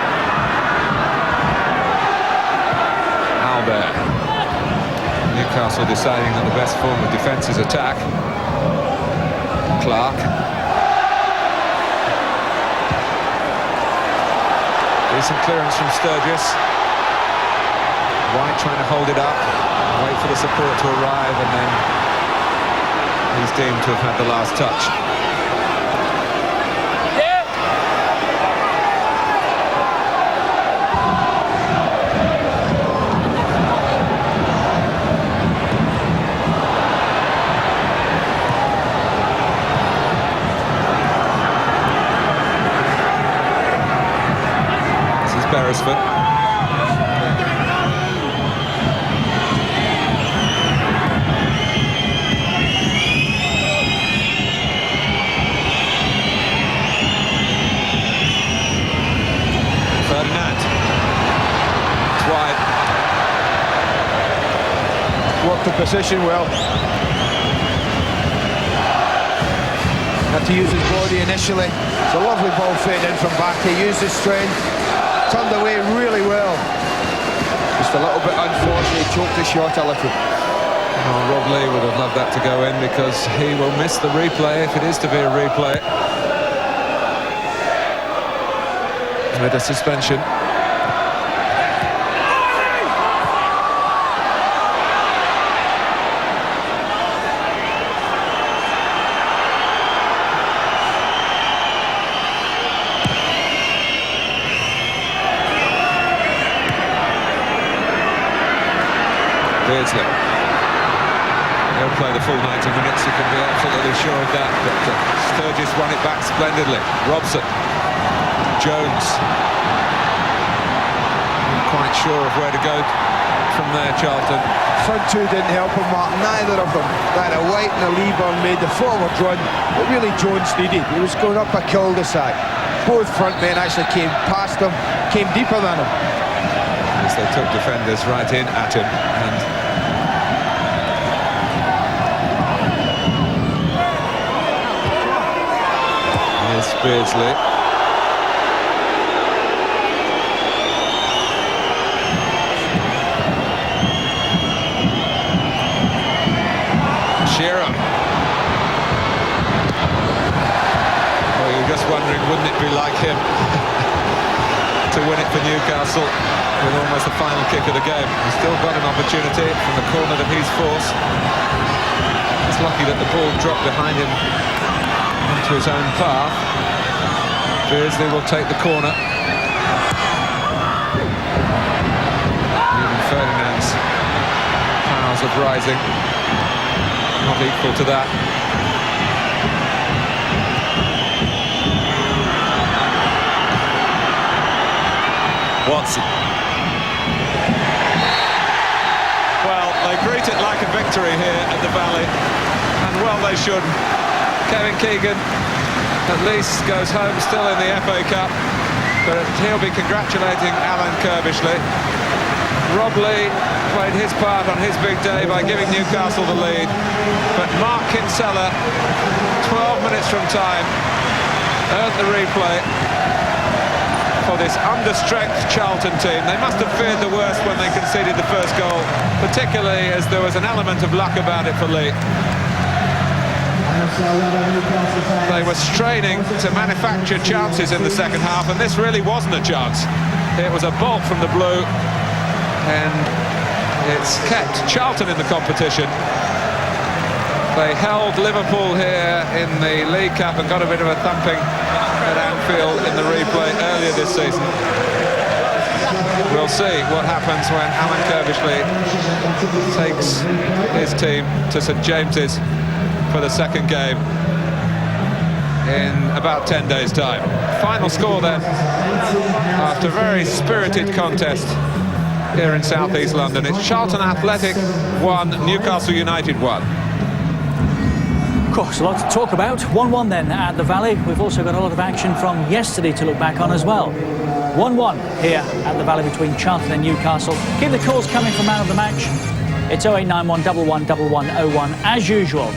Albert. Newcastle deciding that the best form of defence is attack. Clark. Decent clearance from Sturgis. White trying to hold it up, wait for the support to arrive, and then he's deemed to have had the last touch. Beresford. Ferdinand. It's wide. Worked the position well. Had to use his body initially. It's a lovely ball fade in from back. He used his strength. Turned away really well. Just a little bit unfortunate, he choked the shot a little. Oh, Rob Lee would have loved that to go in, because he will miss the replay if it is to be a replay. With a suspension. Beardsley. He'll play the full 90 minutes, you can be absolutely sure of that. But Sturgis won it back splendidly. Robson. Jones. Not quite sure of where to go from there, Charlton. Front two didn't help him, Mark. Neither of them. Neither White and Leeburn made the forward run that really Jones needed. He was going up a cul-de-sac. Both front men actually came past him, came deeper than him. As they took defenders right in at him, and here's Beardsley. Shearer. Well, you're just wondering, wouldn't it be like him to win it for Newcastle with almost the final kick of the game? He's still got an opportunity from the corner that he's forced. It's lucky that the ball dropped behind him into his own path. Beardsley will take the corner. Even Ferdinand's powers of rising not equal to that. Watson. Well, they greet it like a victory here at the Valley, and well they should. Kevin Keegan at least goes home still in the FA Cup, but he'll be congratulating Alan Kirbishley. Rob Lee played his part on his big day by giving Newcastle the lead, but Mark Kinsella, 12 minutes from time, earned the replay for this under-strength Charlton team. They must have feared the worst when they conceded the first goal, particularly as there was an element of luck about it for Lee. They were straining to manufacture chances in the second half, and this really wasn't a chance. It was a bolt from the blue, and it's kept Charlton in the competition. They held Liverpool here in the League Cup and got a bit of a thumping at Anfield in the replay earlier this season. We'll see what happens when Alan Kirbishley takes his team to St James's for the second game in about 10 days' time. Final score then, after a very spirited contest here in South East London. It's Charlton Athletic 1, Newcastle United 1. Of course, a lot to talk about. 1-1 then at the Valley. We've also got a lot of action from yesterday to look back on as well. 1-1 here at the Valley between Charlton and Newcastle. Keep the calls coming for man of the match. It's 0891 111101 as usual.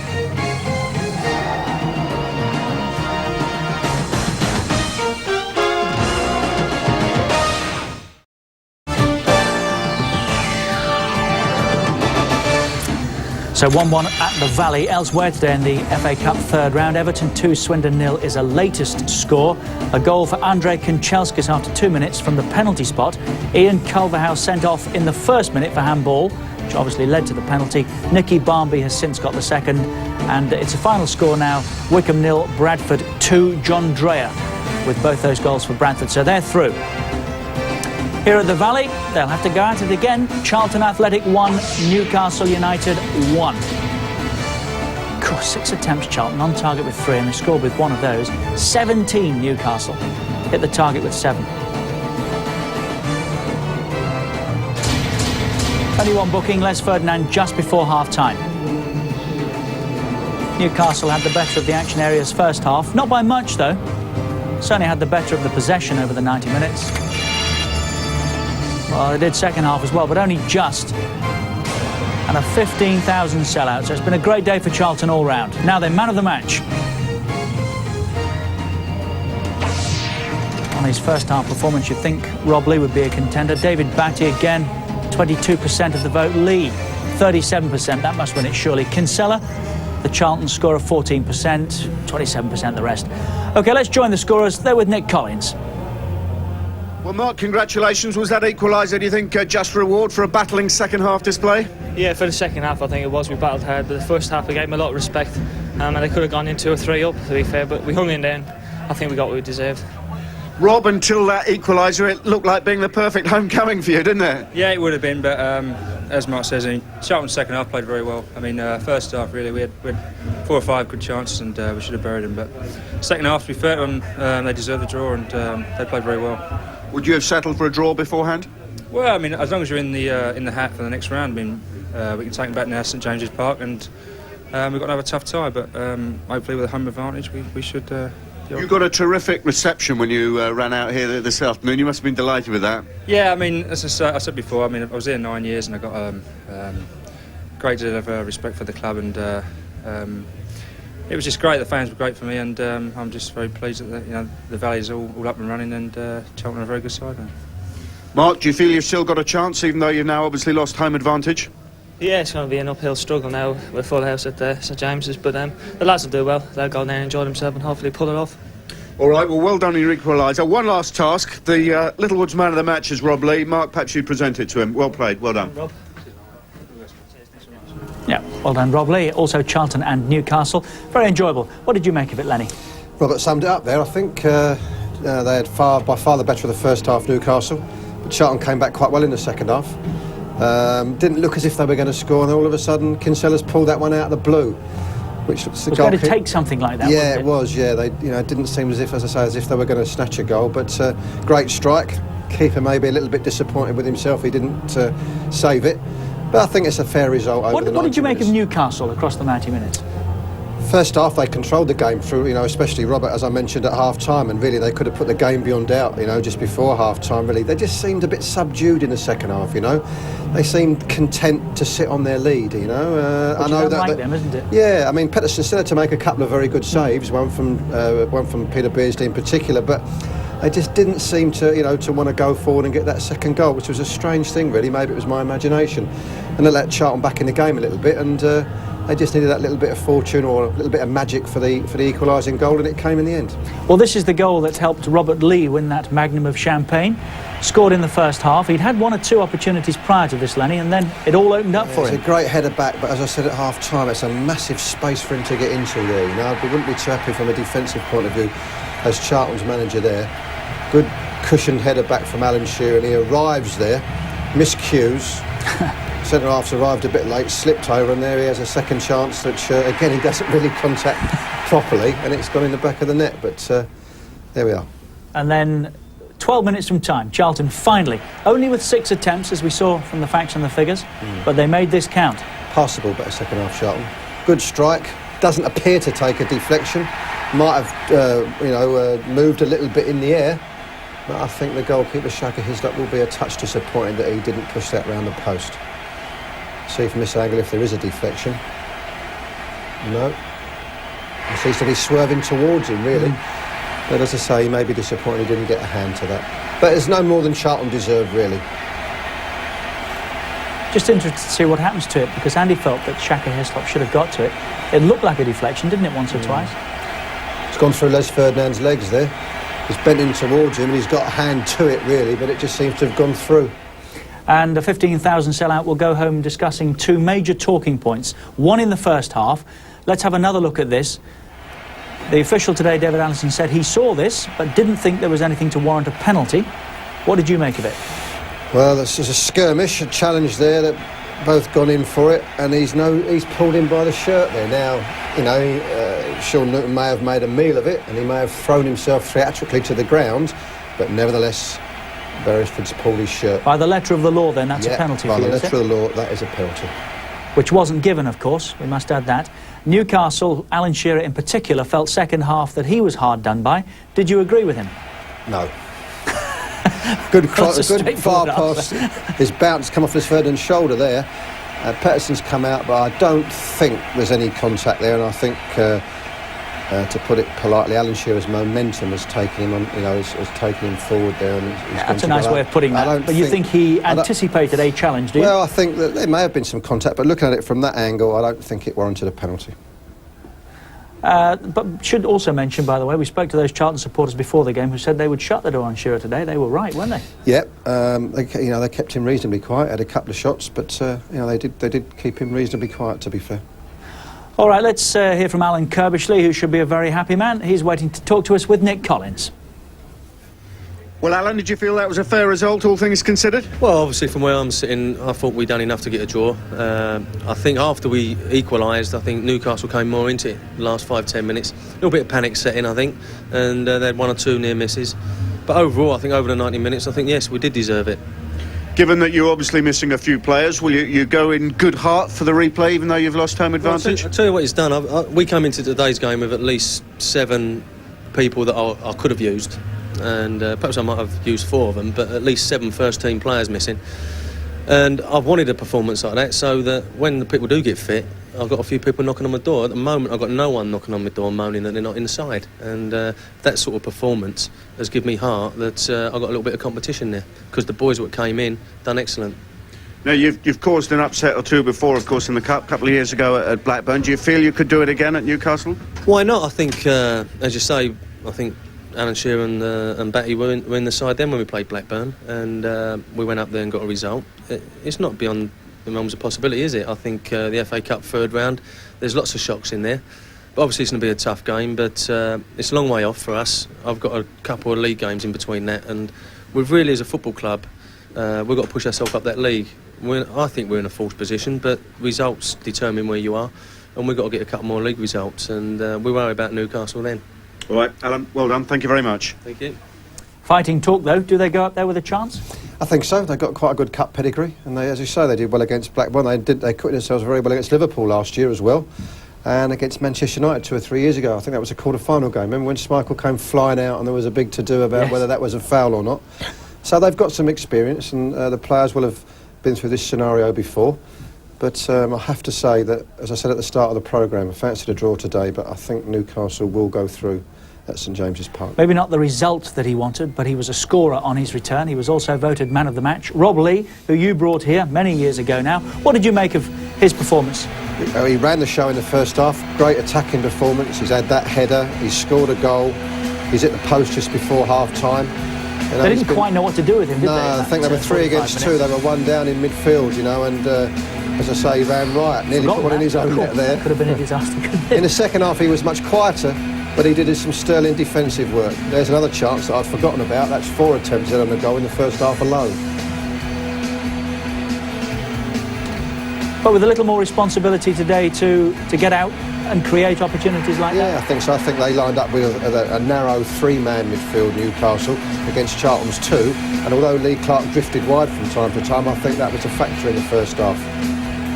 So 1-1 at the Valley. Elsewhere today in the FA Cup third round, Everton 2, Swindon 0 is a latest score. A goal for Andrei Kanchelskis after 2 minutes from the penalty spot. Ian Culverhouse sent off in the first minute for handball, which obviously led to the penalty. Nicky Barmby has since got the second, and it's a final score now. Wickham 0, Bradford 2, John Dreyer with both those goals for Bradford, so they're through. Here at the Valley, they'll have to go at it again. Charlton Athletic 1, Newcastle United 1. 6 attempts Charlton, on target with 3, and they scored with 1 of those. 17 Newcastle, hit the target with 7. Only one booking, Les Ferdinand, just before half-time. Newcastle had the better of the action areas first half, not by much though. Certainly had the better of the possession over the 90 minutes. Well, they did second half as well, but only just. And a 15,000 sellout, so it's been a great day for Charlton all round. Now they're man of the match. On his first half performance, you'd think Rob Lee would be a contender. David Batty again, 22% of the vote. Lee, 37%, that must win it surely. Kinsella, the Charlton scorer, 14%, 27% the rest. OK, let's join the scorers. They're with Nick Collins. Well, Mark, congratulations. Was that equaliser, do you think, just reward for a battling second-half display? Yeah, for the second half, I think it was. We battled hard, but the first half, we gave them a lot of respect. And they could have gone in 2 or 3 up, to be fair, but we hung in there, and I think we got what we deserved. Rob, until that equaliser, it looked like being the perfect homecoming for you, didn't it? Yeah, it would have been, but as Mark says, Charlton's second half played very well. I mean, first half, really, we had 4 or 5 good chances, and we should have buried them. But second half, to be fair to them, they deserved the draw, and they played very well. Would you have settled for a draw beforehand? Well, I mean, as long as you're in the hat for the next round, I mean, we can take them back now to St James's Park, and we've got another tough tie, but hopefully with a home advantage, we should. You got a terrific reception when you ran out here this afternoon. You must have been delighted with that. Yeah, I mean, as I said before, I mean, I was here 9 years, and I got great deal of respect for the club, and it was just great. The fans were great for me, and I'm just very pleased that the Valley's all up and running, and Charlton are a very good side now. Mark, do you feel you've still got a chance, even though you've now obviously lost home advantage? Yeah, it's going to be an uphill struggle now with full house at St James's, but the lads will do well. They'll go there and enjoy themselves and hopefully pull it off. All right, well done on your equaliser. One last task. The Littlewood's man of the match is Rob Lee. Mark, perhaps you present it to him. Well played, well done. Rob. Yeah, well done, Rob Lee. Also Charlton and Newcastle. Very enjoyable. What did you make of it, Lenny? Robert summed it up there. I think they had by far the better of the first half, Newcastle. But Charlton came back quite well in the second half. Didn't look as if they were going to score, and all of a sudden Kinsella's pulled that one out of the blue. Which was going to take something like that. Yeah, it was. Yeah, they it didn't seem as if, as I say, as if they were going to snatch a goal. But great strike. Keeper maybe a little bit disappointed with himself. He didn't save it. But I think it's a fair result over the 90 minutes. What did you make of Newcastle across the 90 minutes? First half, they controlled the game through, especially Robert, as I mentioned, at half-time, and really they could have put the game beyond doubt, just before half-time, really. They just seemed a bit subdued in the second half, They seemed content to sit on their lead, I know that like them, isn't it? Yeah, I mean, Pettersson still had to make a couple of very good saves, one from Peter Beardsley in particular, but they just didn't seem to, to want to go forward and get that second goal, which was a strange thing, really. Maybe it was my imagination. And they let Charlton back in the game a little bit, and they just needed that little bit of fortune or a little bit of magic for the equalising goal, and it came in the end. Well, this is the goal that helped Robert Lee win that magnum of champagne. Scored in the first half. He'd had 1 or 2 opportunities prior to this, Lenny, and then it all opened up for him. It's a great header back, but as I said at half-time, it's a massive space for him to get into there. We wouldn't be too happy from a defensive point of view as Charlton's manager there. Good cushioned header back from Alan Shearer, and he arrives there, miscues. Centre-half's arrived a bit late, slipped over, and there he has a second chance, which, again, he doesn't really contact properly, and it's gone in the back of the net, but there we are. And then 12 minutes from time, Charlton finally, only with 6 attempts, as we saw from the facts and the figures, but they made this count. Passable, but a second half Charlton. Good strike, doesn't appear to take a deflection, might have, moved a little bit in the air, but I think the goalkeeper, Shaka Hislop, will be a touch disappointed that he didn't push that round the post. See from this angle if there is a deflection. No. He seems to be swerving towards him, really. But as I say, he may be disappointed he didn't get a hand to that. But it's no more than Charlton deserved, really. Just interested to see what happens to it, because Andy felt that Shaka Hislop should have got to it. It looked like a deflection, didn't it, once or twice? It's gone through Les Ferdinand's legs there. He's bent in towards him and he's got a hand to it, really, but it just seems to have gone through. And the 15,000 sellout will go home discussing two major talking points. One in the first half. Let's have another look at this. The official today, David Allison, said he saw this, but didn't think there was anything to warrant a penalty. What did you make of it? Well, there's a skirmish, a challenge there that both gone in for it, and he's pulled him by the shirt there. Now, you know, Sean Newton may have made a meal of it, and he may have thrown himself theatrically to the ground, but nevertheless, Beresford's pulled his shirt. By the letter of the law, then, that's a penalty for you, is it? By the letter of the law, that is a penalty. Which wasn't given, of course, we must add that. Newcastle, Alan Shearer in particular, felt second half that he was hard done by. Did you agree with him? No. Good far pass. His bounce come off his Ferdinand's shoulder there. Pettersson's come out, but I don't think there's any contact there, and I think, to put it politely, Alan Shearer's momentum has taken him on, you know, has taken him forward there. And that's a nice way of putting that. But you think he anticipated a challenge, do you? Well, I think that there may have been some contact, but looking at it from that angle, I don't think it warranted a penalty. But should also mention, by the way, we spoke to those Charlton supporters before the game who said they would shut the door on Shearer today. They were right, weren't they? Yep. They kept him reasonably quiet. Had a couple of shots, but they did keep him reasonably quiet, to be fair. All right, let's hear from Alan Kirbishley, who should be a very happy man. He's waiting to talk to us with Nick Collins. Well, Alan, did you feel that was a fair result, all things considered? Well, obviously, from where I'm sitting, I thought we'd done enough to get a draw. I think after we equalised, I think Newcastle came more into it the last 5-10 minutes. A little bit of panic set in, I think, and they had one or two near misses. But overall, I think over the 90 minutes, I think, yes, we did deserve it. Given that you're obviously missing a few players, will you go in good heart for the replay, even though you've lost home advantage? Well, I'll tell you what it's done. We came into today's game with at least 7 people that I could have used. And perhaps I might have used 4 of them, but at least 7 first-team players missing. And I've wanted a performance like that so that when the people do get fit, I've got a few people knocking on my door. At the moment, I've got no one knocking on my door moaning that they're not inside. And that sort of performance has given me heart that I've got a little bit of competition there, because the boys that came in done excellent. Now, you've caused an upset or two before, of course, in the Cup a couple of years ago at Blackburn. Do you feel you could do it again at Newcastle? Why not? I think, as you say, I think Alan Shearer and Batty were in the side then when we played Blackburn, and we went up there and got a result. It's not beyond the realms of possibility, is it? I think the FA Cup third round, there's lots of shocks in there. But obviously it's going to be a tough game, but it's a long way off for us. I've got a couple of league games in between that, and we've really, as a football club, we've got to push ourselves up that league. I think we're in a false position, but results determine where you are, and we've got to get a couple more league results, and we worry about Newcastle then. All right, Alan, well done. Thank you very much. Thank you. Fighting talk, though. Do they go up there with a chance? I think so. They've got quite a good cup pedigree, and they, as you say, they did well against Blackburn. They acquitted themselves very well against Liverpool last year as well, and against Manchester United 2 or 3 years ago. I think that was a quarter-final game. Remember when Schmeichel came flying out and there was a big to-do about whether that was a foul or not? So they've got some experience, and the players will have been through this scenario before. But I have to say that, as I said at the start of the programme, I fancied a draw today, but I think Newcastle will go through at St James's Park. Maybe not the result that he wanted, but he was a scorer on his return. He was also voted man of the match. Rob Lee, who you brought here many years ago now, what did you make of his performance? He ran the show in the first half. Great attacking performance. He's had that header. He's scored a goal. He's at the post just before half-time. You know, they didn't quite know what to do with him, did they? No, I think they were 3 against 2. They were 1 down in midfield, you know, and as I say, he ran right. Nearly put one in his own net there. Could have been a disaster, couldn't it? In the second half, he was much quieter, but he did some sterling defensive work. There's another chance that I'd forgotten about. That's 4 attempts on the goal in the first half alone. But with a little more responsibility today to get out and create opportunities like that? Yeah, I think so. I think they lined up with a narrow 3-man midfield, Newcastle, against Charlton's 2. And although Lee Clark drifted wide from time to time, I think that was a factor in the first half.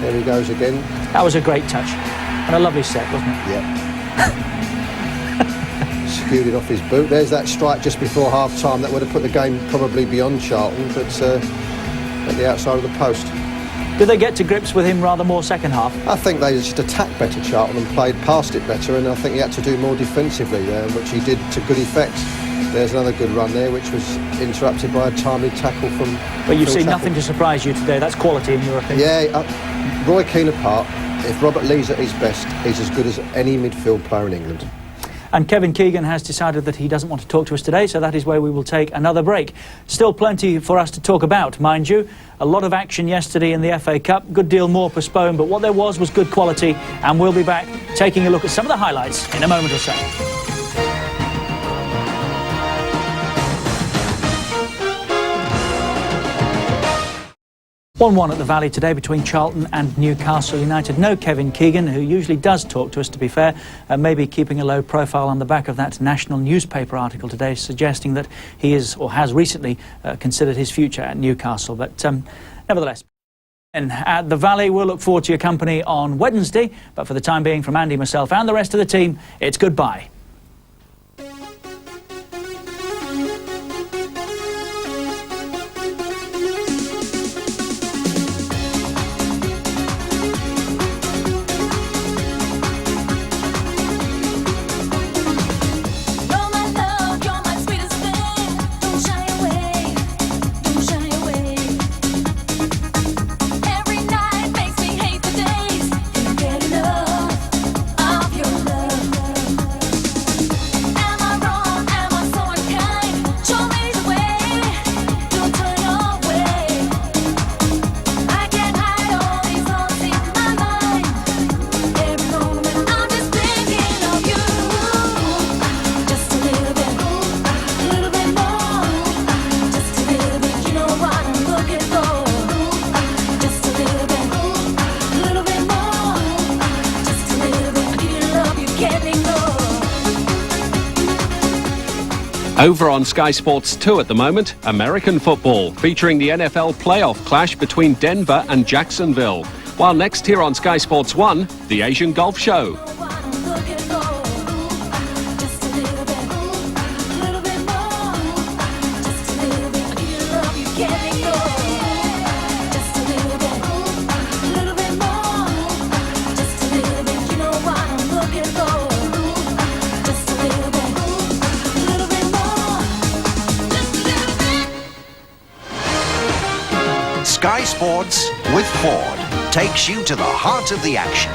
There he goes again. That was a great touch. And a lovely set, wasn't it? Yeah. Skewed it off his boot. There's that strike just before half-time. That would have put the game probably beyond Charlton, but at the outside of the post. Did they get to grips with him rather more second half? I think they just attacked better, Charlton, and played past it better, and I think he had to do more defensively, which he did to good effect. There's another good run there, which was interrupted by a timely tackle from. But you've Phil seen Chappell. nothing to surprise you today. That's quality in your opinion. Yeah, Roy Keane apart, if Robert Lee's at his best, he's as good as any midfield player in England. And Kevin Keegan has decided that he doesn't want to talk to us today, so that is where we will take another break. Still plenty for us to talk about, mind you. A lot of action yesterday in the FA Cup, good deal more postponed, but what there was good quality, and we'll be back taking a look at some of the highlights in a moment or so. 1-1 at the Valley today between Charlton and Newcastle United. No Kevin Keegan, who usually does talk to us, to be fair, maybe keeping a low profile on the back of that national newspaper article today suggesting that he is, or has recently, considered his future at Newcastle. But nevertheless, and at the Valley, we'll look forward to your company on Wednesday. But for the time being, from Andy, myself and the rest of the team, it's goodbye. Over on Sky Sports 2 at the moment, American football, featuring the NFL playoff clash between Denver and Jacksonville. While next here on Sky Sports 1, the Asian Golf Show. Sky Sports with Ford takes you to the heart of the action.